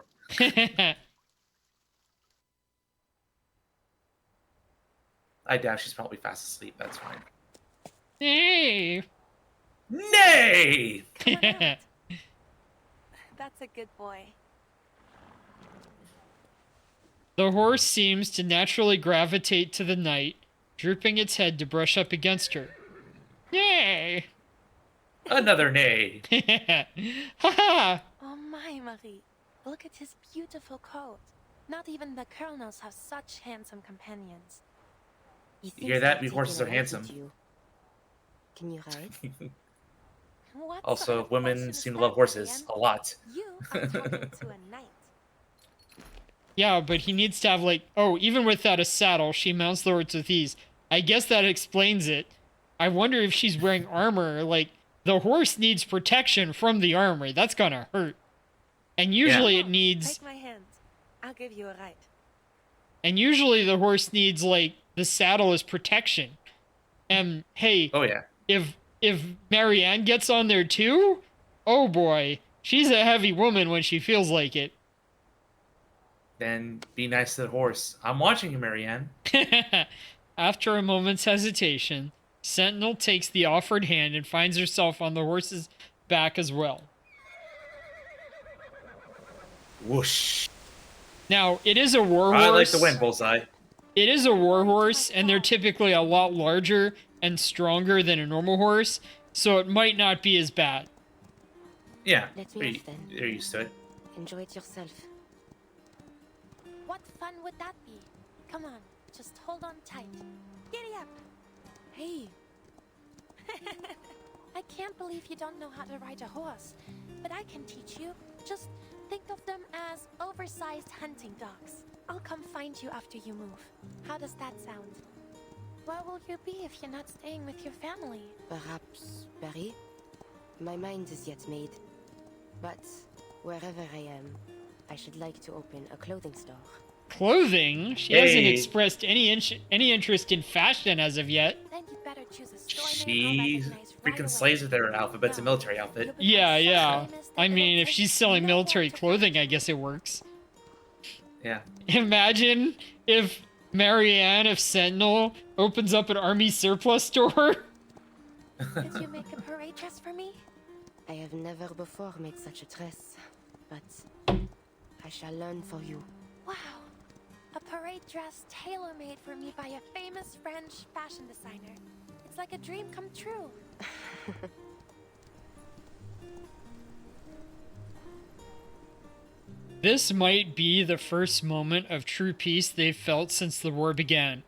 I doubt she's probably fast asleep. That's fine. Hey! Nay! That's a good boy. The horse seems to naturally gravitate to the night, drooping its head to brush up against her. Yay! Another nay. Ha! Oh my, Marie. Look at his beautiful coat. Not even the colonels have such handsome companions. You hear that? We horses are handsome. Can you ride? What Also, sort of women question seem is to love that, horses Marianne? a lot. You are talking to a knight. Yeah, but he needs to have, like, oh, even without a saddle, she mounts the horse with ease. I guess that explains it. I wonder if she's wearing armor. Like, the horse needs protection from the armor. That's gonna hurt. And usually it needs... Take my hand. I'll give you a ride. And usually the horse needs, like, the saddle as protection. And, hey... Oh, yeah. If Marianne gets on there too, oh boy, she's a heavy woman when she feels like it. Then be nice to the horse. I'm watching you, Marianne. After a moment's hesitation, Sentinel takes the offered hand and finds herself on the horse's back as well. Whoosh. Now, it is a war horse. I like the wind, Bullseye. It is a war horse, and they're typically a lot larger and stronger than a normal horse, so it might not be as bad. Yeah, Let me off then. you're used to it. Enjoy it yourself. What fun would that be? Come on, just hold on tight. Giddy up. Hey. I can't believe you don't know how to ride a horse, but I can teach you. Just think of them as oversized hunting dogs. I'll come find you after you move. How does that sound? Where will you be if you're not staying with your family? Perhaps Paris? My mind is yet made. But wherever I am, I should like to open a clothing store. Clothing? She hasn't expressed any interest in fashion as of yet. Then you better choose a store She freaking slays with their outfit, but it's a military outfit. Yeah. I mean, if she's selling military clothing, I guess it works. Yeah. Imagine if Marianne of Sentinel opens up an army surplus store. Did you make a parade dress for me? I have never before made such a dress, but I shall learn for you. Wow. A parade dress tailor-made for me by a famous French fashion designer. It's like a dream come true. This might be the first moment of true peace they've felt since the war began.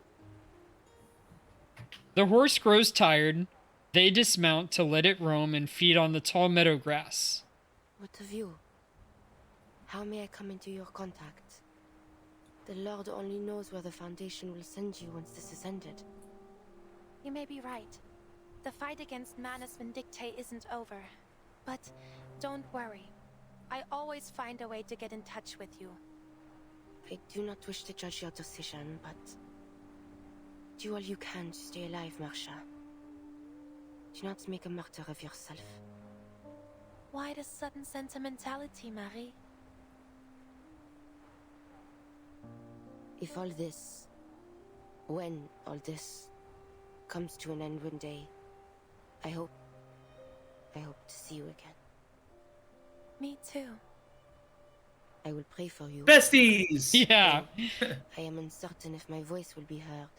The horse grows tired. They dismount to let it roam and feed on the tall meadow grass. What of you? How may I come into your contact? The Lord only knows where the Foundation will send you once this is ended. You may be right. The fight against Manus Vindictae isn't over. But don't worry. I always find a way to get in touch with you. I do not wish to judge your decision, but do all you can to stay alive, Marcia. Do not make a martyr of yourself. Why this sudden sentimentality, Marie? If all this, when all this comes to an end one day, I hope to see you again. Me too. I will pray for you. Besties! Yeah. I am uncertain if my voice will be heard.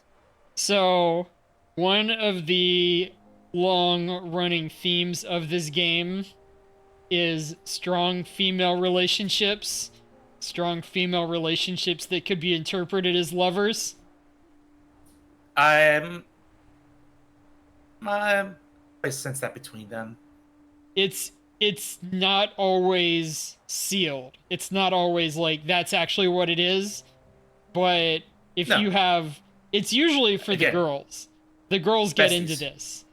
So, one of the long-running themes of this game is strong female relationships. Strong female relationships that could be interpreted as lovers. I sense that between them. It's not always sealed. It's not always like that's actually what it is. But if you have, it's usually for the girls. The girls get into this.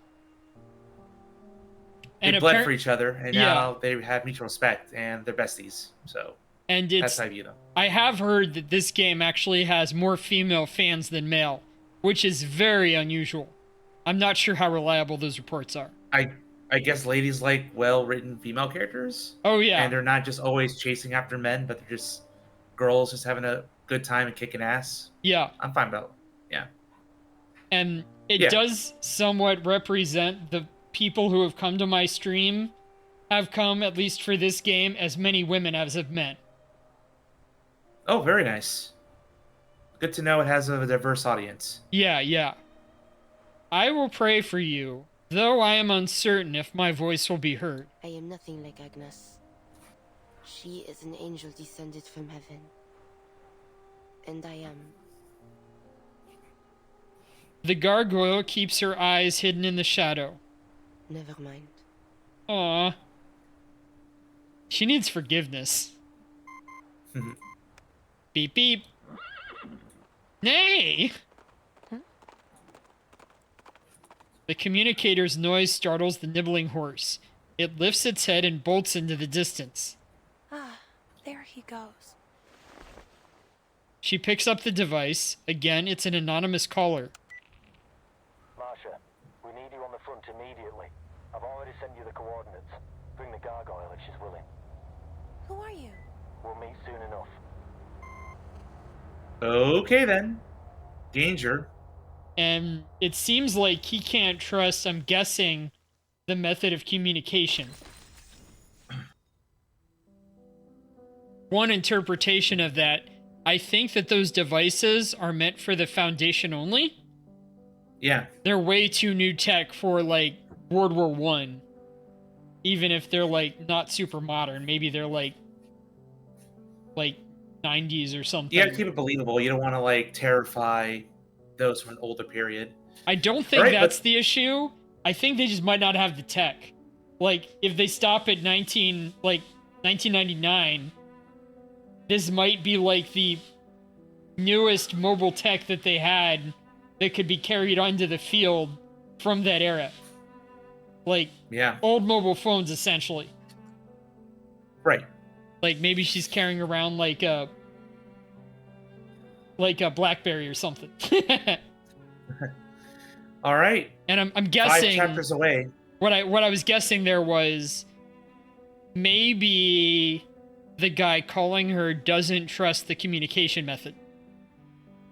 They bled for each other, and now they have mutual respect, and they're besties. So, and that's how I view them. I have heard that this game actually has more female fans than male, which is very unusual. I'm not sure how reliable those reports are. I guess ladies like well-written female characters. Oh, yeah. And they're not just always chasing after men, but they're just girls just having a good time and kicking ass. Yeah. I'm fine about it. Yeah. And it does somewhat represent the people who have come to my stream have come, at least for this game, as many women as have men. Oh, very nice. Good to know it has a diverse audience. Yeah, yeah. I will pray for you, though I am uncertain if my voice will be heard. I am nothing like Agnes. She is an angel descended from heaven. And I am. The gargoyle keeps her eyes hidden in the shadow. Never mind. Aww. She needs forgiveness. Beep beep. Nay! The communicator's noise startles the nibbling horse. It lifts its head and bolts into the distance. Ah, there he goes. She picks up the device. Again, it's an anonymous caller. Marcia, we need you on the front immediately. I've already sent you the coordinates. Bring the gargoyle if she's willing. Who are you? We'll meet soon enough. Okay then. Danger. And it seems like he can't trust, I'm guessing, the method of communication. One interpretation of that, I think that those devices are meant for the Foundation only. Yeah. They're way too new tech for, like, World War I. Even if they're, like, not super modern. Maybe they're, like 90s or something. You gotta keep it believable. You don't want to, like, terrify those from an older period. I don't think that's the issue. I think they just might not have the tech. Like, if they stop at 1999, this might be like the newest mobile tech that they had that could be carried onto the field from that era. Like, old mobile phones, essentially. Right. Like, maybe she's carrying around like a BlackBerry or something. All right. And I'm guessing 5 chapters away. What I was guessing there was maybe the guy calling her doesn't trust the communication method.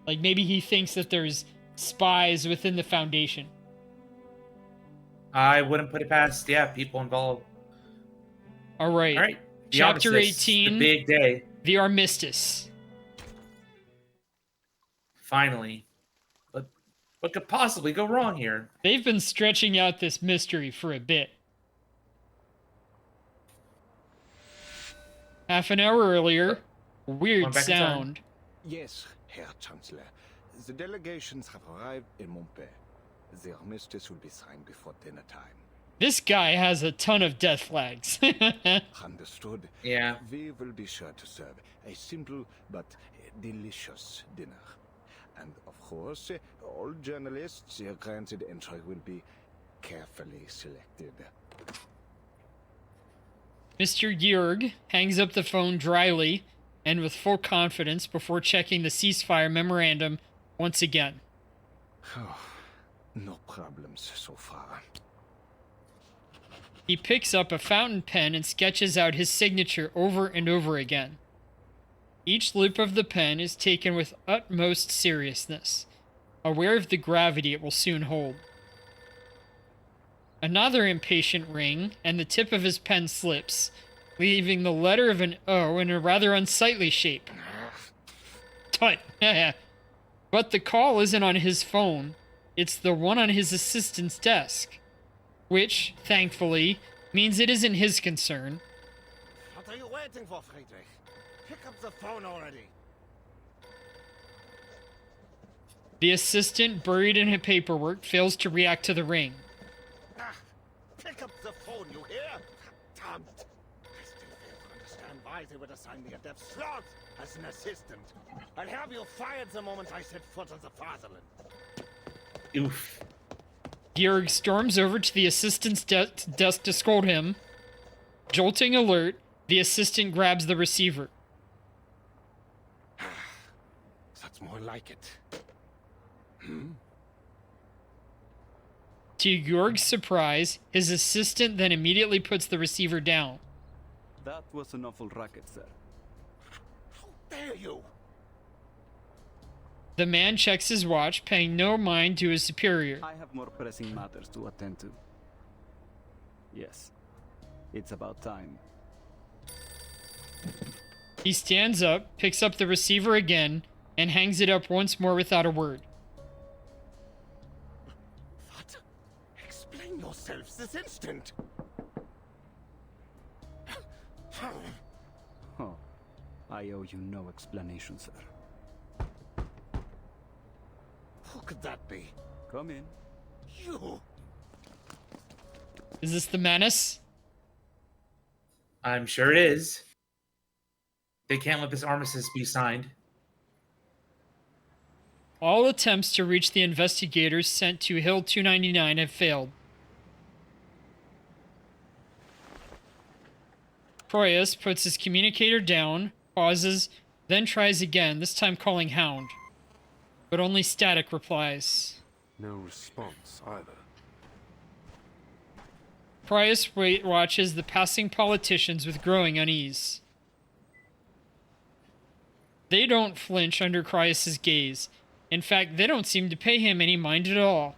Like, maybe he thinks that there's spies within the Foundation. I wouldn't put it past, people involved. All right. All right. Chapter Armistice, 18. The big day. The Armistice. Finally. But what could possibly go wrong here? They've been stretching out this mystery for a bit. Half an hour earlier, weird sound. Yes, Herr Chancellor. The delegations have arrived in Montpellier. The armistice will be signed before dinner time. This guy has a ton of death flags. Understood. Yeah. We will be sure to serve a simple but delicious dinner. And of course, all journalists granted entry will be carefully selected. Mr. Georg hangs up the phone dryly and with full confidence before checking the ceasefire memorandum once again. No problems so far. He picks up a fountain pen and sketches out his signature over and over again. Each loop of the pen is taken with utmost seriousness, aware of the gravity it will soon hold. Another impatient ring, and the tip of his pen slips, leaving the letter of an O in a rather unsightly shape. Tut! But the call isn't on his phone. It's the one on his assistant's desk. Which, thankfully, means it isn't his concern. What are you waiting for, Friedrich? Pick up the phone already. The assistant, buried in her paperwork, fails to react to the ring. Pick up the phone, you hear? Damn. I still fail to understand why they would assign me a dev slot as an assistant. I'll have you fired the moment I set foot on the fatherland. Oof. Georg storms over to the assistant's desk to scold him. Jolting alert, the assistant grabs the receiver. That's more like it. To Georg's surprise, his assistant then immediately puts the receiver down. That was an awful racket, sir. How dare you? The man checks his watch, paying no mind to his superior. I have more pressing matters to attend to. Yes, it's about time. He stands up, picks up the receiver again, and hangs it up once more without a word. What? Explain yourselves this instant. Oh, I owe you no explanation, sir. Who could that be? Come in. You. Is this the menace? I'm sure it is. They can't let this armistice be signed. All attempts to reach the investigators sent to Hill 299 have failed. Proyas puts his communicator down, pauses, then tries again, this time calling Hound. But only static replies. No response either. Proyas watches the passing politicians with growing unease. They don't flinch under Cryas's gaze. In fact, they don't seem to pay him any mind at all.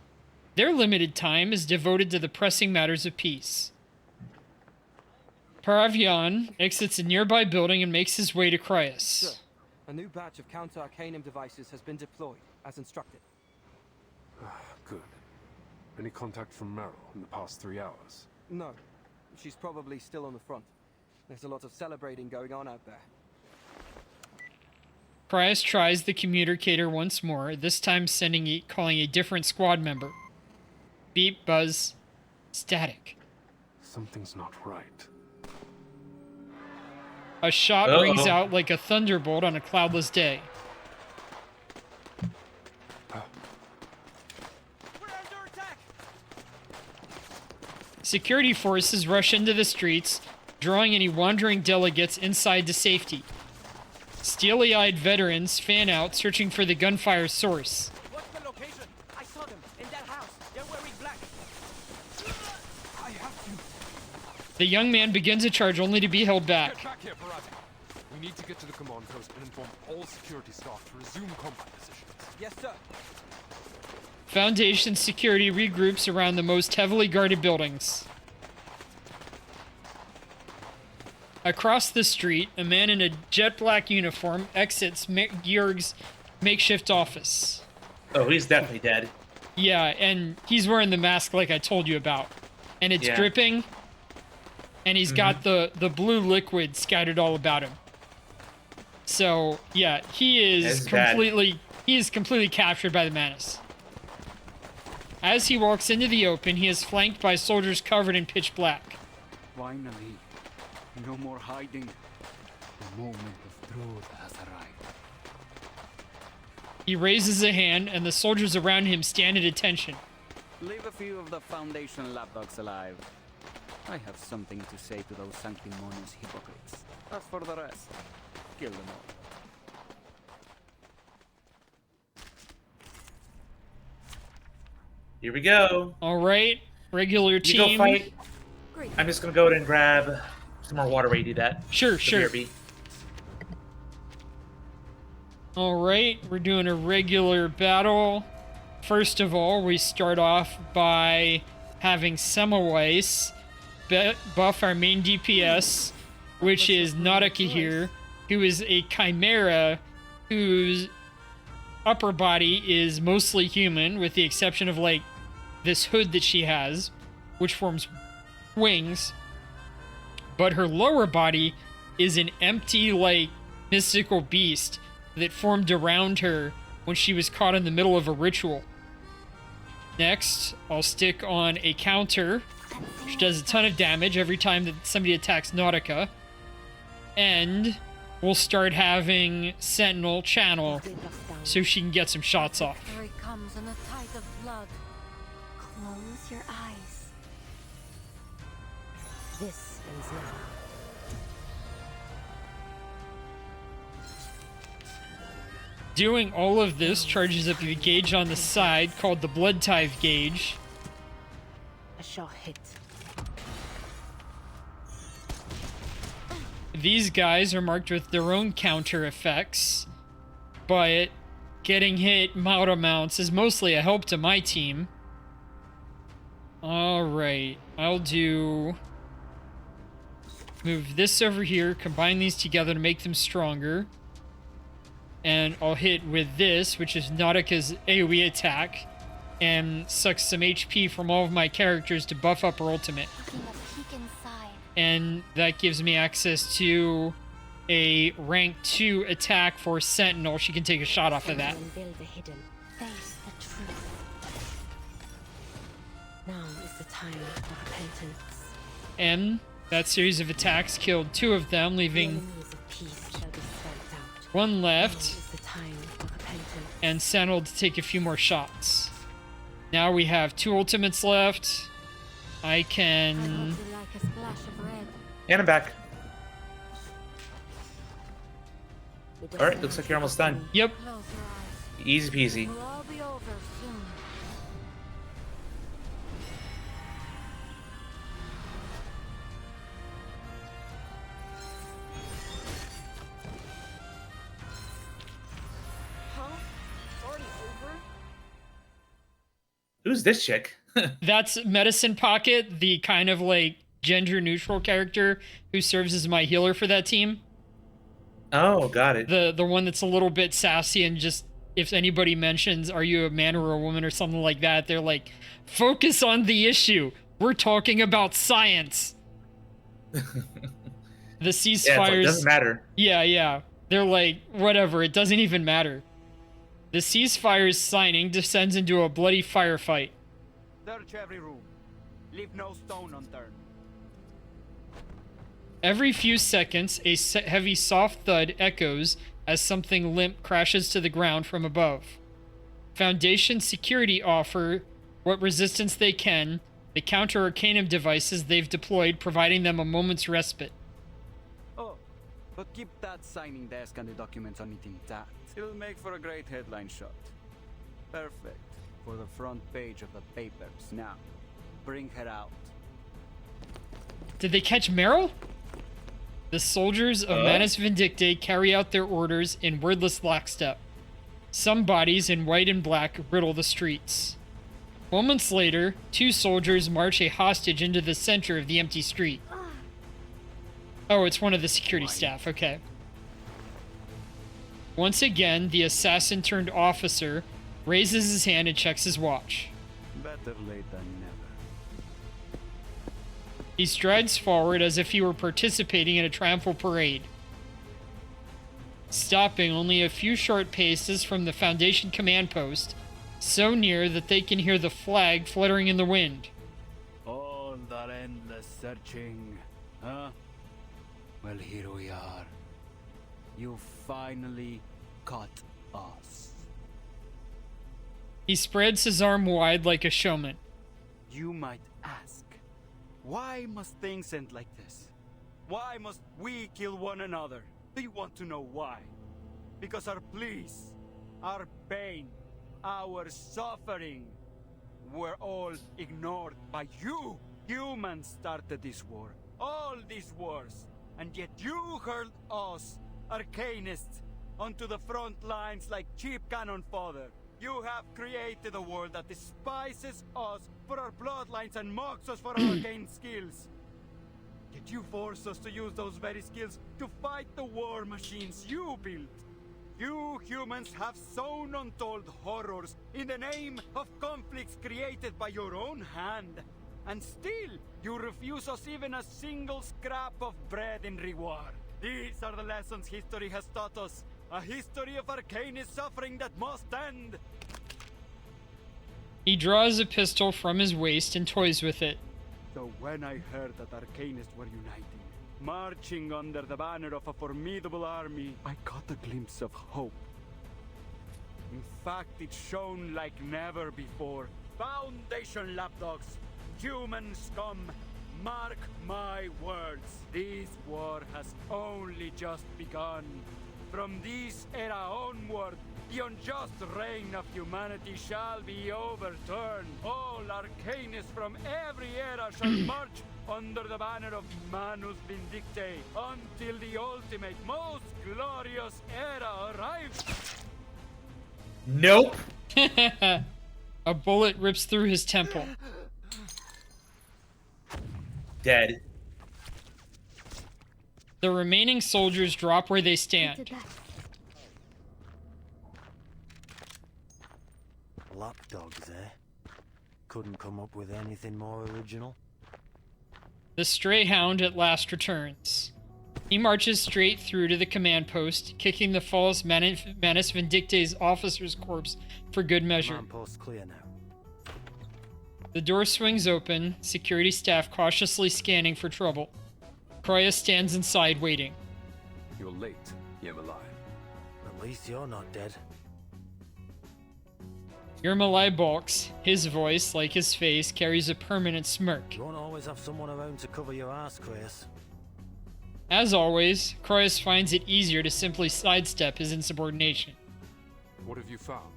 Their limited time is devoted to the pressing matters of peace. Paravian exits a nearby building and makes his way to Cryas. Sir, a new batch of counter-arcanum devices has been deployed, as instructed. Good. Any contact from Meryl in the past 3 hours? No. She's probably still on the front. There's a lot of celebrating going on out there. Cryas tries the communicator once more, this time calling a different squad member. Beep, buzz, static. Something's not right. A shot rings out like a thunderbolt on a cloudless day. Security forces rush into the streets, drawing any wandering delegates inside to safety. Steely-eyed veterans fan out, searching for the gunfire source. What's the location? I saw them in that house. They're wearing black. I have to. The young man begins a charge only to be held back. Get back here, Parati. We need to get to the command post and inform all security staff to resume combat positions. Yes, sir. Foundation security regroups around the most heavily guarded buildings. Across the street, a man in a jet black uniform exits Georg's makeshift office. Oh, he's definitely dead. Yeah, and he's wearing the mask like I told you about. And it's dripping. And he's got the blue liquid scattered all about him. So, yeah, he is completely captured by the menace. As he walks into the open, he is flanked by soldiers covered in pitch black. Finally, no more hiding. The moment of truth has arrived. He raises a hand, and the soldiers around him stand at attention. Leave a few of the Foundation lapdogs alive. I have something to say to those sanctimonious hypocrites. As for the rest, kill them all. Here we go. All right, regular You team. go fight. I'm just gonna go ahead and grab some more water while you do that. Sure, The sure. BRB. All right, we're doing a regular battle. First of all, we start off by having Semmelweis buff our main DPS, which is Nautica here, who is a chimera whose upper body is mostly human, with the exception of, like, this hood that she has, which forms wings. But her lower body is an empty, like, mystical beast that formed around her when she was caught in the middle of a ritual. Next, I'll stick on a counter, which does a ton of damage every time that somebody attacks Nautica. And we'll start having Sentinel channel so she can get some shots off. Victory comes in a tide of blood. Close your eyes. This ends now. Doing all of this charges up the gauge on the side called the Blood Tithe gauge. A shot hit. These guys are marked with their own counter effects, but getting hit mild amounts is mostly a help to my team. Alright, I'll move this over here, combine these together to make them stronger. And I'll hit with this, which is Nautica's AoE attack, and sucks some HP from all of my characters to buff up her ultimate. And that gives me access to a rank 2 attack for Sentinel. She can take a shot off of that. Build the hidden. Face the truth. Now is the time of repentance. And that series of attacks killed 2 of them, leaving Enemies of peace shall be stamped out. 1 Now left, is the time of repentance. and Sentinel to take a few more shots. Now we have 2 ultimates left. I can... Like a splash of red. And I'm back. Alright, looks like you're almost done. Yep. Easy peasy. It'll all be over soon. Huh? It's already over? Who's this chick? That's Medicine Pocket, the kind of like gender neutral character who serves as my healer for that team. Oh, got it. The one that's a little bit sassy and just, if anybody mentions, are you a man or a woman or something like that, they're like, focus on the issue. We're talking about science. The ceasefires. Yeah, it doesn't matter. Yeah. They're like, whatever, it doesn't even matter. The ceasefire's signing descends into a bloody firefight. Search every room. Leave no stone unturned. Every few seconds, a heavy soft thud echoes as something limp crashes to the ground from above. Foundation security offer what resistance they can, the counter-arcanum devices they've deployed providing them a moment's respite. Oh, but keep that signing desk and the documents on it intact. It'll make for a great headline shot. Perfect for the front page of the papers. Now, bring her out. Did they catch Meryl? The soldiers of Manus Vindictae carry out their orders in wordless lockstep. Some bodies in white and black riddle the streets. Moments later, 2 soldiers march a hostage into the center of the empty street. Oh, it's one of the security staff, okay. Once again, the assassin-turned-officer raises his hand and checks his watch. Better late than never. He strides forward as if he were participating in a triumphal parade, stopping only a few short paces from the Foundation command post, so near that they can hear the flag fluttering in the wind. All that endless searching, huh? Well, here we are. You finally caught us. He spreads his arm wide like a showman. You might ask, why must things end like this? Why must we kill one another? Do you want to know why? Because our pleas, our pain, our suffering were all ignored by you. Humans started this war, all these wars, and yet you hurled us, Arcanists, onto the front lines like cheap cannon fodder. You have created a world that despises us for our bloodlines and mocks us for our arcane skills. Yet you force us to use those very skills to fight the war machines you built. You humans have sown untold horrors in the name of conflicts created by your own hand. And still, you refuse us even a single scrap of bread in reward. These are the lessons history has taught us. A history of arcanist suffering that must end. He draws a pistol from his waist and toys with it. So when I heard that arcanists were uniting, marching under the banner of a formidable army, I caught a glimpse of hope. In fact, it shone like never before. Foundation lapdogs, human scum, mark my words. This war has only just begun. From this era onward, the unjust reign of humanity shall be overturned. All arcanists from every era shall march under the banner of Manus Vindictae until the ultimate, most glorious era arrives. Nope. A bullet rips through his temple. Dead. The remaining soldiers drop where they stand. Lapdogs, eh? Couldn't come up with anything more original? The stray hound at last returns. He marches straight through to the command post, kicking the false Manus Vindictae's officer's corpse for good measure. Command post clear now. The door swings open, security staff cautiously scanning for trouble. Kroia stands inside waiting. You're late, Yemalai. At least you're not dead. Yermalai balks. His voice, like his face, carries a permanent smirk. You won't always have someone around to cover your ass, Chris. As always, Krois finds it easier to simply sidestep his insubordination. What have you found?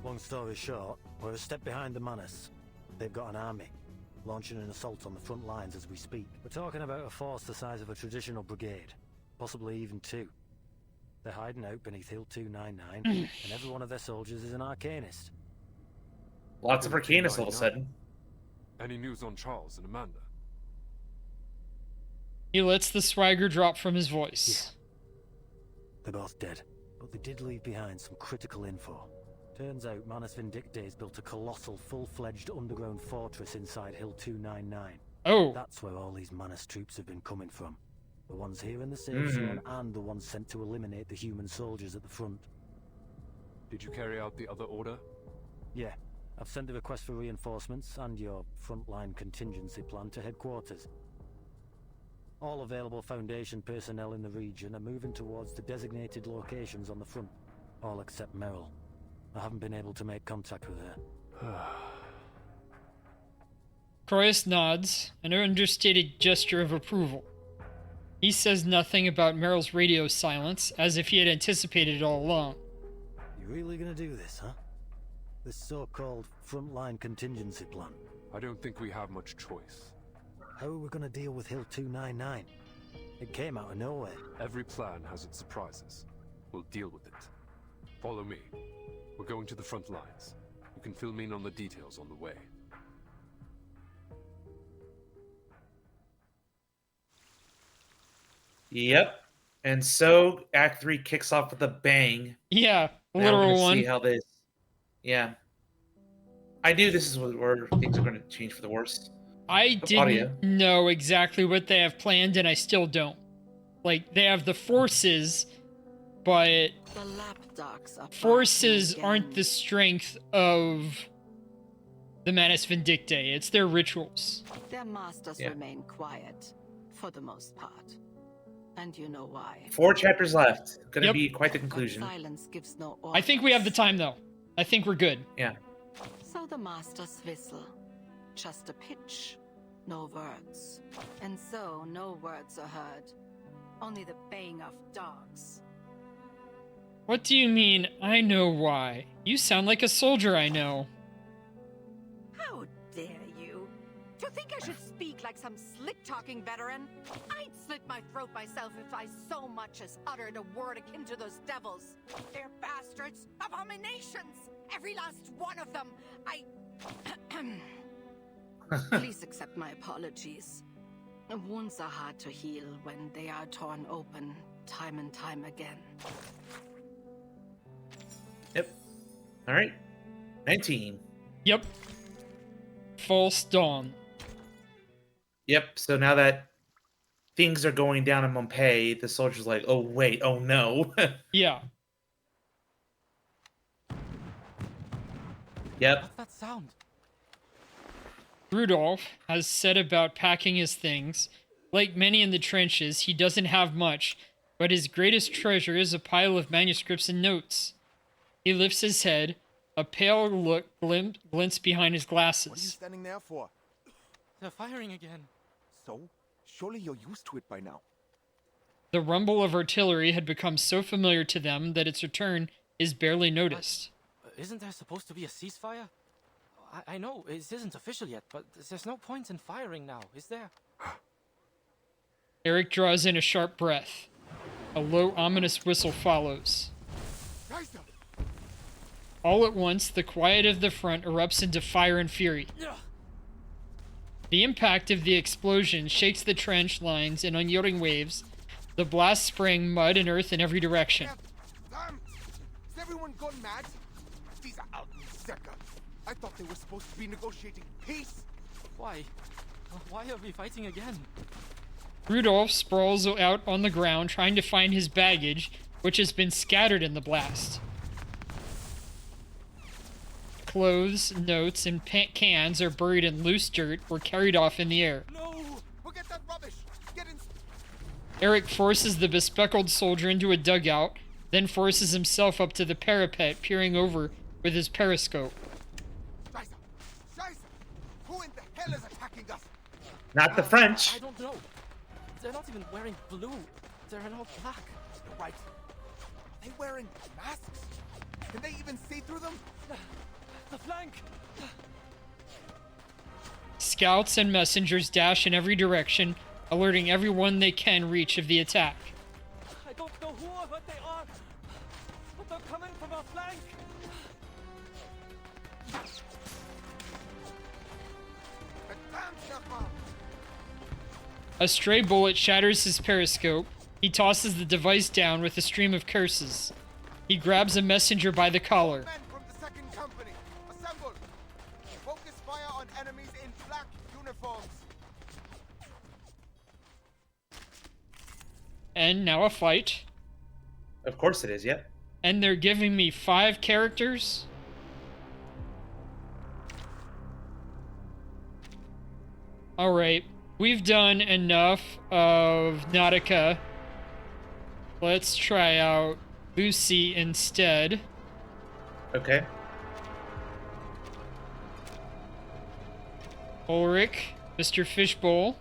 Long story short, we're a step behind the Manus. They've got an army, launching an assault on the front lines as we speak. We're talking about a force the size of a traditional brigade, possibly even two. They're hiding out beneath Hill 299, and every one of their soldiers is an Arcanist. Lots of Arcanists all of a sudden. Any news on Charles and Amanda? He lets the swagger drop from his voice. Yeah. They're both dead, but they did leave behind some critical info. Turns out Manus Vindictae's built a colossal, full-fledged underground fortress inside Hill 299. Oh! That's where all these Manus troops have been coming from. The ones here in the safe zone and the ones sent to eliminate the human soldiers at the front. Did you carry out the other order? Yeah. I've sent a request for reinforcements and your frontline contingency plan to headquarters. All available Foundation personnel in the region are moving towards the designated locations on the front. All except Meryl. I haven't been able to make contact with her. Krois nods, an understated gesture of approval. He says nothing about Meryl's radio silence, as if he had anticipated it all along. You really gonna do this, huh? This so-called frontline contingency plan? I don't think we have much choice. How are we gonna deal with Hill 299? It came out of nowhere. Every plan has its surprises. We'll deal with it. Follow me. We're going to the front lines. You can fill me in on the details on the way. Yep. And so Act 3 kicks off with a bang. Yeah, now literal one. See how this. Yeah. I knew this is where things are going to change for the worst. I didn't know exactly what they have planned, and I still don't. Like, they have the forces, but the lapdogs are forces aren't the strength of the Manus Vindictae. It's their rituals. Their masters remain quiet, for the most part. And you know why. 4 chapters left. Gonna be quite the conclusion. Silence gives no I think we have the time, though. I think we're good. Yeah. So the masters whistle, just a pitch. No words. And so, no words are heard. Only the baying of dogs. What do you mean, I know why? You sound like a soldier I know. How dare you? Do you think I should speak like some slick-talking veteran? I'd slit my throat myself if I so much as uttered a word akin to those devils. They're bastards, abominations, every last one of them. Please accept my apologies. Wounds are hard to heal when they are torn open time and time again. Yep. All right. 19. Yep. False Dawn. Yep. So now that things are going down in Montpellier, the soldier's like, oh, wait. Oh, no. Yeah. Yep. What's that sound? Rudolph has set about packing his things. Like many in the trenches, he doesn't have much, but his greatest treasure is a pile of manuscripts and notes. He lifts his head. A pale look glints behind his glasses. What are you standing there for? They're firing again. So? Surely you're used to it by now. The rumble of artillery had become so familiar to them that its return is barely noticed. Isn't there supposed to be a ceasefire? I know it isn't official yet, but there's no point in firing now, is there? Eric draws in a sharp breath. A low, ominous whistle follows. All at once, the quiet of the front erupts into fire and fury. The impact of the explosion shakes the trench lines in unyielding waves, the blast spraying mud and earth in every direction. Damn! Has everyone gone mad? These are Altensecker. I thought they were supposed to be negotiating peace. Why? Why are we fighting again? Rudolph sprawls out on the ground trying to find his baggage, which has been scattered in the blast. Clothes, notes, and cans are buried in loose dirt or carried off in the air. No! Forget that rubbish! Get in... Eric forces the bespectacled soldier into a dugout, then forces himself up to the parapet, peering over with his periscope. Scheiße! Who in the hell is attacking us? Not the French. I don't know. They're not even wearing blue. They're in all black. You're right. Are they wearing masks? Can they even see through them? The flank! Scouts and messengers dash in every direction, alerting everyone they can reach of the attack. I don't know who or what they are, but they're coming from our flank! A stray bullet shatters his periscope. He tosses the device down with a stream of curses. He grabs a messenger by the collar. Men from the second company, assemble! Focus fire on enemies in black uniforms. And now a fight. Of course it is, yep. And they're giving me 5 characters? Alright, we've done enough of Nautica. Let's try out Lucy instead. Okay. Ulrich, Mr. Fishbowl.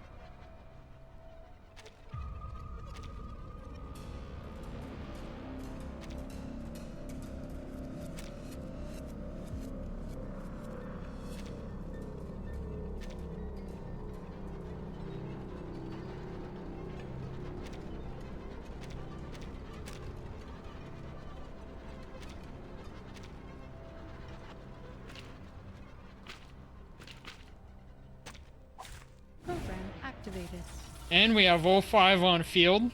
Program activated. And we have all 5 on field.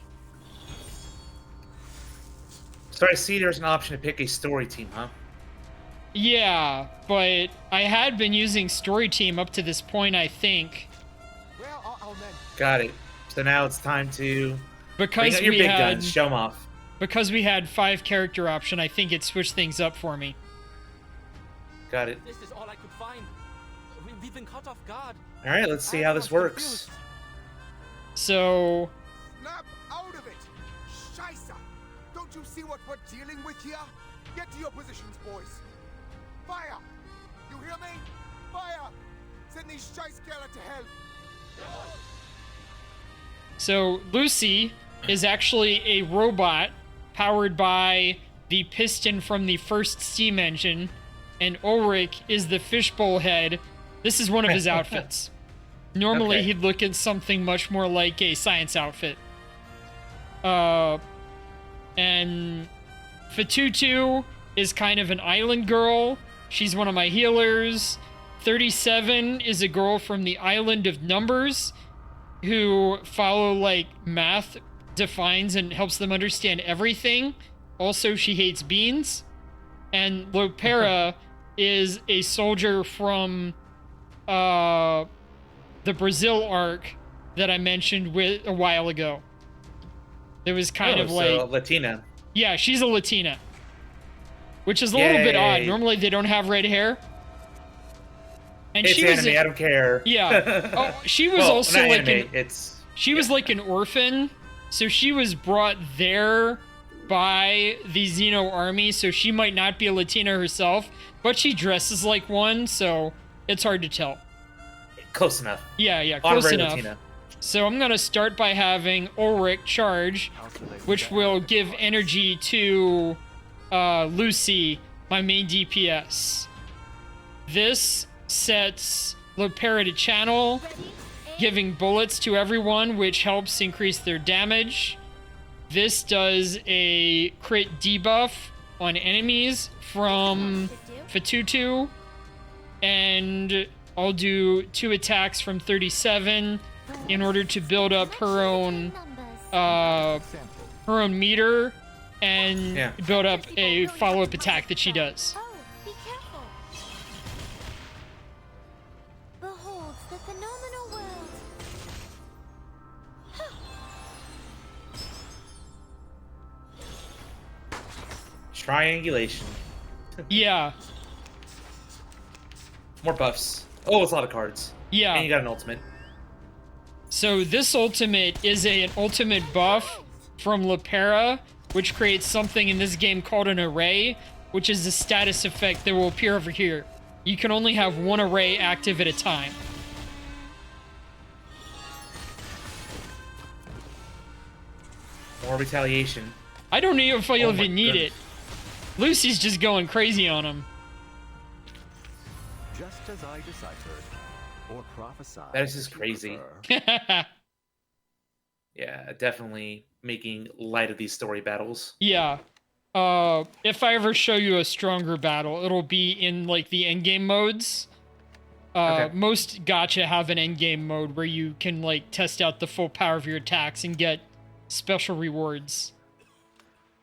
So I see there's an option to pick a story team, huh? Yeah, but I had been using Story Team up to this point, I think. Where are our men? Got it. So now it's time to bring Because out your we big had guns, show them off. Because we had 5 character option, I think it switched things up for me. Got it. This is all I could find. We've been caught off guard. All right, let's see how this works. So, Snap out of it! Scheiße! Don't you see what we're dealing with here? Get to your positions, boys. Fire! You hear me? Fire! Send these Scheißkerle to hell! So Lucy is actually a robot powered by the piston from the first steam engine, and Ulrich is the fishbowl head. This is one of his outfits. Normally he'd look at something much more like a science outfit. And Fatutu is kind of an island girl. She's one of my healers. 37 is a girl from the island of Numbers who follow like math defines and helps them understand everything. Also, she hates beans. And Lopera is a soldier from the Brazil arc that I mentioned a while ago. It was kind of like... So Latina. Yeah, she's a Latina. Which is a little bit odd. Normally they don't have red hair. And it's she was anime, I don't care. Yeah. Oh, she was also like she was like an orphan. So she was brought there by the Xeno army, so she might not be a Latina herself, but she dresses like one, so it's hard to tell. Close enough. Yeah, close enough. Latina. So I'm going to start by having Ulrich charge, which will give energy to Lucy, my main DPS. This sets Lopera to channel, giving bullets to everyone, which helps increase their damage. This does a crit debuff on enemies from Fatutu, and I'll do 2 attacks from 37 in order to build up her own meter and build up a follow-up attack that she does. Be careful. Behold the phenomenal world. Triangulation. Yeah. More buffs. Oh, it's a lot of cards. Yeah. And you got an ultimate. So this ultimate is an ultimate buff from Lopera, which creates something in this game called an array, which is a status effect that will appear over here. You can only have one array active at a time. More retaliation. I don't know if I'll even need it. Lucy's just going crazy on him. Just as I deciphered, or prophesied. That is just crazy. Yeah, definitely making light of these story battles. Yeah. If I ever show you a stronger battle, it'll be in like the endgame modes. Most gacha have an endgame mode where you can like test out the full power of your attacks and get special rewards.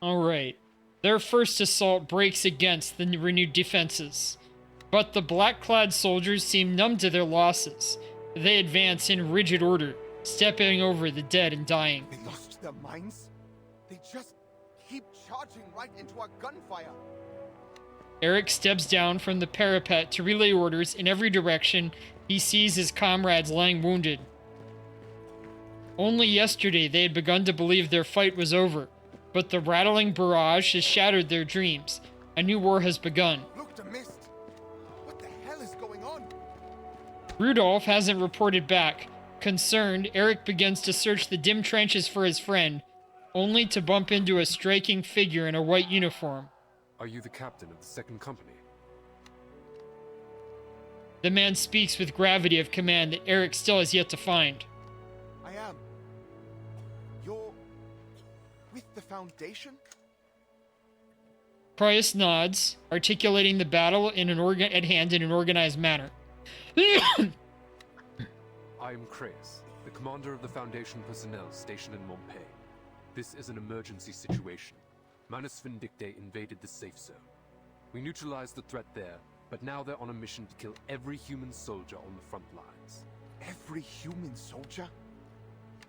Alright. Their first assault breaks against the renewed defenses. But the black-clad soldiers seem numb to their losses. They advance in rigid order, stepping over the dead and dying. They lost their minds? They just keep charging right into our gunfire. Eric steps down from the parapet to relay orders in every direction. He sees his comrades lying wounded. Only yesterday they had begun to believe their fight was over, but the rattling barrage has shattered their dreams. A new war has begun. Look, the mist. What the hell is going on? Rudolph hasn't reported back. Concerned, Eric begins to search the dim trenches for his friend, only to bump into a striking figure in a white uniform. Are you the captain of the second company? The man speaks with gravity of command that Eric still has yet to find. I am. You're with the Foundation? Prius nods, articulating the battle in at hand in an organized manner. I am Kreis, the commander of the Foundation personnel stationed in Montpei. This is an emergency situation. Manus Vindicte invaded the safe zone. We neutralized the threat there, but now they're on a mission to kill every human soldier on the front lines. Every human soldier?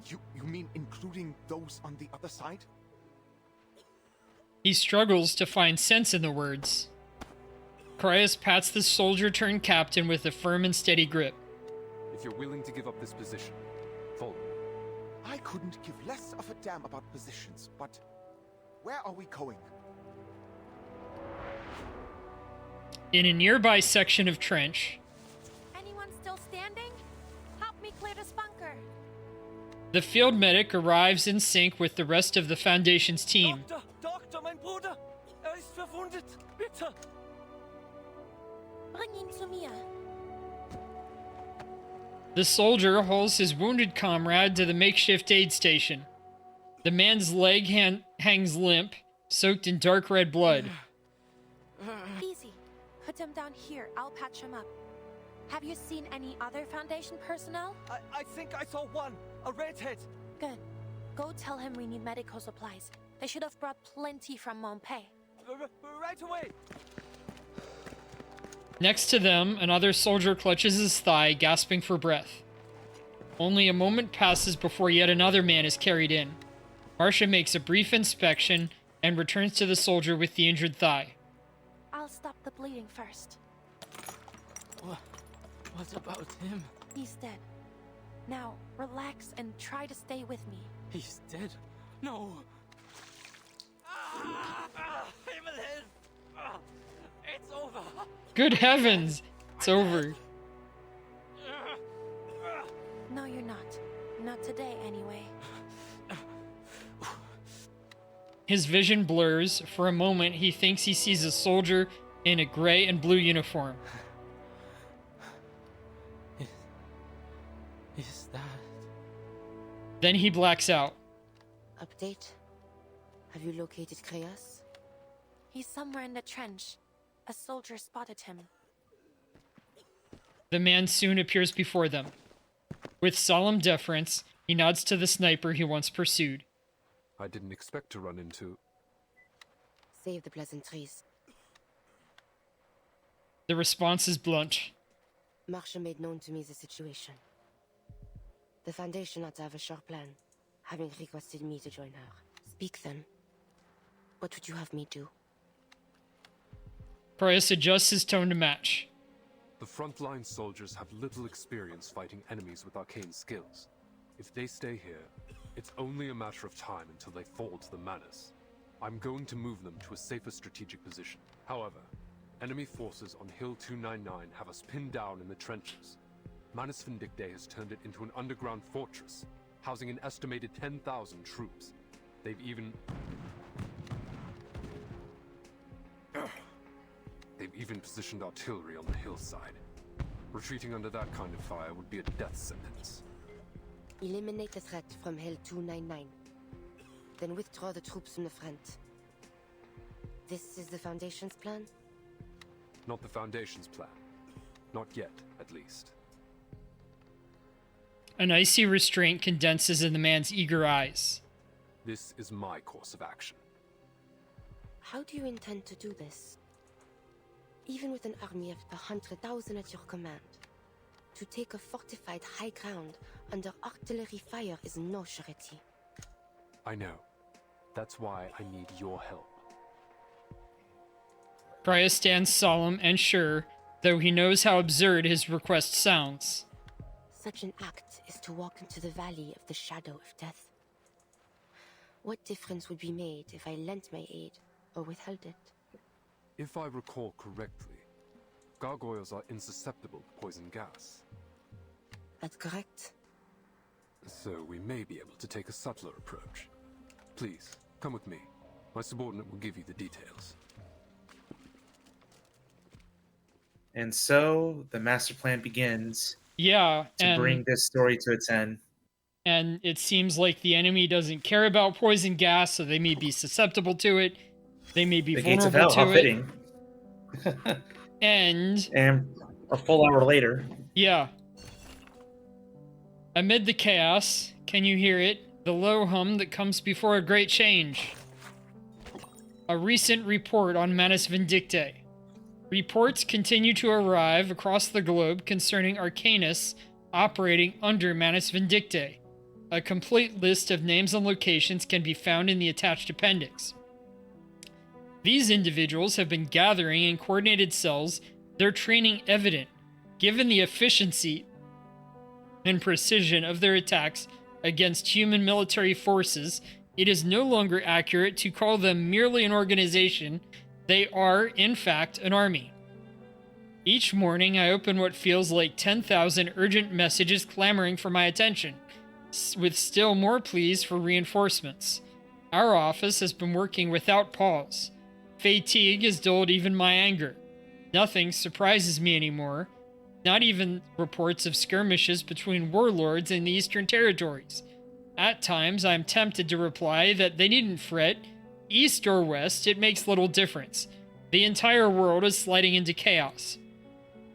You mean including those on the other side? He struggles to find sense in the words. Cryas pats the soldier-turned-captain with a firm and steady grip. If you're willing to give up this position, follow me. I couldn't give less of a damn about positions, but where are we going? In a nearby section of trench, Anyone still standing? The field medic arrives in sync with the rest of the Foundation's team. Doktor, mein Bruder! Ist verwundet! Bitte! Bring ihn zu mir. The soldier hauls his wounded comrade to the makeshift aid station. The man's leg hangs limp, soaked in dark red blood. Easy. Put him down here. I'll patch him up. Have you seen any other Foundation personnel? I think I saw one. A redhead. Good. Go tell him we need medical supplies. They should have brought plenty from Montpey. Right away. Next to them, another soldier clutches his thigh, gasping for breath. Only a moment passes before yet another man is carried in. Marcia makes a brief inspection and returns to the soldier with the injured thigh. I'll stop the bleeding first. What about him? He's dead. Now, relax and try to stay with me. He's dead? No. It's over. Good heavens! It's over. No, you're not. Not today, anyway. His vision blurs. For a moment, he thinks he sees a soldier in a gray and blue uniform. Is that... Then he blacks out. Update? Have you located Kreas? He's somewhere in the trench. A soldier spotted him. The man soon appears before them. With solemn deference, he nods to the sniper he once pursued. I didn't expect to run into... Save the pleasantries. The response is blunt. Marcia made known to me the situation. The Foundation ought to have a sharp plan, having requested me to join her. Speak then. What would you have me do? Prius adjusts his tone to match. The frontline soldiers have little experience fighting enemies with arcane skills. If they stay here, it's only a matter of time until they fall to the Manus. I'm going to move them to a safer strategic position. However, enemy forces on Hill 299 have us pinned down in the trenches. Manus Vindictae has turned it into an underground fortress, housing an estimated 10,000 troops. They've even positioned artillery on the hillside. Retreating under that kind of fire would be a death sentence. Eliminate the threat from Hill 299. Then withdraw the troops from the front. This is the Foundation's plan? Not the Foundation's plan. Not yet, at least. An icy restraint condenses in the man's eager eyes. This is my course of action. How do you intend to do this? Even with an army of 100,000 at your command, to take a fortified high ground under artillery fire is no surety. I know. That's why I need your help. Prius stands solemn and sure, though he knows how absurd his request sounds. Such an act is to walk into the valley of the shadow of death. What difference would be made if I lent my aid or withheld it? If I recall correctly, gargoyles are insusceptible to poison gas. That's correct. So we may be able to take a subtler approach. Please, come with me. My subordinate will give you the details. And so the master plan begins. Yeah, to bring this story to its end. And it seems like the enemy doesn't care about poison gas, so they may be susceptible to it. They may be vulnerable gates of hell, to how it. fitting. And a full hour later. Yeah. Amid the chaos, can you hear it? The low hum that comes before a great change. A recent report on Manus Vindictae. Reports continue to arrive across the globe concerning Arcanus operating under Manus Vindictae. A complete list of names and locations can be found in the attached appendix. These individuals have been gathering in coordinated cells, their training evident, given the efficiency and precision of their attacks against human military forces. It is no longer accurate to call them merely an organization. They are, in fact, an army. Each morning, I open what feels like 10,000 urgent messages clamoring for my attention. with still more pleas for reinforcements. Our office has been working without pause. Fatigue has dulled even my anger. Nothing surprises me anymore, not even reports of skirmishes between warlords in the Eastern Territories. At times, I am tempted to reply that they needn't fret. East or west, it makes little difference. The entire world is sliding into chaos.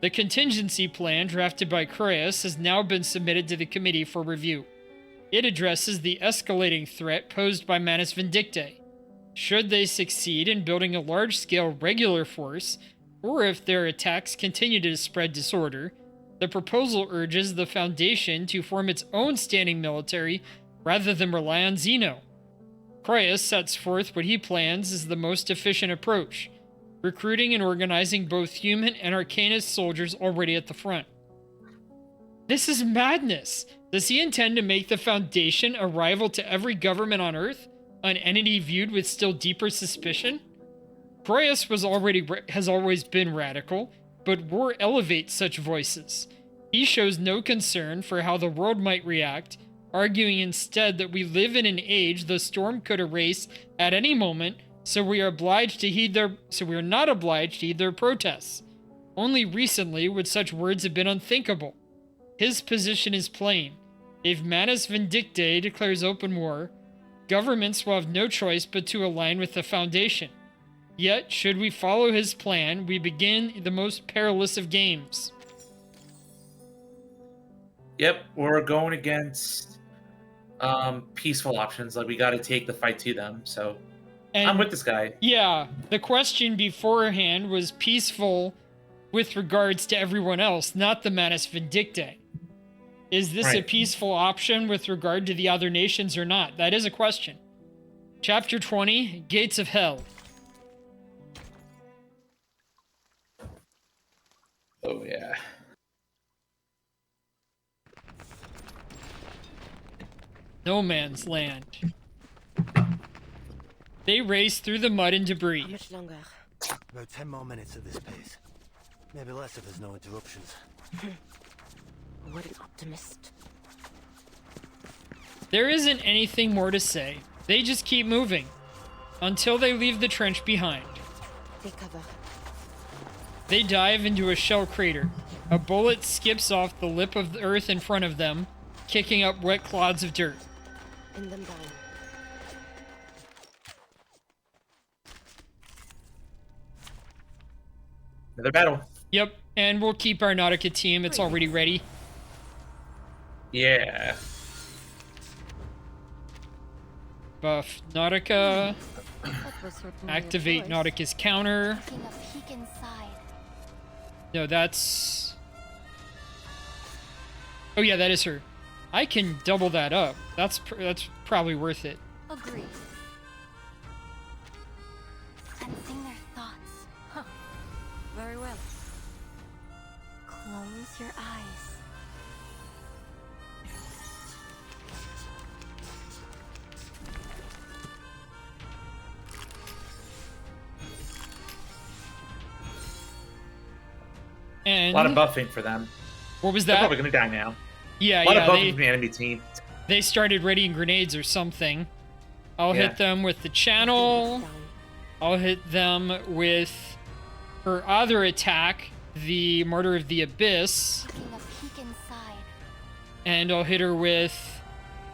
The contingency plan drafted by Croesus has now been submitted to the committee for review. It addresses the escalating threat posed by Manus Vindictae. Should they succeed in building a large-scale regular force, or if their attacks continue to spread disorder, the proposal urges the Foundation to form its own standing military rather than rely on Zeno. Croesus sets forth what he plans is the most efficient approach, recruiting and organizing both human and Arcanist soldiers already at the front. This is madness! Does he intend to make the Foundation a rival to every government on Earth, an entity viewed with still deeper suspicion? Croesus has always been radical, but war elevates such voices. He shows no concern for how the world might react, arguing instead that we live in an age the storm could erase at any moment, so we are not obliged to heed their protests. Only recently would such words have been unthinkable. His position is plain. If Manus Vindictae declares open war, governments will have no choice but to align with the Foundation. Yet, should we follow his plan, we begin the most perilous of games. Yep, we're going against peaceful options. Like, we got to take the fight to them. So I'm with this guy. Yeah, the question beforehand was peaceful with regards to everyone else, not the Manus Vindictae. Is this a peaceful option with regard to the other nations or not? That is a question. Chapter 20, Gates of Hell. Oh, yeah. No man's land. They race through the mud and debris. How much longer? About 10 more minutes at this pace. Maybe less if there's no interruptions. What an optimist. There isn't anything more to say. They just keep moving. Until they leave the trench behind. Take cover. They dive into a shell crater. A bullet skips off the lip of the earth in front of them, kicking up wet clods of dirt. Pin them down. Another battle. Yep, and we'll keep our Nautica team. It's already ready. Yeah. Buff Nautica. Activate Nautica's counter. No, that's... Oh yeah, that is her. I can double that up. That's probably worth it. Agreed. Sensing their thoughts. Huh. Very well. Close your eyes. And a lot of buffing for them. What was that? They're probably going to die now. Yeah, a lot of buffing from the enemy team. They started readying grenades or something. I'll hit them with the channel. I'll hit them with her other attack, the Martyr of the Abyss. And I'll hit her with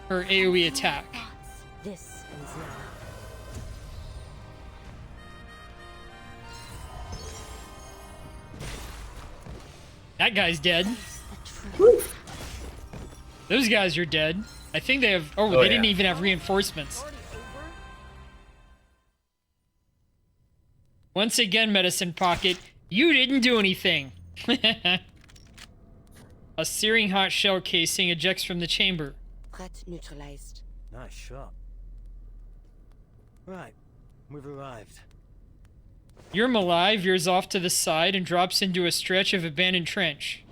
her AoE attack. This ends now. That guy's dead. Those guys are dead. I think they have... Oh, they didn't even have reinforcements. Once again, Medicine Pocket, you didn't do anything. A searing hot shell casing ejects from the chamber. Threat neutralized. Nice shot. Right, we've arrived. Yermolai veers off to the side and drops into a stretch of abandoned trench.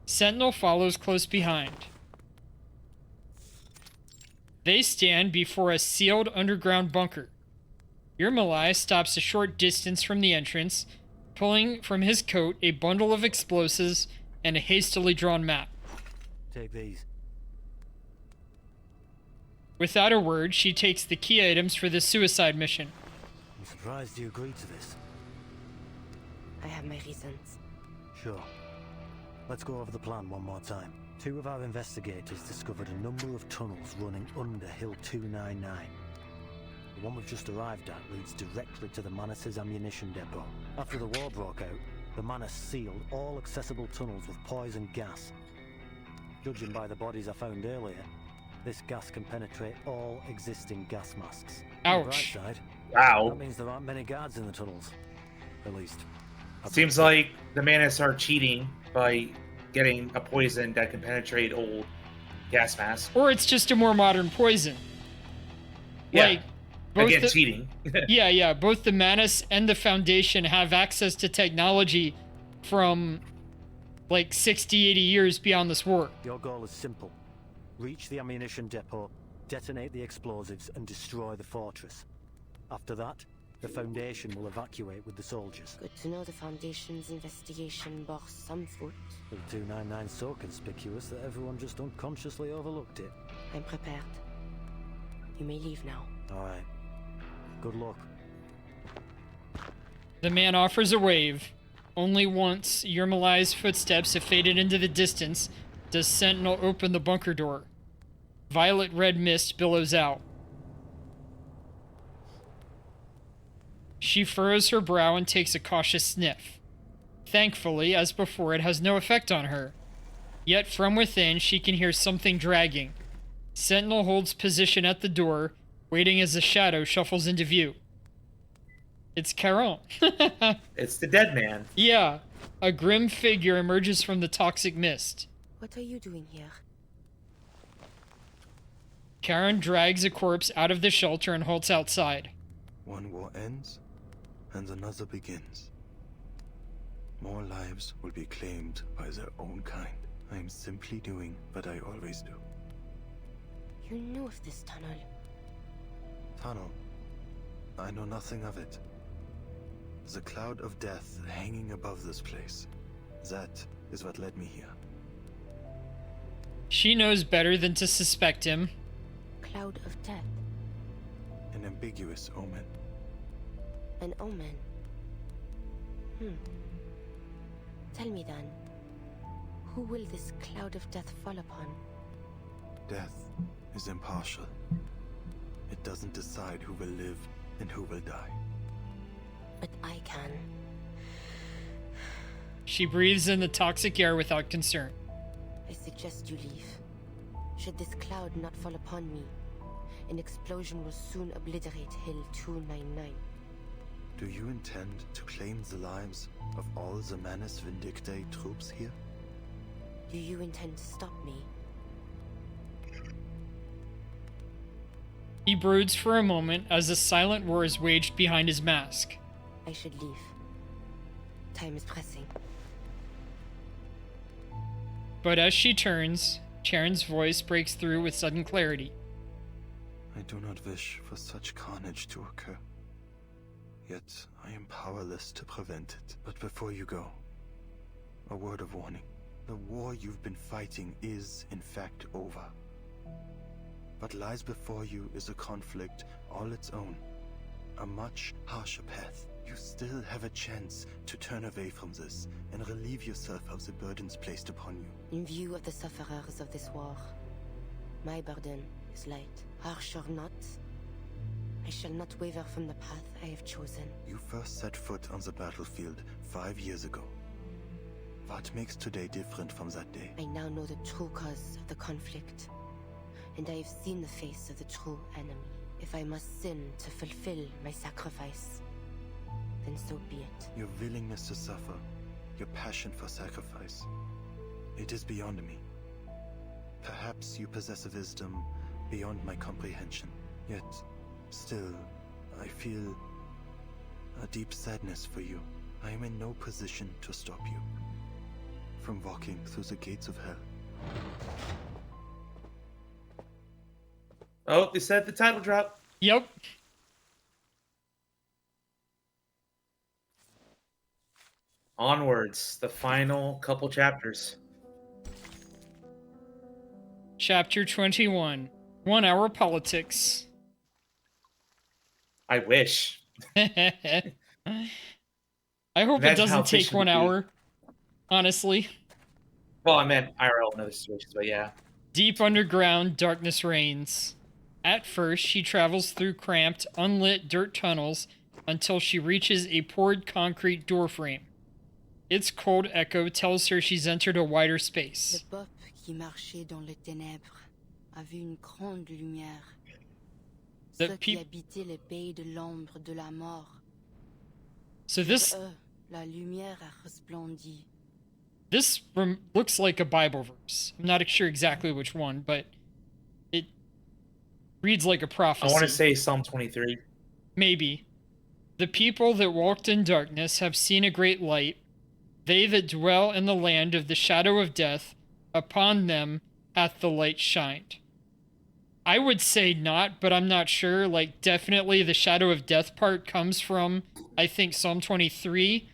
Sentinel follows close behind. They stand before a sealed underground bunker. Yermolai stops a short distance from the entrance, pulling from his coat a bundle of explosives and a hastily drawn map. Take these. Without a word, she takes the key items for the suicide mission. I'm surprised you agreed to this. I have my reasons. Sure. Let's go over the plan one more time. 2 of our investigators discovered a number of tunnels running under Hill 299. The one we've just arrived at leads directly to the Manus's ammunition depot. After the war broke out, the Manus sealed all accessible tunnels with poison gas. Judging by the bodies I found earlier, this gas can penetrate all existing gas masks. On the bright Ouch. side, Wow. that means there aren't many guards in the tunnels. At least. Seems like the Manus are cheating by getting a poison that can penetrate old gas masks. Or it's just a more modern poison. Yeah. Like, both Again, the- cheating. yeah. Both the Manus and the Foundation have access to technology from like 60, 80 years beyond this war. Your goal is simple. Reach the ammunition depot, detonate the explosives, and destroy the fortress. After that, the Foundation will evacuate with the soldiers. Good to know the Foundation's investigation bore some fruit. Hill 299's so conspicuous that everyone just unconsciously overlooked it. I'm prepared. You may leave now. Alright. Good luck. The man offers a wave. Only once Yermalai's footsteps have faded into the distance does Sentinel open the bunker door. Violet red mist billows out. She furrows her brow and takes a cautious sniff. Thankfully, as before, it has no effect on her. Yet from within, she can hear something dragging. Sentinel holds position at the door, waiting as the shadow shuffles into view. It's Caron. It's the dead man. Yeah, a grim figure emerges from the toxic mist. What are you doing here? Karen drags a corpse out of the shelter and halts outside. One war ends, and another begins. More lives will be claimed by their own kind. I am simply doing what I always do. You knew of this tunnel. Tunnel. I know nothing of it. There's a cloud of death hanging above this place. That is what led me here. She knows better than to suspect him. Cloud of death. An ambiguous omen. An omen. Tell me then, who will this cloud of death fall upon? Death is impartial. It doesn't decide who will live and who will die. But I can. She breathes in the toxic air without concern. I suggest you leave. Should this cloud not fall upon me, an explosion will soon obliterate Hill 299. Do you intend to claim the lives of all the Manus Vindictae troops here? Do you intend to stop me? He broods for a moment as a silent war is waged behind his mask. I should leave. Time is pressing. But as she turns, Charon's voice breaks through with sudden clarity. I do not wish for such carnage to occur. Yet I am powerless to prevent it. But before you go, a word of warning. The war you've been fighting is, in fact, over. What lies before you is a conflict all its own. A much harsher path. You still have a chance to turn away from this and relieve yourself of the burdens placed upon you. In view of the sufferers of this war, my burden is light. Harsh or not, I shall not waver from the path I have chosen. You first set foot on the battlefield 5 years ago. What makes today different from that day? I now know the true cause of the conflict, and I have seen the face of the true enemy. If I must sin to fulfill my sacrifice, then so be it. Your willingness to suffer, your passion for sacrifice, it is beyond me. Perhaps you possess a wisdom beyond my comprehension. Yet, still, I feel a deep sadness for you. I am in no position to stop you from walking through the gates of hell. Oh, they said the title drop. Yep. Onwards, the final couple chapters. Chapter 21. 1 hour politics. I wish. I hope Imagine it how doesn't take efficient 1 it'd be. hour. Honestly. Well, I meant IRL in other situations, but yeah. Deep underground, darkness reigns. At first, she travels through cramped, unlit dirt tunnels until she reaches a poured concrete doorframe. Its cold echo tells her she's entered a wider space. Le peuple qui marchait dans les ténèbres a vu une grande lumière. The Ceux qui habitaient le pays de l'ombre de la mort. So this Sur eux, la lumière a resplendi. This looks like a Bible verse. I'm not sure exactly which one, but it reads like a prophecy. I want to say Psalm 23. Maybe. The people that walked in darkness have seen a great light. They that dwell in the land of the shadow of death, upon them hath the light shined. I would say not, but I'm not sure. Like, definitely the shadow of death part comes from, I think, Psalm 23.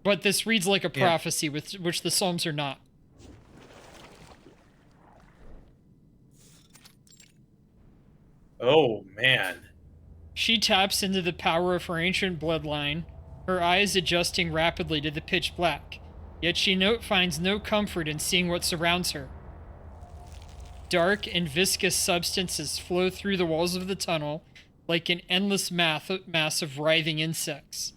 But this reads like a prophecy, which the Psalms are not. Oh, man. She taps into the power of her ancient bloodline, her eyes adjusting rapidly to the pitch black. Yet she finds no comfort in seeing what surrounds her. Dark and viscous substances flow through the walls of the tunnel like an endless mass of writhing insects.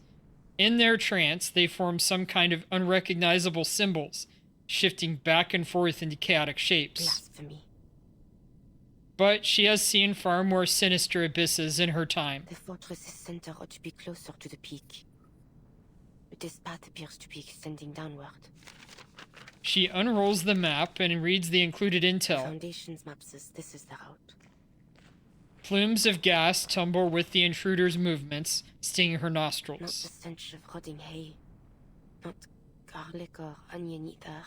In their trance, they form some kind of unrecognizable symbols, shifting back and forth into chaotic shapes. Blasphemy. But she has seen far more sinister abysses in her time. The fortress's center ought to be closer to the peak. But this path appears to be extending downward. She unrolls the map and reads the included intel. The Foundation's map says this is the route. Plumes of gas tumble with the intruder's movements, stinging her nostrils. Not the stench of rotting hay. Not garlic or onion either.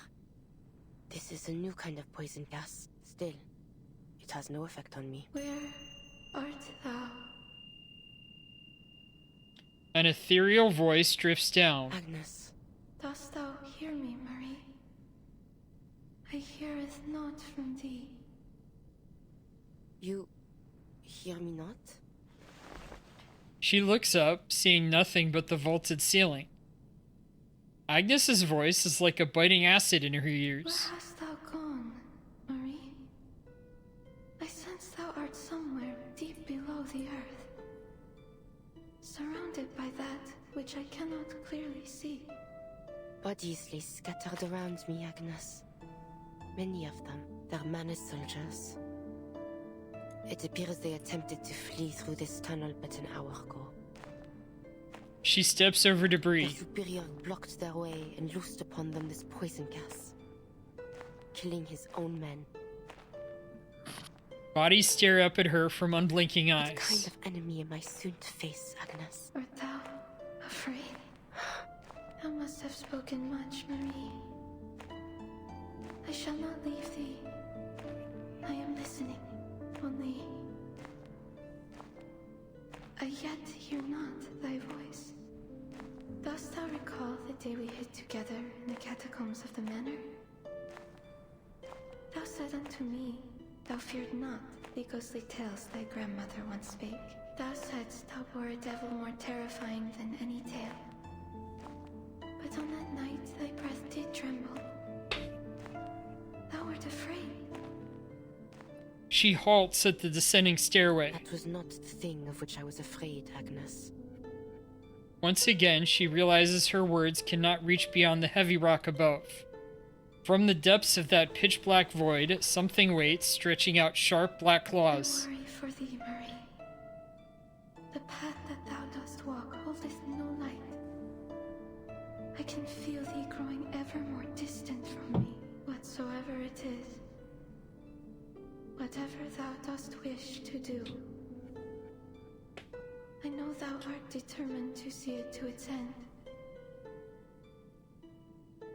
This is a new kind of poison gas. Still, it has no effect on me. Where art thou? An ethereal voice drifts down. Agnes. Dost thou hear me, Marie? I heareth not from thee. You hear me not? She looks up, seeing nothing but the vaulted ceiling. Agnes's voice is like a biting acid in her ears. Where hast thou gone, Marie? I sense thou art somewhere deep below the earth, surrounded by that which I cannot clearly see. Bodies lay scattered around me, Agnes. Many of them, they're Manus soldiers. It appears they attempted to flee through this tunnel but an hour ago. She steps over debris. Their superior blocked their way and loosed upon them this poison gas, killing his own men. Bodies stare up at her from unblinking eyes. What kind of enemy am I soon to face, Agnes? Art thou afraid? Thou must have spoken much, Marie. I shall not leave thee. I am listening. Only I yet hear not thy voice. Dost thou recall the day we hid together in the catacombs of the manor? Thou said unto me, thou feared not the ghostly tales thy grandmother once spake. Thou saidst thou bore a devil more terrifying than any tale. But on that night thy breath did tremble. Thou wert afraid. She halts at the descending stairway. That was not the thing of which I was afraid, Agnes. Once again, she realizes her words cannot reach beyond the heavy rock above. From the depths of that pitch-black void, something waits, stretching out sharp black claws. I worry for thee, Marie. The path that thou dost walk holdeth no light. I can feel thee growing ever more distant from me, whatsoever it is. Whatever thou dost wish to do, I know thou art determined to see it to its end.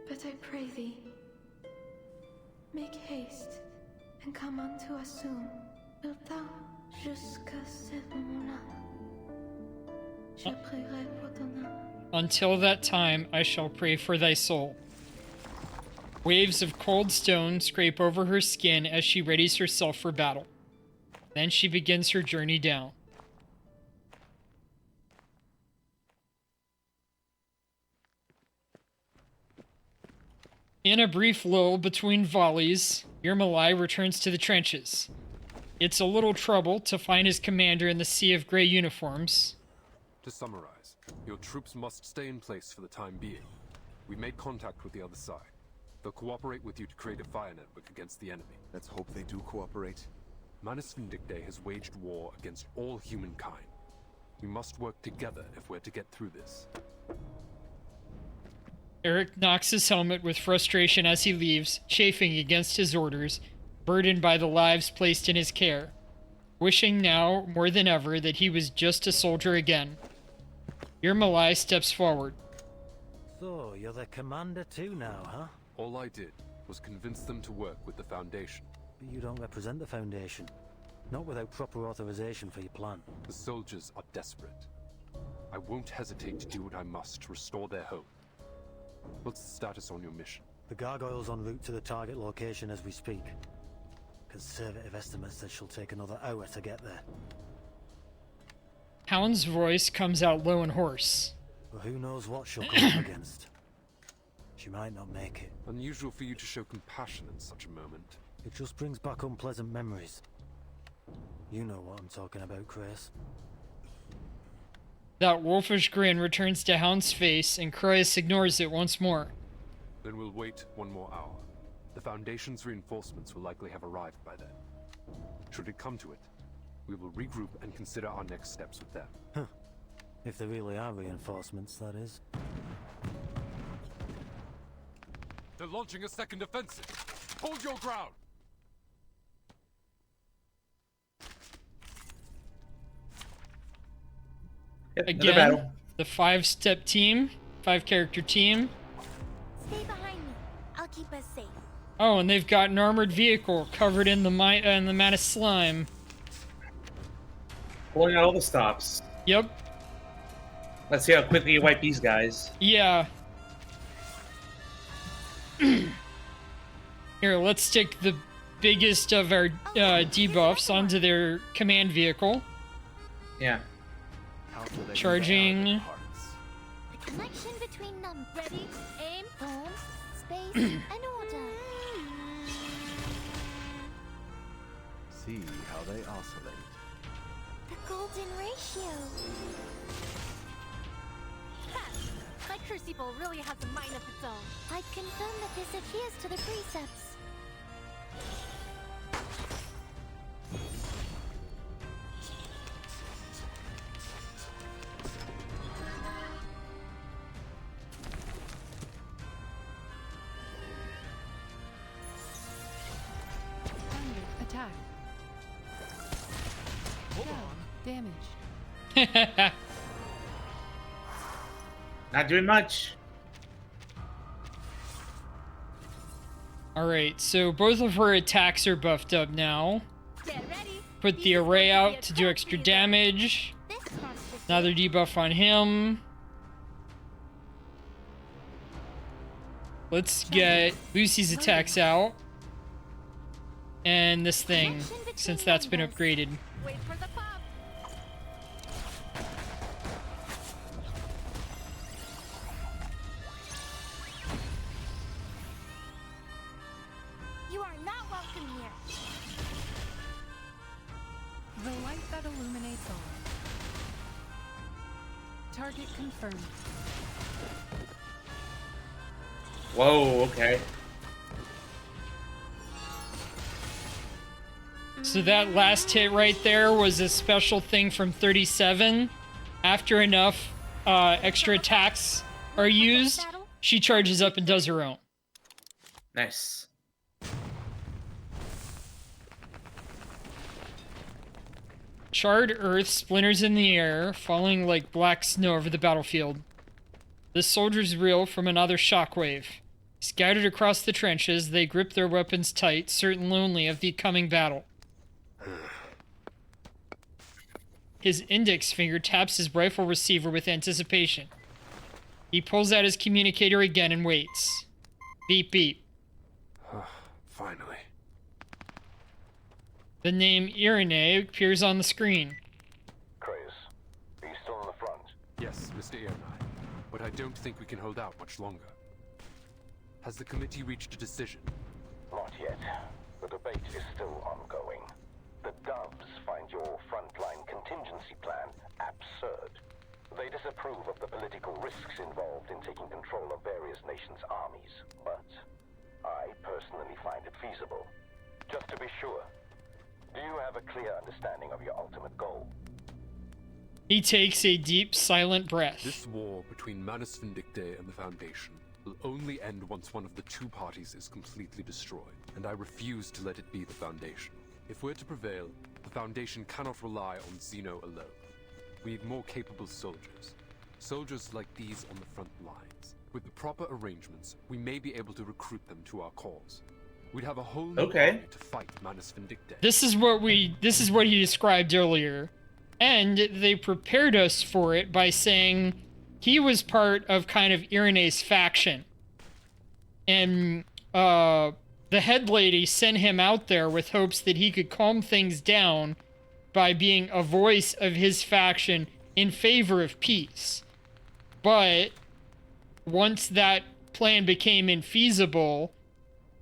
But I pray thee, make haste and come unto us soon. Wilt thou, jusqu'à ce moment-là, je prierai pour ton âme. Until that time, I shall pray for thy soul. Waves of cold stone scrape over her skin as she readies herself for battle. Then she begins her journey down. In a brief lull between volleys, Yermolai returns to the trenches. It's a little trouble to find his commander in the sea of gray uniforms. To summarize, your troops must stay in place for the time being. We made contact with the other side. They'll cooperate with you to create a fire network against the enemy. Let's hope they do cooperate. Manus Vindicte has waged war against all humankind. We must work together if we're to get through this. Eric knocks his helmet with frustration as he leaves, chafing against his orders, burdened by the lives placed in his care, wishing now more than ever that he was just a soldier again. Yermolai steps forward. So, you're the commander too now, huh? All I did was convince them to work with the Foundation. But you don't represent the Foundation. Not without proper authorization for your plan. The soldiers are desperate. I won't hesitate to do what I must to restore their home. What's the status on your mission? The gargoyle's en route to the target location as we speak. Conservative estimates that she'll take another hour to get there. Hound's voice comes out low and hoarse. But who knows what she'll come up against. She might not make it. Unusual for you to show compassion in such a moment. It just brings back unpleasant memories. You know what I'm talking about, Chris. That wolfish grin returns to Hound's face, and Croyas ignores it once more. Then we'll wait one more hour. The Foundation's reinforcements will likely have arrived by then. Should it come to it, we will regroup and consider our next steps with them. Huh. If there really are reinforcements, that is. They're launching a second offensive. Hold your ground! Again, the 5-step team, 5-character team. Stay behind me. I'll keep us safe. Oh, and they've got an armored vehicle covered in the Manus slime. Pulling out all the stops. Yep. Let's see how quickly you wipe these guys. Yeah. Here, let's stick the biggest of our debuffs onto their command vehicle. Yeah. Charging. The connection between them. Ready, aim, boom, space, and order. See how they oscillate. The golden ratio. Ha! My crucible really has a mind of its own. I confirm that this adheres to the precepts. Attack. Hold on. Damage. Not doing much. Alright, so both of her attacks are buffed up now. Put the array out to do extra damage. Another debuff on him. Let's get Lucy's attacks out. And this thing, since that's been upgraded. Wait for the pop. You are not welcome here. The light that illuminates all. Target confirmed. Whoa, okay. So that last hit right there was a special thing from 37. After enough extra attacks are used, she charges up and does her own. Nice. Charred earth splinters in the air, falling like black snow over the battlefield. The soldiers reel from another shockwave. Scattered across the trenches, they grip their weapons tight, certain only of the coming battle. His index finger taps his rifle receiver with anticipation. He pulls out his communicator again and waits. Beep beep. Finally. The name Irene appears on the screen. Creius, are you still in the front? Yes, Mr. Irnai, but I don't think we can hold out much longer. Has the committee reached a decision? Not yet. The debate is still ongoing. The Doves find your frontline contingency plan absurd. They disapprove of the political risks involved in taking control of various nations' armies, but I personally find it feasible. Just to be sure, do you have a clear understanding of your ultimate goal? He takes a deep, silent breath. This war between Manus Vindictae and the Foundation will only end once one of the two parties is completely destroyed, and I refuse to let it be the Foundation. If we're to prevail, the Foundation cannot rely on Xeno alone. We need more capable soldiers. Soldiers like these on the front lines. With the proper arrangements, we may be able to recruit them to our cause. We'd have a whole new army to fight Manus Vindictae. This is what he described earlier. And they prepared us for it by saying he was part of kind of Irene's faction. And the head lady sent him out there with hopes that he could calm things down by being a voice of his faction in favor of peace. But once that plan became infeasible,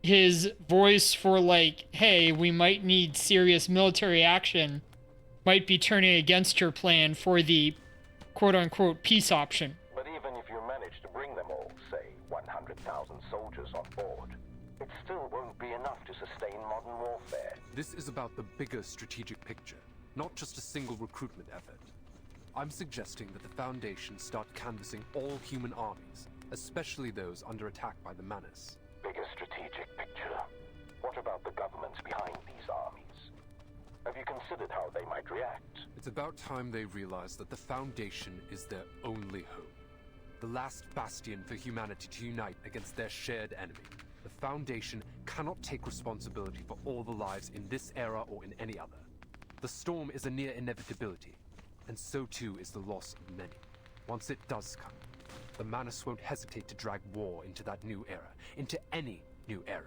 his voice for like, hey, we might need serious military action, might be turning against her plan for the quote-unquote peace option. But even if you manage to bring them all, say, 100,000 soldiers on board, it still won't be enough to sustain modern warfare. This is about the bigger strategic picture, not just a single recruitment effort. I'm suggesting that the Foundation start canvassing all human armies, especially those under attack by the Manus. Bigger strategic picture. What about the governments behind these armies? Have you considered how they might react? It's about time they realize that the Foundation is their only hope. The last bastion for humanity to unite against their shared enemy. The Foundation cannot take responsibility for all the lives in this era or in any other. The storm is a near inevitability, and so too is the loss of many. Once it does come, the Manus won't hesitate to drag war into that new era, into any new era.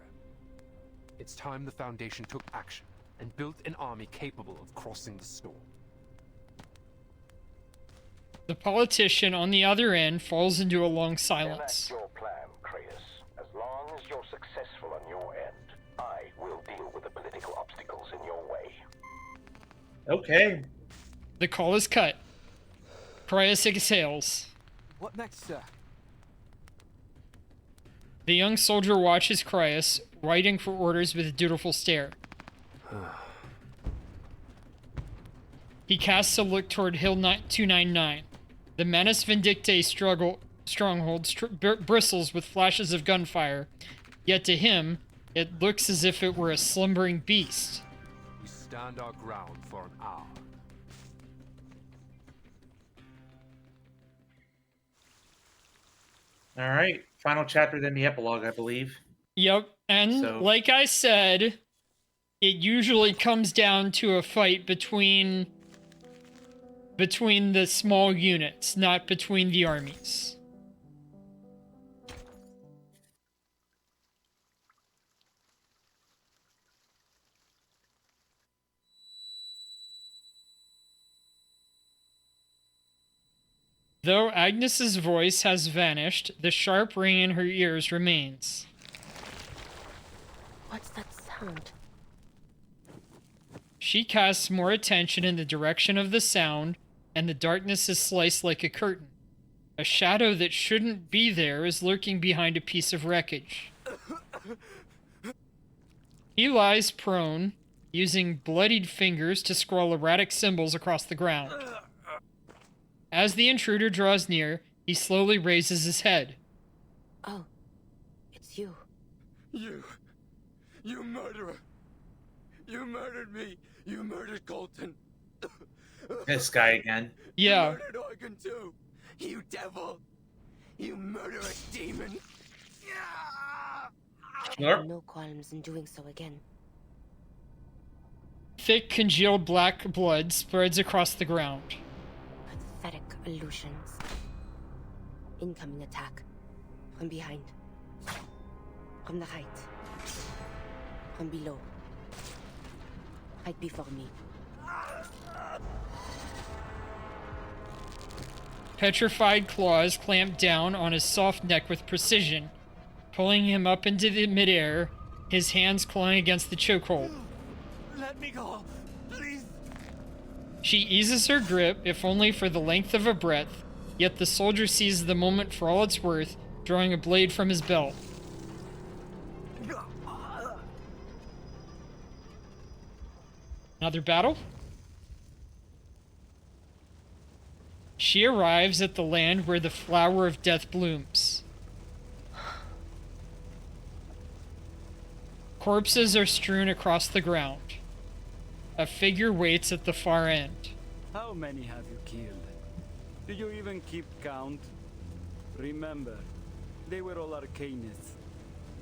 It's time the Foundation took action and built an army capable of crossing the storm. The politician on the other end falls into a long And silence. that's your plan, Creius. As long as you're successful on your end, I will deal with the political obstacles in your way. Okay. The call is cut. Creius exhales. What next, sir? The young soldier watches Creius, waiting for orders with a dutiful stare. He casts a look toward Hill 299. The Manus Vindictae stronghold bristles with flashes of gunfire, yet to him, it looks as if it were a slumbering beast. We stand our ground for an hour. All right. Final chapter, then the epilogue, I believe. Yep, and So- like I said, it usually comes down to a fight between the small units, not between the armies. Though Agnes's voice has vanished, the sharp ring in her ears remains. What's that sound? She casts more attention in the direction of the sound, and the darkness is sliced like a curtain. A shadow that shouldn't be there is lurking behind a piece of wreckage. He lies prone, using bloodied fingers to scrawl erratic symbols across the ground. As the intruder draws near, he slowly raises his head. Oh, it's you. You murderer! You murdered me! You murdered Colton! This guy again. Yeah. You murdered Eugen too! You devil! You murderous demon! No qualms in doing so again. Thick, congealed black blood spreads across the ground. Pathetic illusions. Incoming attack. From behind. From the height. From below. Fight before me. Petrified claws clamp down on his soft neck with precision, pulling him up into the midair, his hands clawing against the chokehold. Let me go, please. She eases her grip, if only for the length of a breath, yet the soldier seizes the moment for all it's worth, drawing a blade from his belt. Another battle? She arrives at the land where the flower of death blooms. Corpses are strewn across the ground. A figure waits at the far end. How many have you killed? Do you even keep count? Remember, they were all Arcanists,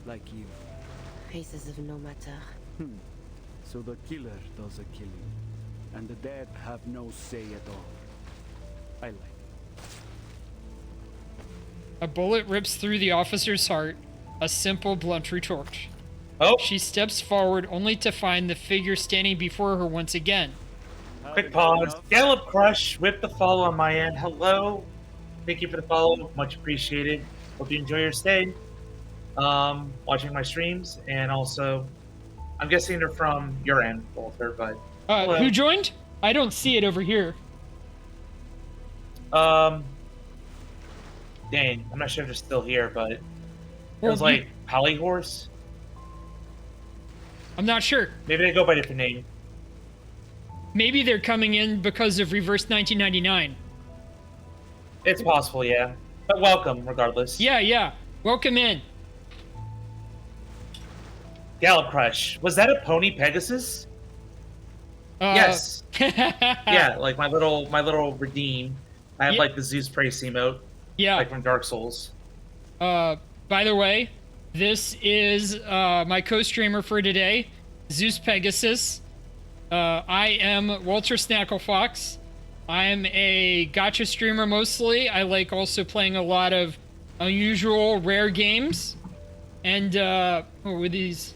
like you. Races of no matter. So the killer does the killing, and the dead have no say at all. I like it. A bullet rips through the officer's heart, a simple, blunt retort. Oh. She steps forward only to find the figure standing before her once again. Quick pause. Gallop Crush with the follow on my end. Hello. Thank you for the follow. Much appreciated. Hope you enjoy your stay. Watching my streams, and also, I'm guessing they're from your end, Walter, but... hello. Who joined? I don't see it over here. Dang, I'm not sure if they're still here, but... It was like Polyhorse? I'm not sure. Maybe they go by a different name. Maybe they're coming in because of Reverse 1999. It's possible, yeah. But welcome, regardless. Yeah. Welcome in. Gallop Crush. Was that a pony Pegasus? Yes. Yeah, like my little redeem. I have like the Zeus Praise emote. Yeah. Like from Dark Souls. By the way, this is my co-streamer for today, Zeus Pegasus. I am Walter Snacklefox. I am a gacha streamer mostly. I like also playing a lot of unusual, rare games. And, what were these?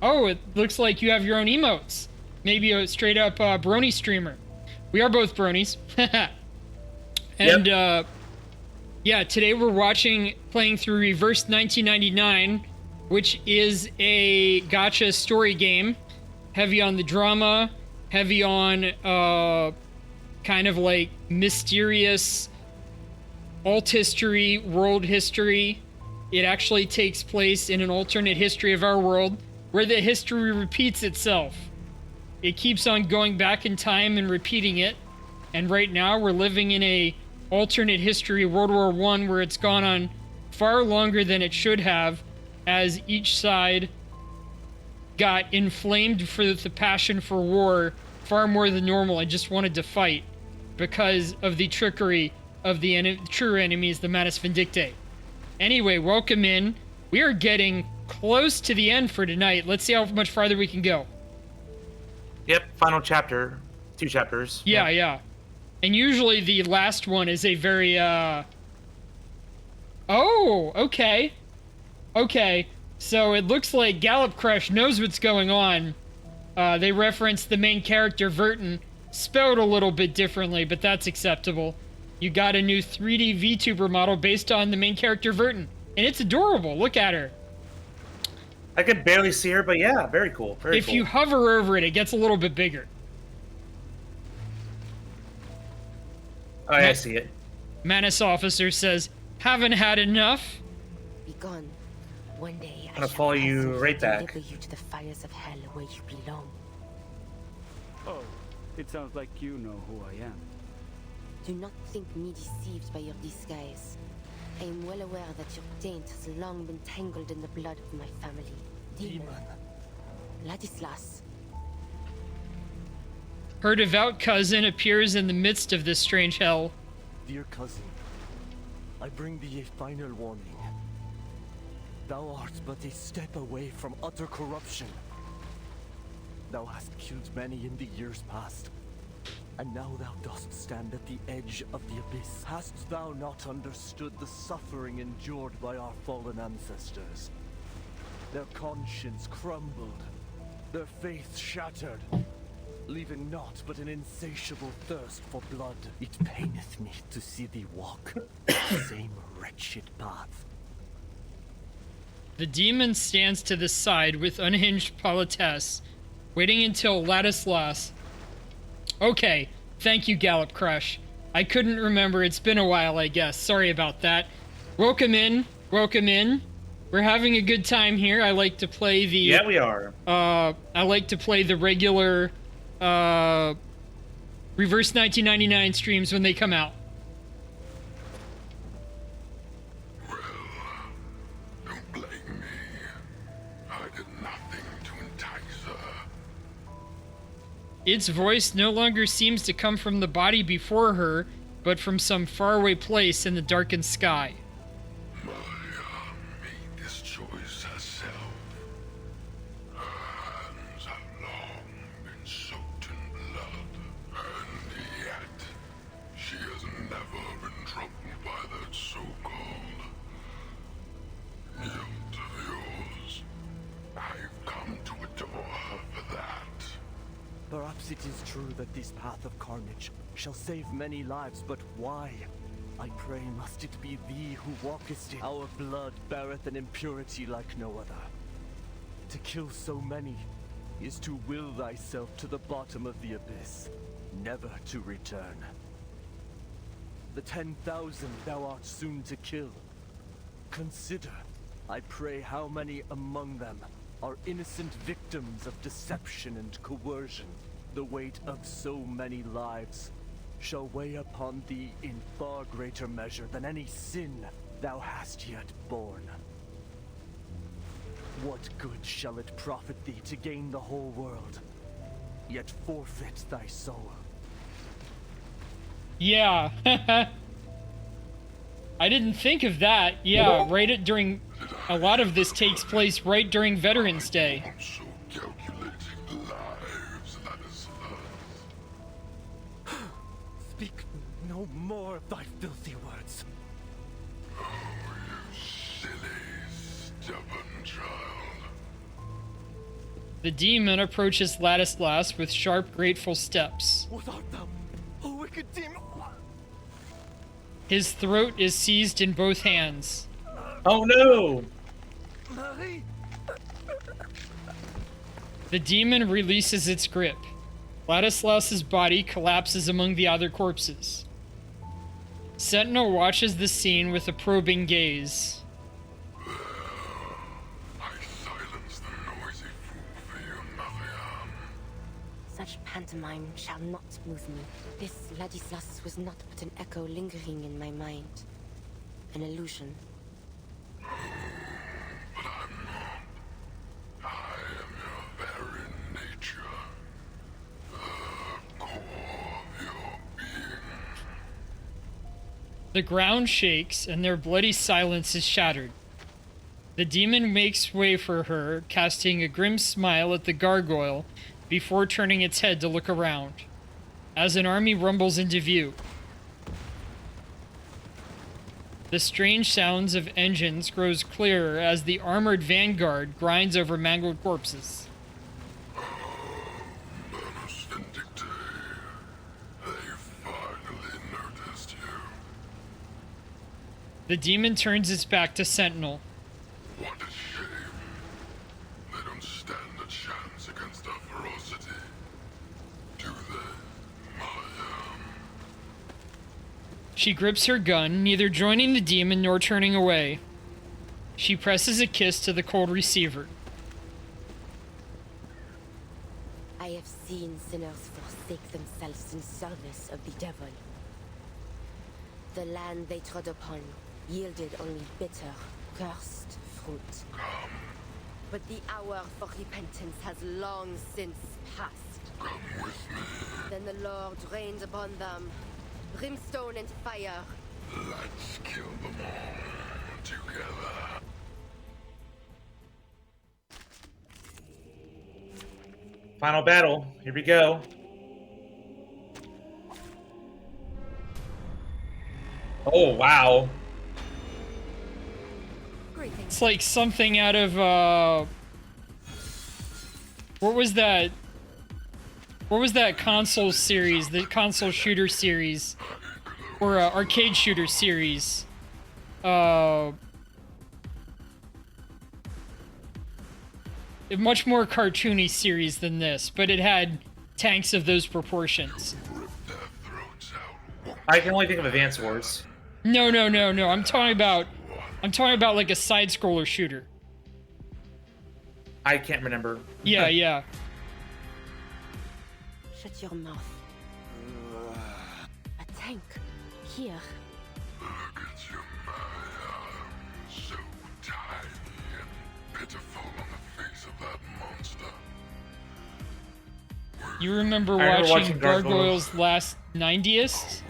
Oh, it looks like you have your own emotes. Maybe a straight up brony streamer. We are both bronies. And, yeah, today we're playing through Reverse 1999, which is a gacha story game. Heavy on the drama, heavy on kind of like mysterious alt history, world history. It actually takes place in an alternate history of our world where the history repeats itself. It keeps on going back in time and repeating it. And right now we're living in a alternate history, World War I, where it's gone on far longer than it should have, as each side got inflamed for the passion for war far more than normal and just wanted to fight because of the trickery of the true enemies, the Manus Vindictae. Anyway, welcome in. We are getting close to the end for tonight. Let's see how much farther we can go. Yep, final chapter. 2 chapters. Yeah. And usually the last one is a very, Oh, okay. Okay. So it looks like Gallop Crush knows what's going on. They reference the main character, Verton, spelled a little bit differently, but that's acceptable. You got a new 3D VTuber model based on the main character, Verton. And it's adorable. Look at her. I can barely see her, but yeah, very cool. Very if cool. you hover over it, it gets a little bit bigger. Oh, yeah, I see it. Manus officer says, haven't had enough? Be gone. One day I'm gonna follow you right back. deliver you to the fires of hell where you belong. Oh, it sounds like you know who I am. Do not think me deceived by your disguise. I am well aware that your taint has long been tangled in the blood of my family. Demon. Ladislas. Her devout cousin appears in the midst of this strange hell. Dear cousin, I bring thee a final warning. Thou art but a step away from utter corruption. Thou hast killed many in the years past, and now thou dost stand at the edge of the abyss. Hast thou not understood the suffering endured by our fallen ancestors? Their conscience crumbled, their faith shattered, leaving naught but an insatiable thirst for blood. It paineth me to see thee walk the same wretched path. The demon stands to the side with unhinged politesse, waiting until Ladislas. Okay, thank you, Gallop Crush. I couldn't remember. It's been a while, I guess. Sorry about that. Welcome in. Welcome in. We're having a good time here. I like to play the... Yeah, we are. I like to play the regular Reverse 1999 streams when they come out. Don't blame me. I did nothing to entice her. Its voice no longer seems to come from the body before her, but from some faraway place in the darkened sky. Maya made this choice herself. Her hands have long been soaked in blood, and yet she has never been troubled by that so-called guilt of yours. I've come to adore her for that. Perhaps it is true that this path of carnage shall save many lives, but why? I pray must it be thee who walkest in? Our blood beareth an impurity like no other. To kill so many is to will thyself to the bottom of the abyss, never to return. The 10,000 thou art soon to kill. Consider, I pray, how many among them are innocent victims of deception and coercion. The weight of so many lives shall weigh upon thee in far greater measure than any sin thou hast yet borne. What good shall it profit thee to gain the whole world, yet forfeit thy soul? Yeah. I didn't think of that. Yeah, during... A lot of this takes place right during Veterans Day. So calculating lives, Speak no more of thy filthy words. Oh, you silly, stubborn child. The demon approaches Ladislas with sharp, grateful steps. What art thou, O wicked demon? His throat is seized in both hands. Oh no! Marie! The demon releases its grip. Ladislas's body collapses among the other corpses. Sentinel watches the scene with a probing gaze. I silenced the noisy fool for you, Mariam. Such pantomime shall not move me. This Ladislas was not but an echo lingering in my mind. An illusion. But I'm not. I am your very nature. The core of your being. The ground shakes, and their bloody silence is shattered. The demon makes way for her, casting a grim smile at the gargoyle before turning its head to look around, as an army rumbles into view. The strange sounds of engines grows clearer as the armored vanguard grinds over mangled corpses. Manus Vindictae. They finally noticed you. The demon turns its back to Sentinel. What a shame. They don't stand a chance against our ferocity. Do they, Maya? She grips her gun, neither joining the demon nor turning away. She presses a kiss to the cold receiver. I have seen sinners forsake themselves in service of the devil. The land they trod upon yielded only bitter, cursed fruit. But the hour for repentance has long since passed. Come with me. Then the Lord rained upon them brimstone and fire. Let's kill them all together. Final battle. Here we go. Oh, wow. It's like something out of What was that? What was that console series? The console shooter series, or arcade shooter series? A much more cartoony series than this, but it had tanks of those proportions. I can only think of Advance Wars. No. I'm talking about like a side-scroller shooter. I can't remember. Yeah. Shut your mouth. A tank. Here. So tiny and pitiful on the face of that monster. You remember I remember watching watching Gargoyles last 90th?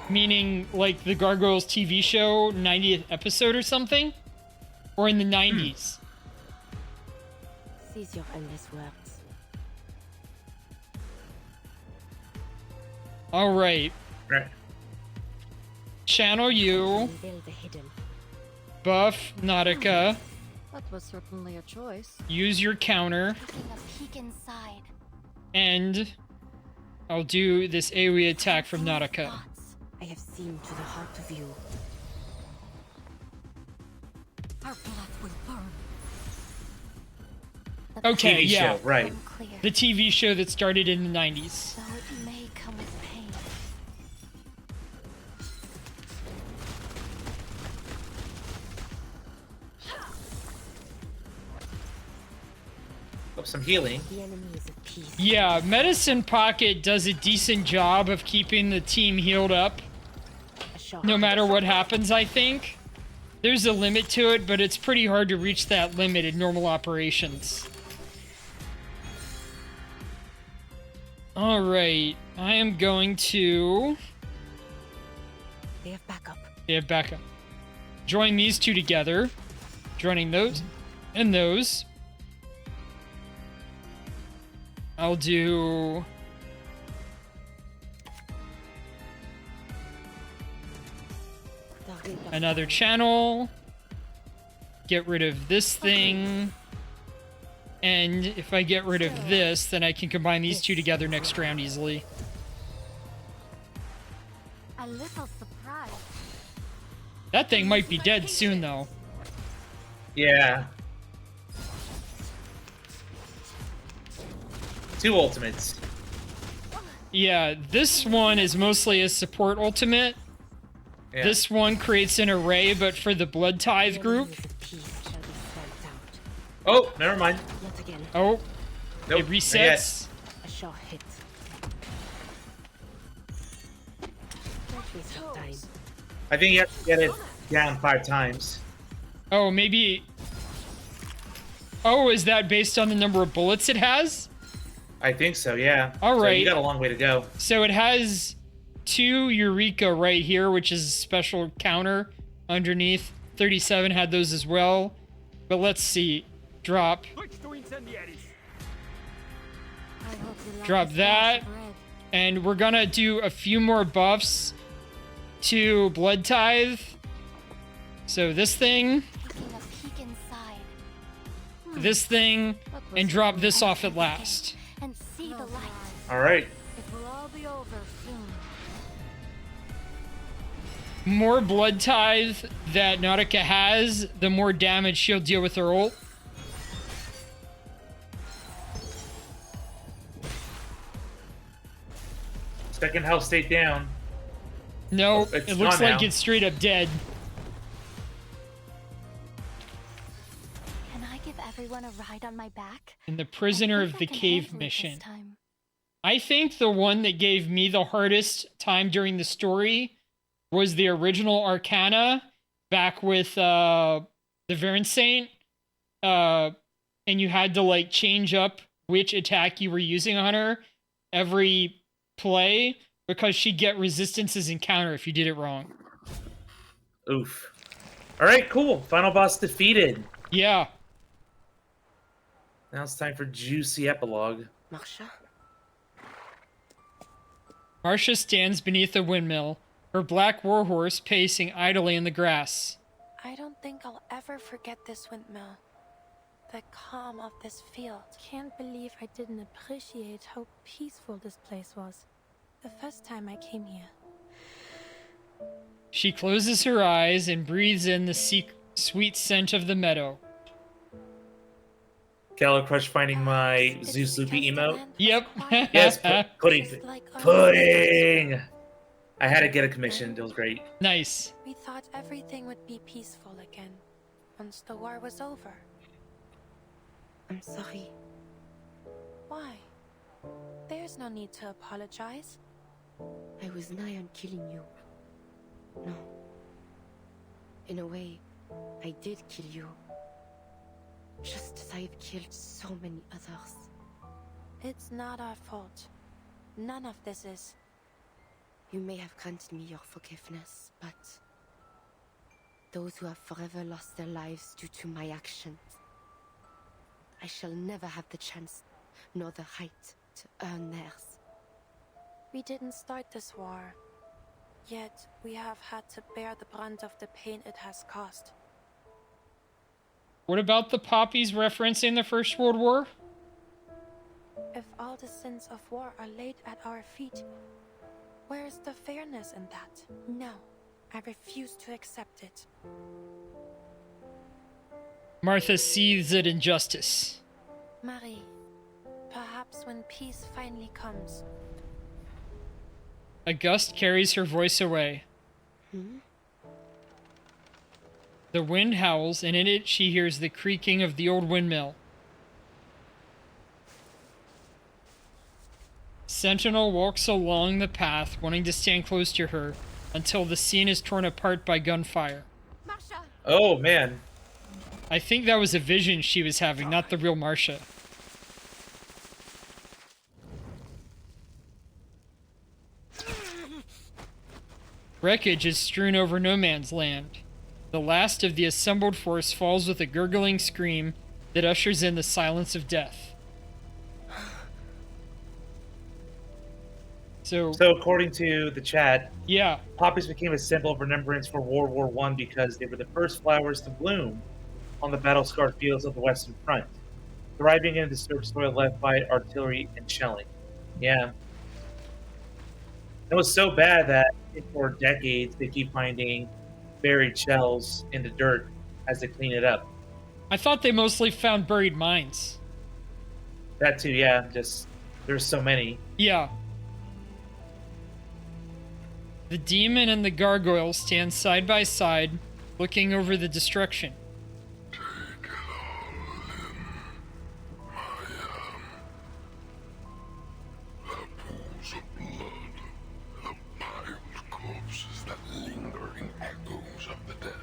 Meaning, like, the Gargoyles TV show 90th episode or something? Or in the 90s? Cease your endless words. Alright. Right. Channel U. Reveal the hidden. Buff Nautica. That was certainly a choice. Use your counter. Taking a peek inside. And I'll do this AoE attack from Nautica. I have seen to the heart of you. Our blood will burn. Okay, TV yeah. show, right. The TV show that started in the 90s. So it may come with pain. Oh, some healing. The enemy is at peace. Yeah, Medicine Pocket does a decent job of keeping the team healed up. No matter what happens, I think. There's a limit to it, but it's pretty hard to reach that limit in normal operations. Alright, I am going to... They have backup. They have backup. Join these two together. Joining those and those. I'll do... another channel. Get rid of this thing. And if I get rid of this, then I can combine these two together next round easily. A little surprise. That thing might be dead soon, though. Yeah. 2 ultimates. Yeah, this one is mostly a support ultimate. Yeah. This one creates an array, but for the Blood Tithe group. Oh, never mind. Not again. Oh, Nope, it resets. A short hit. Don't waste your time. I think you have to get it down 5 times. Oh, maybe... Oh, is that based on the number of bullets it has? I think so, yeah. All So right. you got a long way to go. So it has 2 Eureka right here, which is a special counter underneath. 37 had those as well. But let's see. Drop. Drop that. And we're gonna do a few more buffs to Blood Tithe. So this thing, Taking a peek inside. this thing, and drop this off at last. And see the light. All right. It will all be over soon. More Blood Tithe that Nautica has, the more damage she'll deal with her ult. Second health state down. Nope, It's it looks gone like now. it's straight up dead. Can I give everyone a ride on my back? In the Prisoner of the Cave mission. I think the one that gave me the hardest time during the story was the original Arcana back with the Varen Saint. And you had to like change up which attack you were using on her every play because she'd get resistances and counter if you did it wrong. Oof. All right, cool. Final boss defeated. Yeah. Now it's time for juicy epilogue. Marsha? Marcia stands beneath a windmill, her black warhorse pacing idly in the grass. I don't think I'll ever forget this windmill. The calm of this field. Can't believe I didn't appreciate how peaceful this place was the first time I came here. She closes her eyes and breathes in the sweet scent of the meadow. Gala Crush finding my Zeus Loopy emote. Yep. Yes, pudding. Pudding! I had to get a commission. It was great. Nice. We thought everything would be peaceful again once the war was over. I'm sorry. Why? There's no need to apologize. I was nigh on killing you. No. In a way, I did kill you. Just as I've killed so many others. It's not our fault. None of this is. You may have granted me your forgiveness, but those who have forever lost their lives due to my actions, I shall never have the chance, nor the right, to earn theirs. We didn't start this war, yet we have had to bear the brunt of the pain it has caused. What about the poppies referencing the First World War? If all the sins of war are laid at our feet, where is the fairness in that? No, I refuse to accept it. Martha seethes at injustice. Marie, perhaps when peace finally comes. A gust carries her voice away. The wind howls, and in it she hears the creaking of the old windmill. Sentinel walks along the path, wanting to stand close to her, until the scene is torn apart by gunfire. Marsha! Oh, man. I think that was a vision she was having, not the real Marsha. Wreckage is strewn over no man's land. The last of the assembled force falls with a gurgling scream that ushers in the silence of death. So according to the chat, yeah, poppies became a symbol of remembrance for World War I because they were the first flowers to bloom on the battle-scarred fields of the Western Front, thriving in a disturbed soil left by artillery and shelling. Yeah. It was so bad that for decades they keep finding buried shells in the dirt as they clean it up. I thought they mostly found buried mines. That too, yeah. Just there's so many. Yeah. The demon and the gargoyle stand side by side, looking over the destruction. Pools of blood, the piled corpses that linger in echoes of the dead,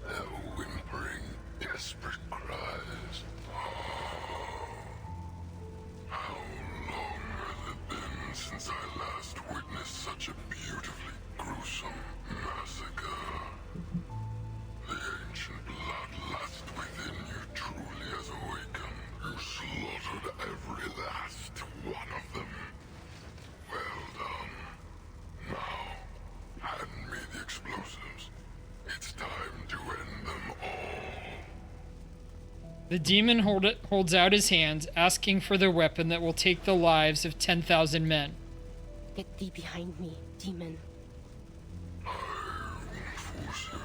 their whimpering, desperate cries. How long has it been since I last witnessed such a beautifully gruesome massacre? The ancient bloodlust within you truly has awakened. You slaughtered every last one of them. Well done. Now, hand me the explosives. It's time to end them all. The demon holds out his hands, asking for the weapon that will take the lives of 10,000 men. Get thee behind me, demon. I won't force you.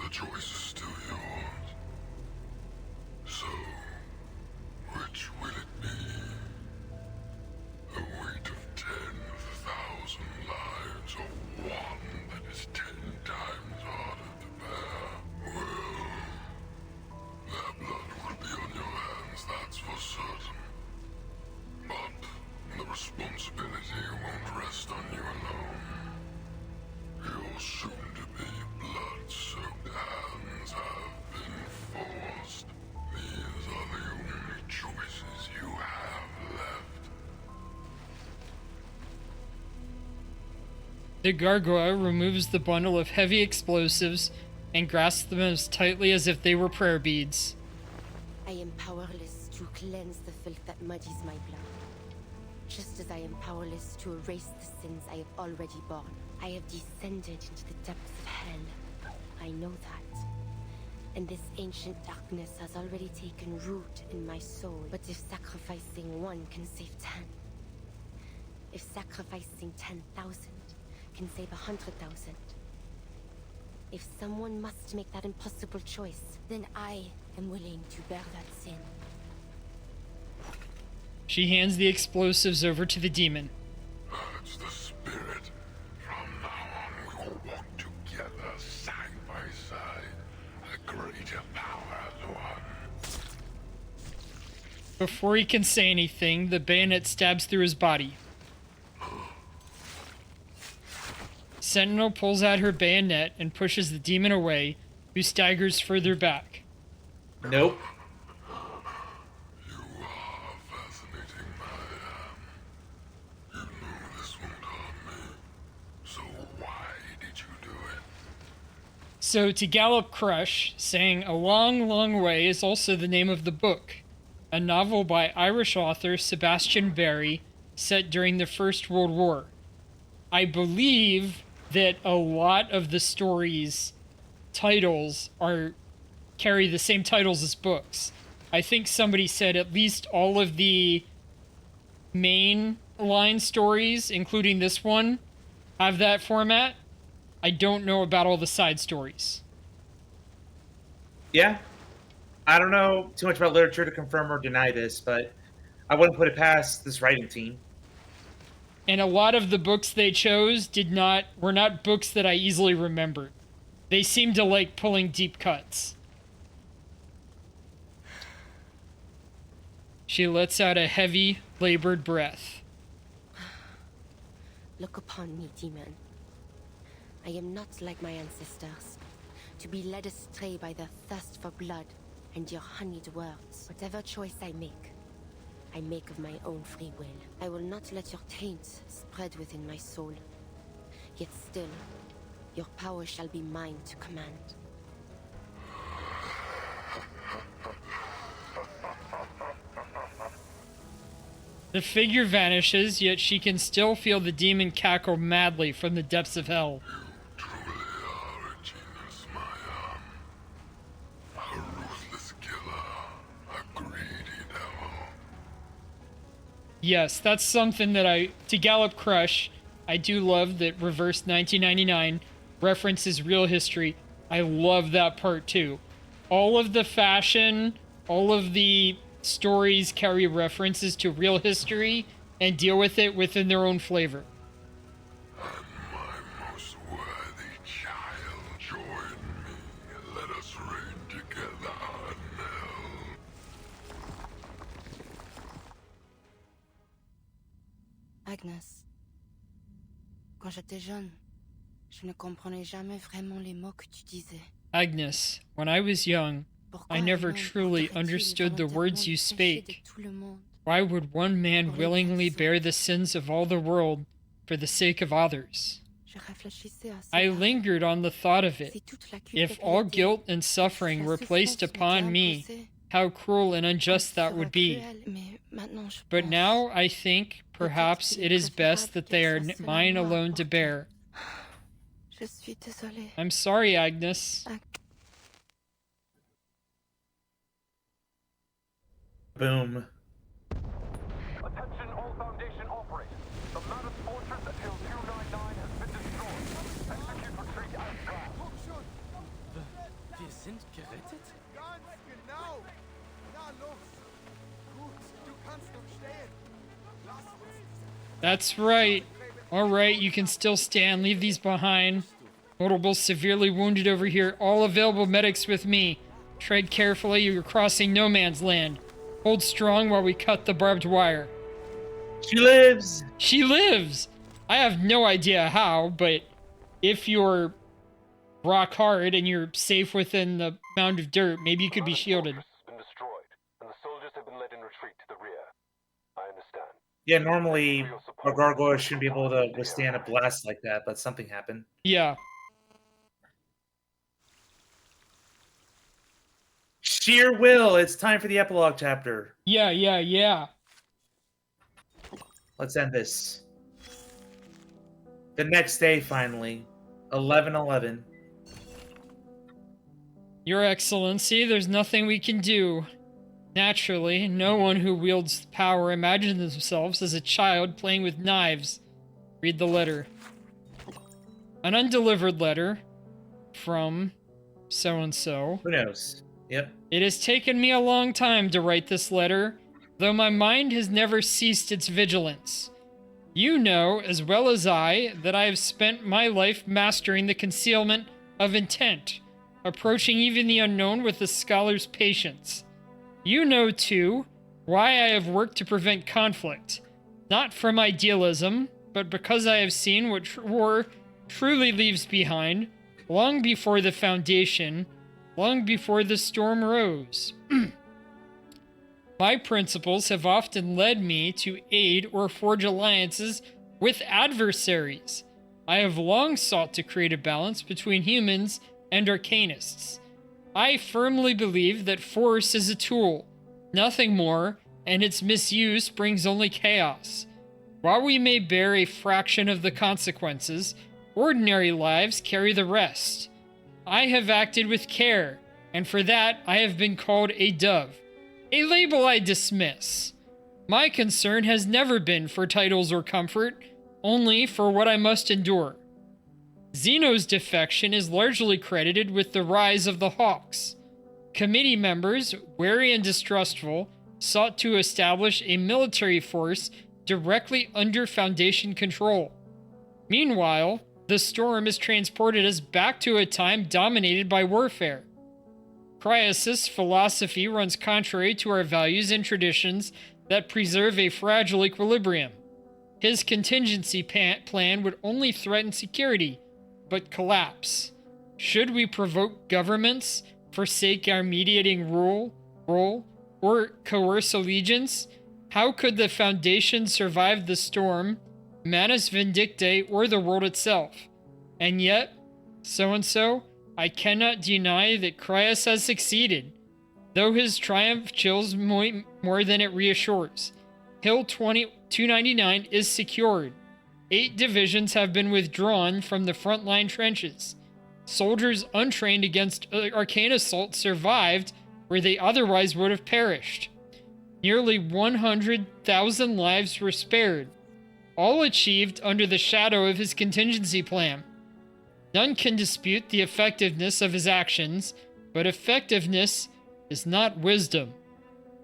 The choice is still yours. So, which will it be? The weight of 10,000 lives, or one that is 10 times harder to bear? Well, their blood will be on your hands, that's for certain. But the responsibility won't rest on you alone. Your soon-to-be blood-soaked hands have been forced. These are the only choices you have left. The gargoyle removes the bundle of heavy explosives and grasps them as tightly as if they were prayer beads. I am powerless to cleanse the filth that muddies my blood. Just as I am powerless to erase the sins I have already borne. I have descended into the depths of hell. I know that. And this ancient darkness has already taken root in my soul. But if sacrificing one can save 10, if sacrificing 10,000 can save 100,000, if someone must make that impossible choice, then I am willing to bear that sin. She hands the explosives over to the demon. It's the spirit. From now on, we will walk together, side by side. A greater power, Lord. Before he can say anything, the bayonet stabs through his body. Sentinel pulls out her bayonet and pushes the demon away, who staggers further back. Nope. You are fascinating, Mariam. You knew this won't harm me. So why did you do it? So, To Gallop Crush, saying a long, long way is also the name of the book, a novel by Irish author Sebastian Barry, set during the First World War. I believe that a lot of the stories' titles carry the same titles as books. I think somebody said at least all of the main line stories, including this one, have that format. I don't know about all the side stories. Yeah. I don't know too much about literature to confirm or deny this, but I wouldn't put it past this writing team. And a lot of the books they chose were not books that I easily remembered. They seemed to like pulling deep cuts. She lets out a heavy, labored breath. Look upon me, demon. I am not like my ancestors, to be led astray by their thirst for blood and your honeyed words. Whatever choice I make of my own free will. I will not let your taint spread within my soul. Yet still, your power shall be mine to command. The figure vanishes, yet she can still feel the demon cackle madly from the depths of hell. A ruthless killer, a greedy devil. Yes, that's something that To Gallop Crush, I do love that Reverse 1999 references real history. I love that part too. All of the fashion, all of the stories carry references to real history and deal with it within their own flavor. My most worthy child, join me. Let us reign together in hell. Agnes, quand j'étais jeune, je ne comprenais jamais vraiment les mots que tu disais. Agnes, when I was young, I never truly understood the words you spake. Why would one man willingly bear the sins of all the world for the sake of others? I lingered on the thought of it. If all guilt and suffering were placed upon me, how cruel and unjust that would be. But now I think perhaps it is best that they are mine alone to bear. I'm sorry, Agnes. Boom. Attention all Foundation operators. The Mammoth Fortress at Hill 299 has been destroyed. Execute retreat as planned. Wir sind gerettet? Ganz genau. Na los. Gut, du kannst noch stehen. Lass uns. That's right. Alright, you can still stand. Leave these behind. Notable severely wounded over here. All available medics with me. Tread carefully. You're crossing no man's land. Hold strong while we cut the barbed wire. She lives! She lives! I have no idea how, but if you're rock hard and you're safe within the mound of dirt, maybe you could be shielded. Been destroyed, and the soldiers have been led in retreat to the rear. I understand. Yeah, normally a gargoyle shouldn't be able to withstand a blast like that, but something happened. Yeah. Sheer will. It's time for the epilogue chapter. Yeah. Let's end this. The next day, finally, 11/11. Your Excellency, there's nothing we can do. Naturally, no one who wields power imagines themselves as a child playing with knives. Read the letter. An undelivered letter from so-and-so. Who knows? Yep. It has taken me a long time to write this letter, though my mind has never ceased its vigilance. You know, as well as I, that I have spent my life mastering the concealment of intent, approaching even the unknown with the scholar's patience. You know, too, why I have worked to prevent conflict, not from idealism, but because I have seen what war truly leaves behind, long before the foundation, long before the storm rose. My principles have often led me to aid or forge alliances with adversaries. I have long sought to create a balance between humans and arcanists. I firmly believe that force is a tool, nothing more, and its misuse brings only chaos. While we may bear a fraction of the consequences, ordinary lives carry the rest. I have acted with care, and for that I have been called a dove, a label I dismiss. My concern has never been for titles or comfort, only for what I must endure. Zeno's defection is largely credited with the rise of the Hawks. Committee members, wary and distrustful, sought to establish a military force directly under Foundation control. Meanwhile, the storm has transported us back to a time dominated by warfare. Cryas's philosophy runs contrary to our values and traditions that preserve a fragile equilibrium. His contingency plan would only threaten security, but collapse. Should we provoke governments, forsake our mediating role, or coerce allegiance? How could the Foundation survive the storm, Manus Vindictae, or the world itself? And yet, so-and-so, I cannot deny that Cryas has succeeded, though his triumph chills more than it reassures. Hill 299 is secured. 8 divisions have been withdrawn from the front-line trenches. Soldiers untrained against arcane assault survived where they otherwise would have perished. Nearly 100,000 lives were spared, all achieved under the shadow of his contingency plan. None can dispute the effectiveness of his actions, but effectiveness is not wisdom.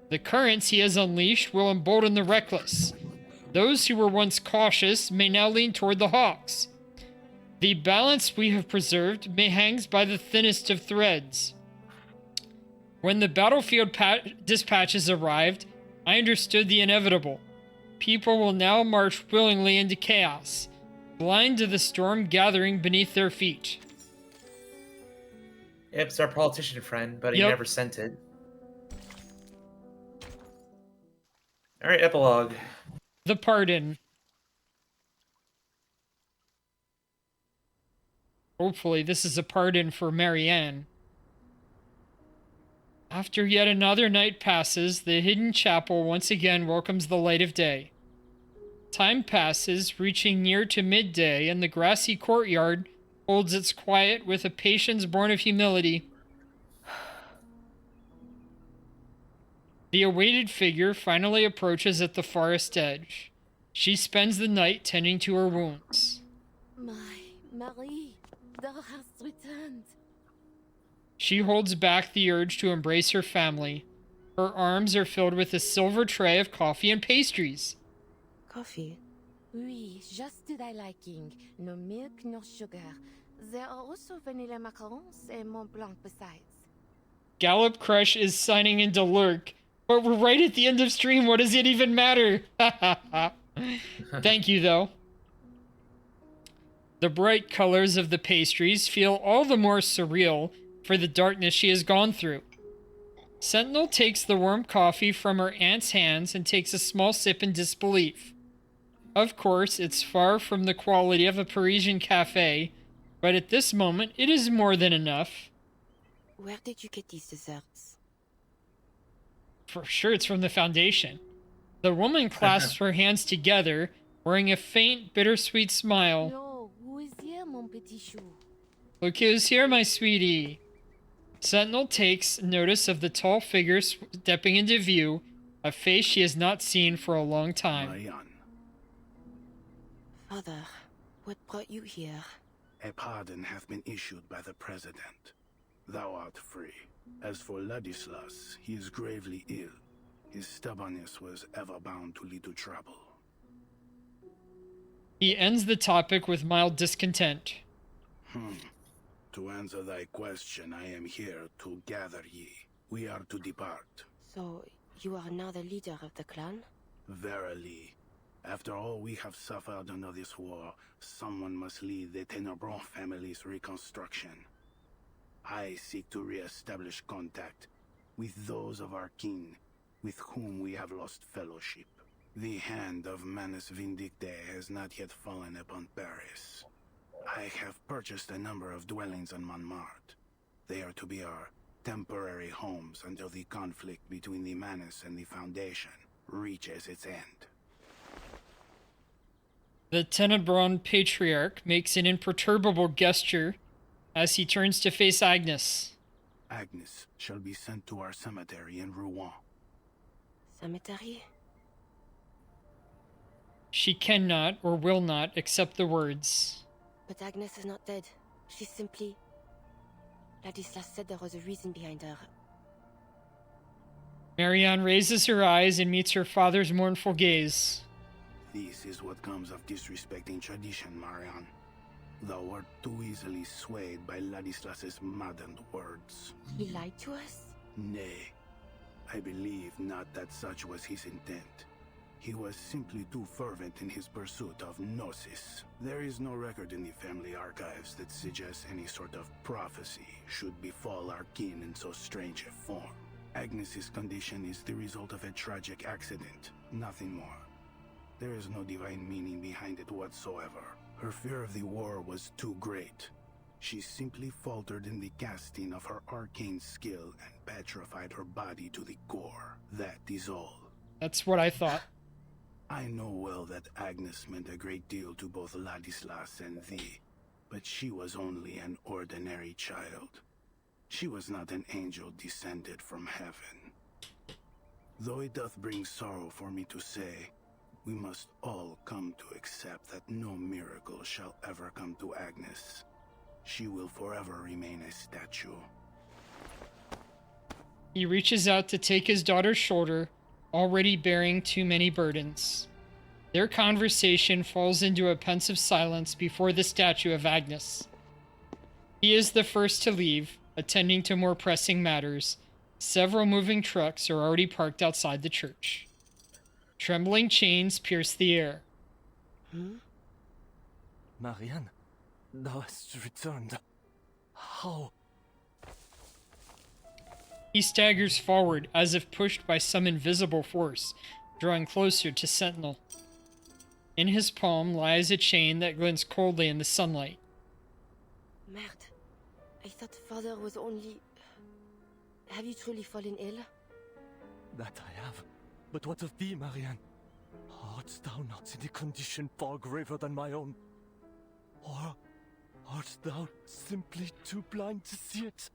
The currents he has unleashed will embolden the reckless. Those who were once cautious may now lean toward the Hawks. The balance we have preserved may hang by the thinnest of threads. When the battlefield dispatches arrived, I understood the inevitable. People will now march willingly into chaos, blind to the storm gathering beneath their feet. Yep, it's our politician friend, but he never sent it. All right, epilogue. The Pardon. Hopefully this is a pardon for Marianne. After yet another night passes, the hidden chapel once again welcomes the light of day. Time passes, reaching near to midday, and the grassy courtyard holds its quiet with a patience born of humility. The awaited figure finally approaches at the forest edge. She spends the night tending to her wounds. Marie, thou hast returned. She holds back the urge to embrace her family. Her arms are filled with a silver tray of coffee and pastries. Coffee? Oui, just to thy liking. No milk, no sugar. There are also vanilla macarons and Mont Blanc besides. Gallop Crush is signing into Lurk, but we're right at the end of stream. What does it even matter? Thank you, though. The bright colors of the pastries feel all the more surreal for the darkness she has gone through. Sentinel takes the warm coffee from her aunt's hands and takes a small sip in disbelief. Of course, it's far from the quality of a Parisian cafe, but at this moment, it is more than enough. Where did you get these desserts? For sure, it's from the Foundation. The woman clasps her hands together, wearing a faint, bittersweet smile. No, who is here, mon petit chou? Look who's here, my sweetie. Sentinel takes notice of the tall figure stepping into view, a face she has not seen for a long time. Marianne, Father, what brought you here? a pardon hath been issued by the President. Thou art free. As for Ladislas, he is gravely ill. His stubbornness was ever bound to lead to trouble. He ends the topic with mild discontent. To answer thy question, I am here to gather ye. We are to depart. So, you are now the leader of the clan? Verily. After all we have suffered under this war, someone must lead the Tenebron family's reconstruction. I seek to re-establish contact with those of our kin, with whom we have lost fellowship. The hand of Manus Vindictae has not yet fallen upon Paris. I have purchased a number of dwellings on Montmartre. They are to be our temporary homes until the conflict between the Manus and the Foundation reaches its end. The Tenebron Patriarch makes an imperturbable gesture as he turns to face Agnes. Agnes shall be sent to our cemetery in Rouen. Cemetery? She cannot or will not accept the words. But Agnes is not dead. She's simply... Ladislas said there was a reason behind her. Marianne raises her eyes and meets her father's mournful gaze. This is what comes of disrespecting tradition, Marianne. Thou wert too easily swayed by Ladislas's maddened words. He lied to us? Nay, I believe not that such was his intent. He was simply too fervent in his pursuit of Gnosis. There is no record in the family archives that suggests any sort of prophecy should befall our kin in so strange a form. Agnes's condition is the result of a tragic accident, nothing more. There is no divine meaning behind it whatsoever. Her fear of the war was too great. She simply faltered in the casting of her arcane skill and petrified her body to the core. That is all. That's what I thought. I know well that Agnes meant a great deal to both Ladislas and thee, but she was only an ordinary child. She was not an angel descended from heaven. Though it doth bring sorrow for me to say, we must all come to accept that no miracle shall ever come to Agnes. She will forever remain a statue. He reaches out to take his daughter's shoulder, already bearing too many burdens. Their conversation falls into a pensive silence before the statue of Agnes. He is the first to leave, attending to more pressing matters. Several moving trucks are already parked outside the church. Trembling chains pierce the air. Marianne, thou hast returned. How? He staggers forward as if pushed by some invisible force, drawing closer to Sentinel. In his palm lies a chain that glints coldly in the sunlight. Merde. I thought father was only... Have you truly fallen ill? That I have. But what of thee, Marianne? Art thou not in a condition far graver than my own? Or art thou simply too blind to see it?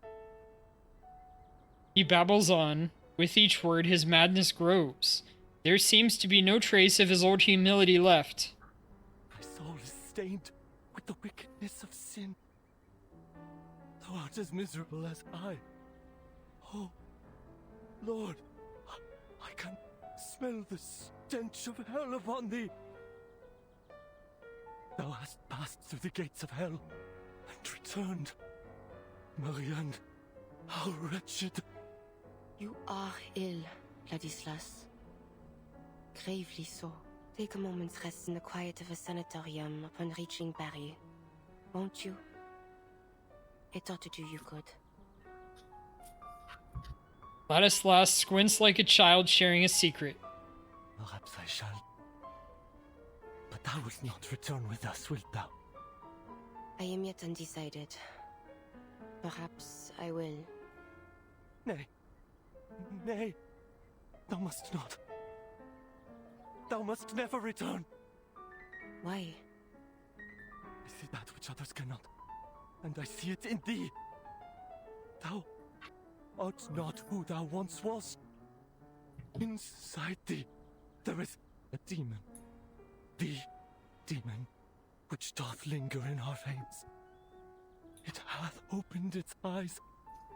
He babbles on. With each word, his madness grows. There seems to be no trace of his old humility left. My soul is stained with the wickedness of sin. Thou art as miserable as I. Oh, Lord, I can smell the stench of hell upon thee. Thou hast passed through the gates of hell and returned. Marianne, how wretched. You are ill, Ladislas. Gravely so. Take a moment's rest in the quiet of a sanatorium upon reaching Paris. Won't you? It ought to do you good. Ladislas squints like a child sharing a secret. Perhaps I shall. But thou wilt not return with us, wilt thou? I am yet undecided. Perhaps I will. Nay. Nay. Thou must not. Thou must never return. Why? I see that which others cannot, and I see it in thee. Thou art not who thou once wast. Inside thee, there is a demon. The demon which doth linger in our veins. It hath opened its eyes,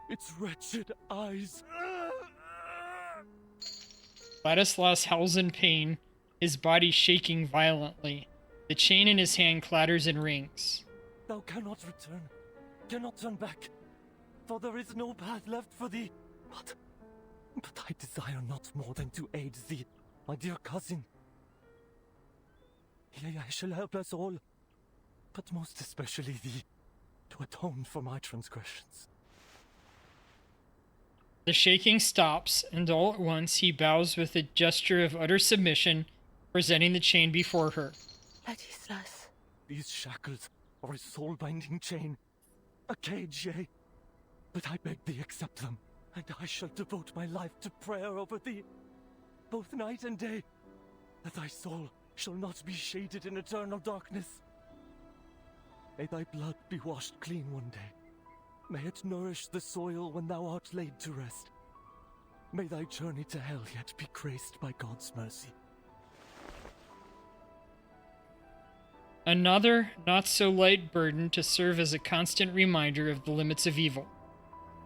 its wretched eyes. Ladislas howls in pain, his body shaking violently. The chain in his hand clatters and rings. Thou cannot return, cannot turn back, for there is no path left for thee. But I desire not more than to aid thee, my dear cousin. Yea, I shall help us all, but most especially thee, to atone for my transgressions. The shaking stops, and all at once he bows with a gesture of utter submission, presenting the chain before her. Ladislas, these shackles are a soul-binding chain, a cage, yea. But I beg thee accept them, and I shall devote my life to prayer over thee, both night and day, that thy soul shall not be shaded in eternal darkness. May thy blood be washed clean one day. May it nourish the soil when thou art laid to rest. May thy journey to hell yet be graced by God's mercy. Another not-so-light burden to serve as a constant reminder of the limits of evil.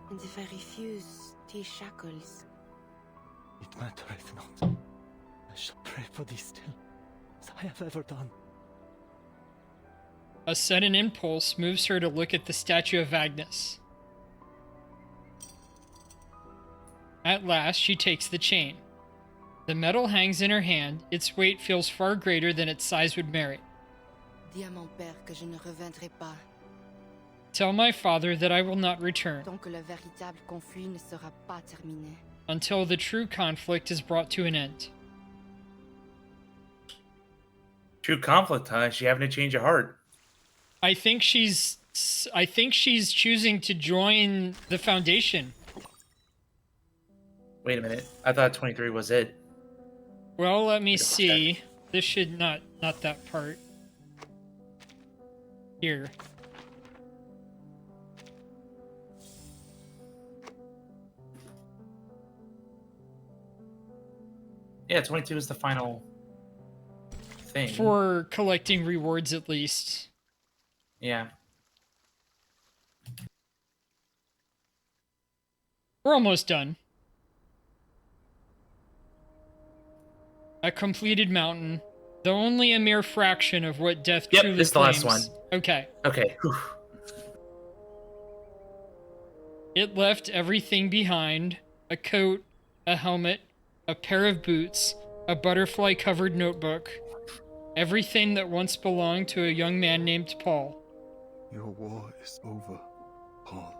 And if I refuse these shackles? It mattereth not. I shall pray for thee still, as I have ever done. A sudden impulse moves her to look at the statue of Agnes. At last, she takes the chain. The metal hangs in her hand. Its weight feels far greater than its size would merit. Dis à mon père que je ne reviendrai pas. Tell my father that I will not return Tant que le véritable conflit ne sera pas terminé. until the true conflict is brought to an end. True conflict, huh? Is she having a change of heart? I think she's choosing to join the Foundation. Wait a minute. I thought 23 was it. Well, let me see. This should not that part. Here. Yeah, 22 is the final thing. For collecting rewards, at least. Yeah. We're almost done. A completed mountain, though only a mere fraction of what death Yep, truly this is the last claims. one. Okay. Okay. Whew. It left everything behind: a coat, a helmet, a pair of boots, a butterfly-covered notebook. Everything that once belonged to a young man named Paul. Your war is over, Paul.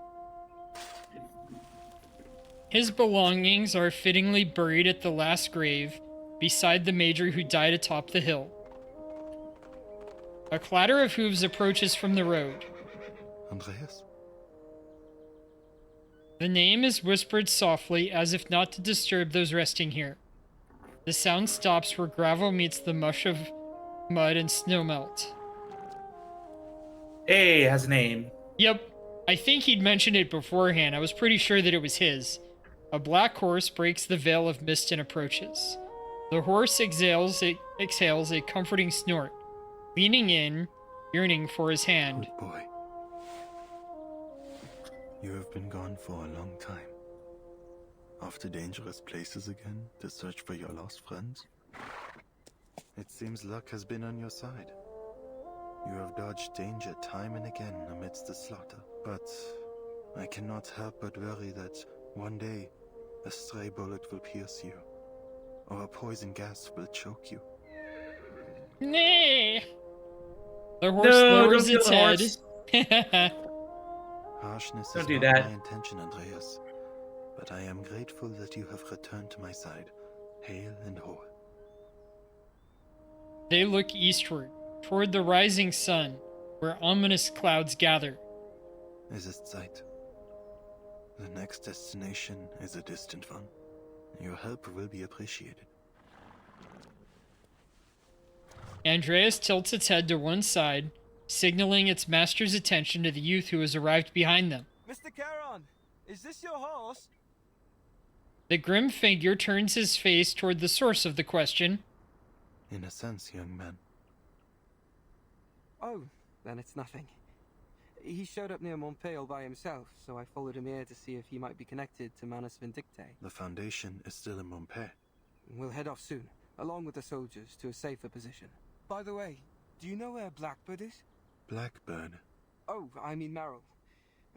His belongings are fittingly buried at the last grave, beside the major who died atop the hill. A clatter of hooves approaches from the road. Andreas? The name is whispered softly, as if not to disturb those resting here. The sound stops where gravel meets the mush of mud and snow melt. Hey, it has a name. Yep, I think he'd mentioned it beforehand. I was pretty sure that it was his. A black horse breaks the veil of mist and approaches. The horse exhales a comforting snort, leaning in, yearning for his hand. Good boy. You have been gone for a long time. Off to dangerous places again to search for your lost friends? It seems luck has been on your side. You have dodged danger time and again amidst the slaughter. But I cannot help but worry that one day a stray bullet will pierce you, or a poison gas will choke you. Nay! The horse lowers its head. Harshness Don't is do not that. my intention, Andreas. But I am grateful that you have returned to my side, hale and whole. They look eastward, toward the rising sun, where ominous clouds gather. Es ist Zeit. The next destination is a distant one. Your help will be appreciated. Andreas tilts its head to one side, signaling its master's attention to the youth who has arrived behind them. Mr. Charon, is this your horse? The grim figure turns his face toward the source of the question. In a sense, young man. Oh, then it's nothing. He showed up near Montpellier all by himself, so I followed him here to see if he might be connected to Manus Vindicte. The Foundation is still in Montpellier. We'll head off soon, along with the soldiers, to a safer position. By the way, do you know where Blackbird is? Blackbird? Oh, I mean Meryl.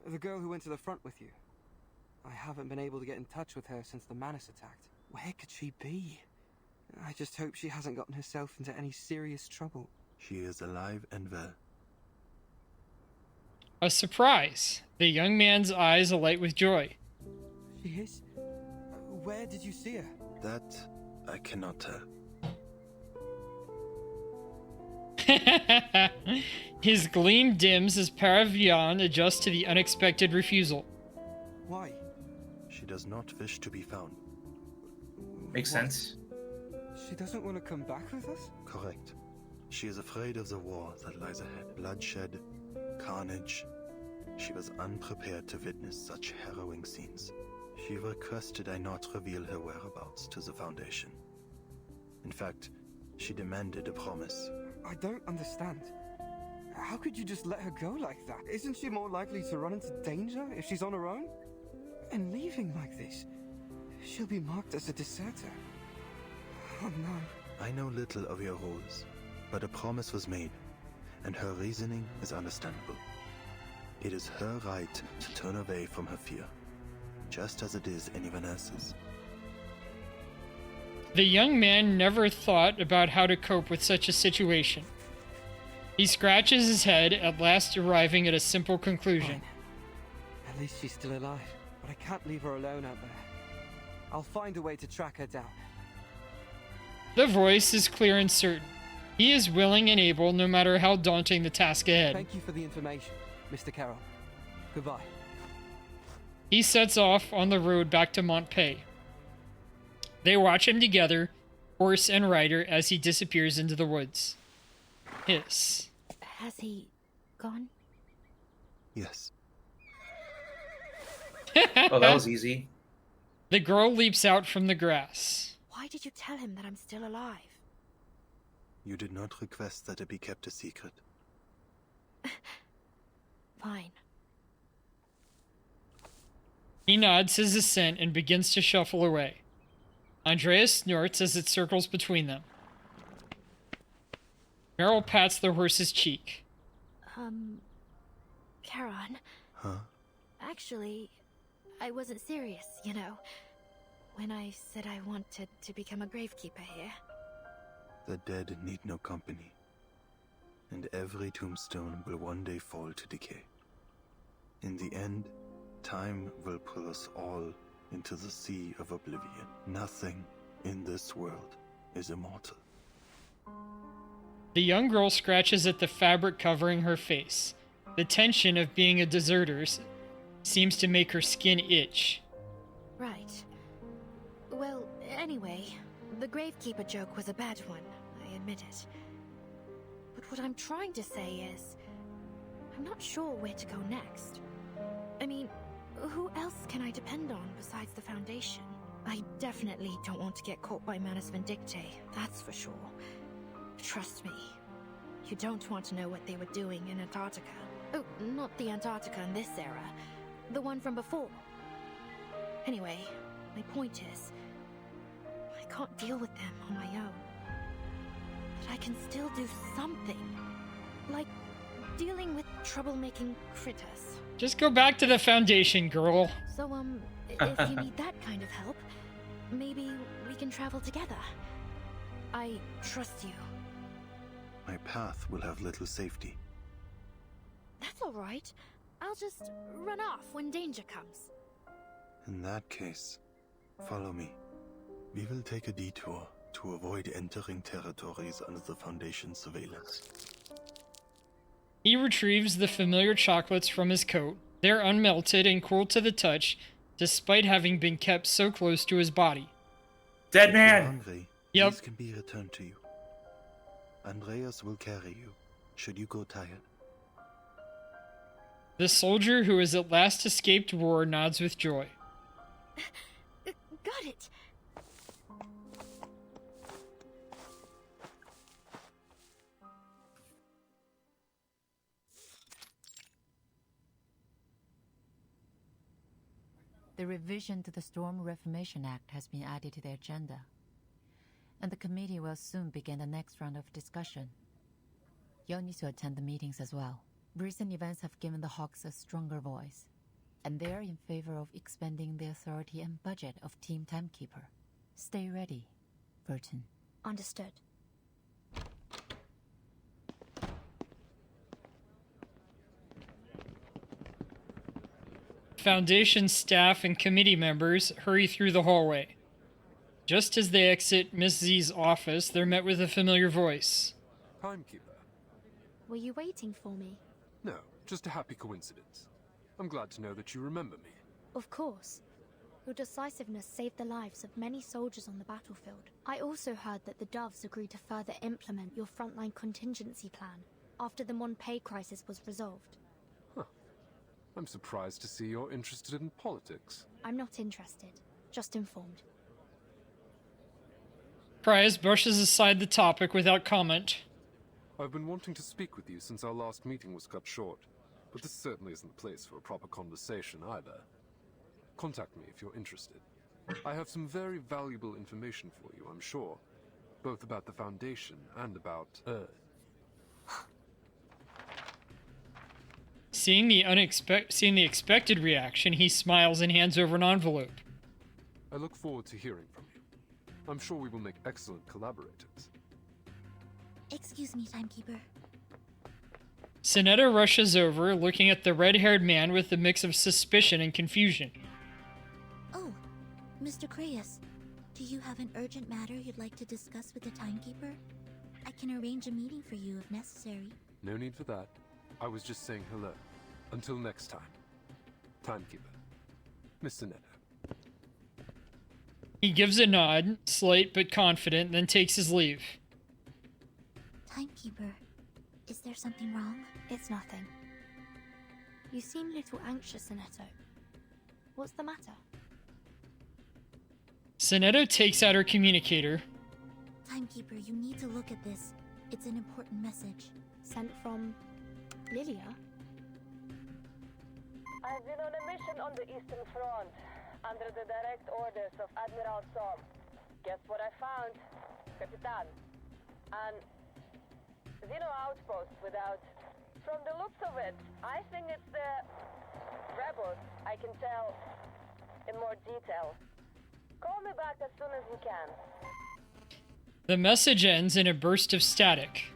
The girl who went to the front with you. I haven't been able to get in touch with her since the Manus attacked. Where could she be? I just hope she hasn't gotten herself into any serious trouble. She is alive and well. A surprise. The young man's eyes alight with joy. She is? Where did you see her? That I cannot tell. His gleam dims as Paravion adjusts to the unexpected refusal. Why? She does not wish to be found. Makes sense. She doesn't want to come back with us? Correct. She is afraid of the war that lies ahead. Bloodshed, carnage. She was unprepared to witness such harrowing scenes. She requested I not reveal her whereabouts to the Foundation. In fact, she demanded a promise. I don't understand. How could you just let her go like that? Isn't she more likely to run into danger if she's on her own? And leaving like this, she'll be marked as a deserter. Oh no. I know little of your rules, but a promise was made, and her reasoning is understandable. It is her right to turn away from her fear, just as it is anyone else's. The young man never thought about how to cope with such a situation. He scratches his head, at last arriving at a simple conclusion. Fine. At least she's still alive, but I can't leave her alone out there. I'll find a way to track her down. The voice is clear and certain. He is willing and able, no matter how daunting the task ahead. Thank you for the information, Mr. Carroll. Goodbye. He sets off on the road back to Montpellier. They watch him together, horse and rider, as he disappears into the woods. Hiss. Has he gone? Yes. Oh, that was easy. The girl leaps out from the grass. Why did you tell him that I'm still alive? You did not request that it be kept a secret. Fine. He nods his assent and begins to shuffle away. Andreas snorts as it circles between them. Meryl pats the horse's cheek. Charon. Huh? Actually, I wasn't serious, you know. When I said I wanted to become a gravekeeper here. The dead need no company. And every tombstone will one day fall to decay. In the end, time will pull us all into the sea of oblivion. Nothing in this world is immortal. The young girl scratches at the fabric covering her face. The tension of being a deserter seems to make her skin itch. Right. Well, anyway, the gravekeeper joke was a bad one, I admit it. But what I'm trying to say is, I'm not sure where to go next. I mean, who else can I depend on besides the Foundation? I definitely don't want to get caught by Manus Vindicte, that's for sure. Trust me, you don't want to know what they were doing in Antarctica. Oh, not the Antarctica in this era, the one from before. Anyway, my point is, I can't deal with them on my own. But I can still do something, like dealing with troublemaking critters. Just go back to the Foundation, girl. So, if you need that kind of help, maybe we can travel together. I trust you. My path will have little safety. That's all right. I'll just run off when danger comes. In that case, follow me. We will take a detour to avoid entering territories under the Foundation's surveillance. He retrieves the familiar chocolates from his coat. They're unmelted and cool to the touch, despite having been kept so close to his body. Dead If you're man! hungry, Yep. these can be returned to you. Andreas will carry you, should you go tired. The soldier who has at last escaped war nods with joy. got it! The revision to the Storm Reformation Act has been added to the agenda, and the committee will soon begin the next round of discussion. You'll need to attend the meetings as well. Recent events have given the Hawks a stronger voice, and they are in favor of expanding the authority and budget of Team Timekeeper. Stay ready, Burton. Understood. Foundation staff and committee members hurry through the hallway. Just as they exit Miss Z's office, they're met with a familiar voice. Timekeeper? Were you waiting for me? No, just a happy coincidence. I'm glad to know that you remember me. Of course. Your decisiveness saved the lives of many soldiers on the battlefield. I also heard that the Doves agreed to further implement your frontline contingency plan after the Monpei crisis was resolved. I'm surprised to see you're interested in politics. I'm not interested, just informed. Price brushes aside the topic without comment. I've been wanting to speak with you since our last meeting was cut short, but this certainly isn't the place for a proper conversation either. Contact me if you're interested. I have some very valuable information for you, I'm sure, both about the Foundation and about Seeing the expected reaction, he smiles and hands over an envelope. I look forward to hearing from you. I'm sure we will make excellent collaborators. Excuse me, Timekeeper. Sonetta rushes over, looking at the red-haired man with a mix of suspicion and confusion. Oh, Mr. Creyas, do you have an urgent matter you'd like to discuss with the Timekeeper? I can arrange a meeting for you if necessary. No need for that. I was just saying hello. Until next time. Timekeeper. Miss Sonetta. He gives a nod, slight but confident, then takes his leave. Timekeeper, is there something wrong? It's nothing. You seem a little anxious, Sonetto. What's the matter? Sonetta takes out her communicator. Timekeeper, you need to look at this. It's an important message. Sent from Lilia? I've been on a mission on the Eastern Front, under the direct orders of Admiral Som. Guess what I found? Capitan. An Xeno outpost without... From the looks of it, I think it's the rebels. I can tell in more detail. Call me back as soon as you can. The message ends in a burst of static.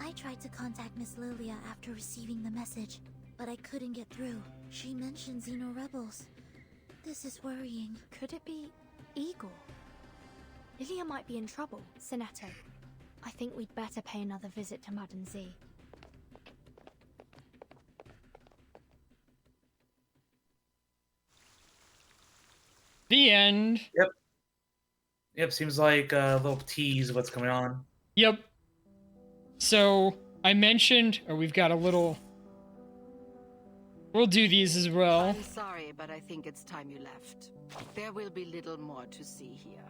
I tried to contact Miss Lilia after receiving the message, but I couldn't get through. She mentioned Xeno rebels. This is worrying. Could it be Igor? Lilia might be in trouble. Sonetto, I think we'd better pay another visit to Madame Z. The end. Yep, seems like a little tease of what's going on. Yep. So, I mentioned... Oh, we've got a little... We'll do these as well. I'm sorry, but I think it's time you left. There will be little more to see here.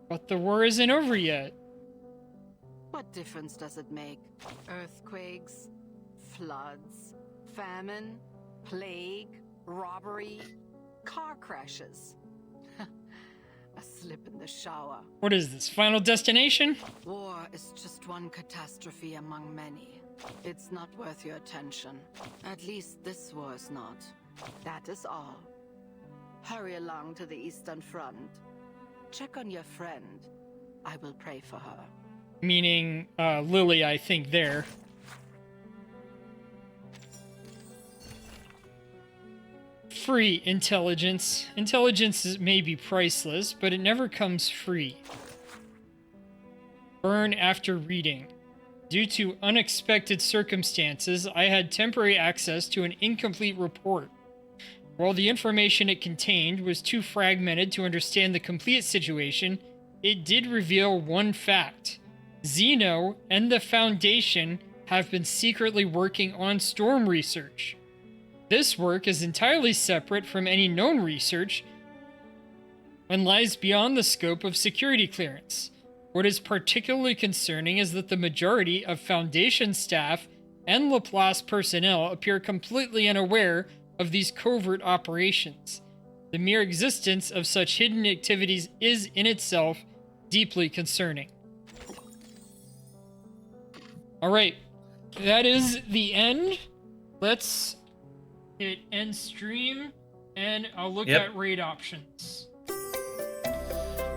But the war isn't over yet. What difference does it make? Earthquakes, floods, famine, plague, robbery, car crashes. A slip in the shower. What is this, Final Destination? War is just one catastrophe among many. It's not worth your attention. At least this war is not. That is all. Hurry along to the Eastern Front. Check on your friend. I will pray for her. Meaning, Lily, I think, there. Free intelligence. Intelligence may be priceless, but it never comes free. Burn after reading. Due to unexpected circumstances, I had temporary access to an incomplete report. While the information it contained was too fragmented to understand the complete situation, it did reveal one fact. Xeno and the Foundation have been secretly working on storm research. This work is entirely separate from any known research and lies beyond the scope of security clearance. What is particularly concerning is that the majority of Foundation staff and Laplace personnel appear completely unaware of these covert operations. The mere existence of such hidden activities is in itself deeply concerning. Alright, that is the end. Let's hit end stream, and I'll look at raid options.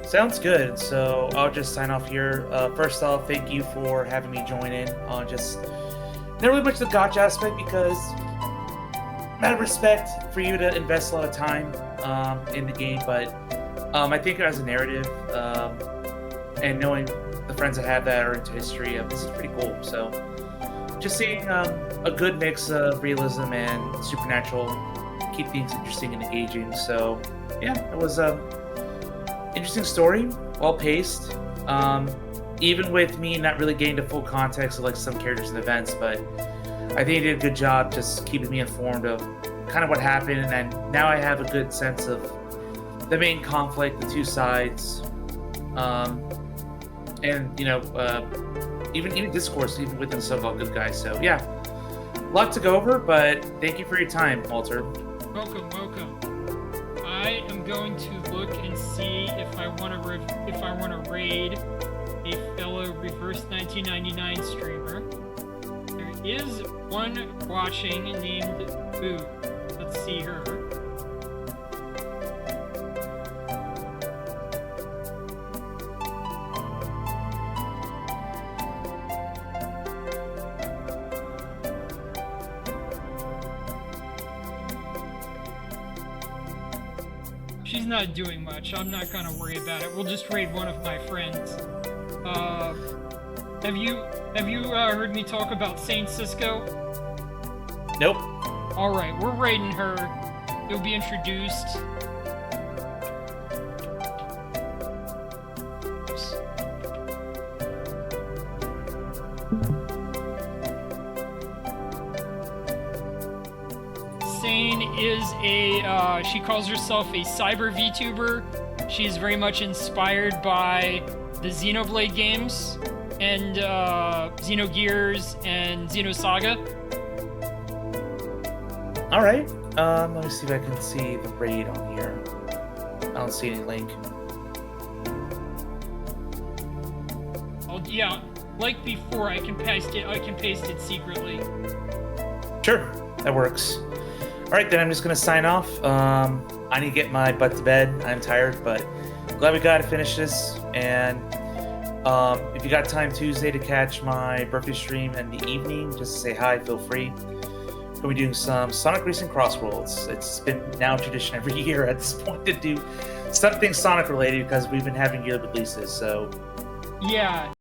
Sounds good. So I'll just sign off here. First off, thank you for having me join in on just not really much the gotcha aspect, because out of respect for you to invest a lot of time in the game, but I think as a narrative and knowing the friends I have that are into history, this is pretty cool. So just seeing a good mix of realism and supernatural, keep things interesting and engaging. So yeah, it was interesting story, well paced. Even with me not really getting the full context of like some characters and events, but I think he did a good job just keeping me informed of kind of what happened, and then now I have a good sense of the main conflict, the two sides, and even discourse even within so-called good guys. So yeah, a lot to go over, but thank you for your time, Walter. Welcome. I am going to look and see if I want to raid a fellow Reverse 1999 streamer. There is one watching named Boo. Let's see her. She's not doing much. I'm not gonna worry about it. We'll just raid one of my friends. Have you heard me talk about Saint Cisco? Nope. All right, we're raiding her. You'll be introduced. Sane is she calls herself a cyber VTuber. She's very much inspired by the Xenoblade games and Xenogears and Xenosaga. All right. Let me see if I can see the raid on here. I don't see any link. Oh yeah, like before, I can paste it secretly. Sure, that works. All right, then I'm just gonna sign off. I need to get my butt to bed. I'm tired, but glad we got to finish this. And if you got time Tuesday to catch my birthday stream in the evening, just to say hi, feel free. We'll be doing some Sonic Racing Crossworlds. It's been now tradition every year at this point to do something Sonic related, because we've been having yearly releases. So yeah.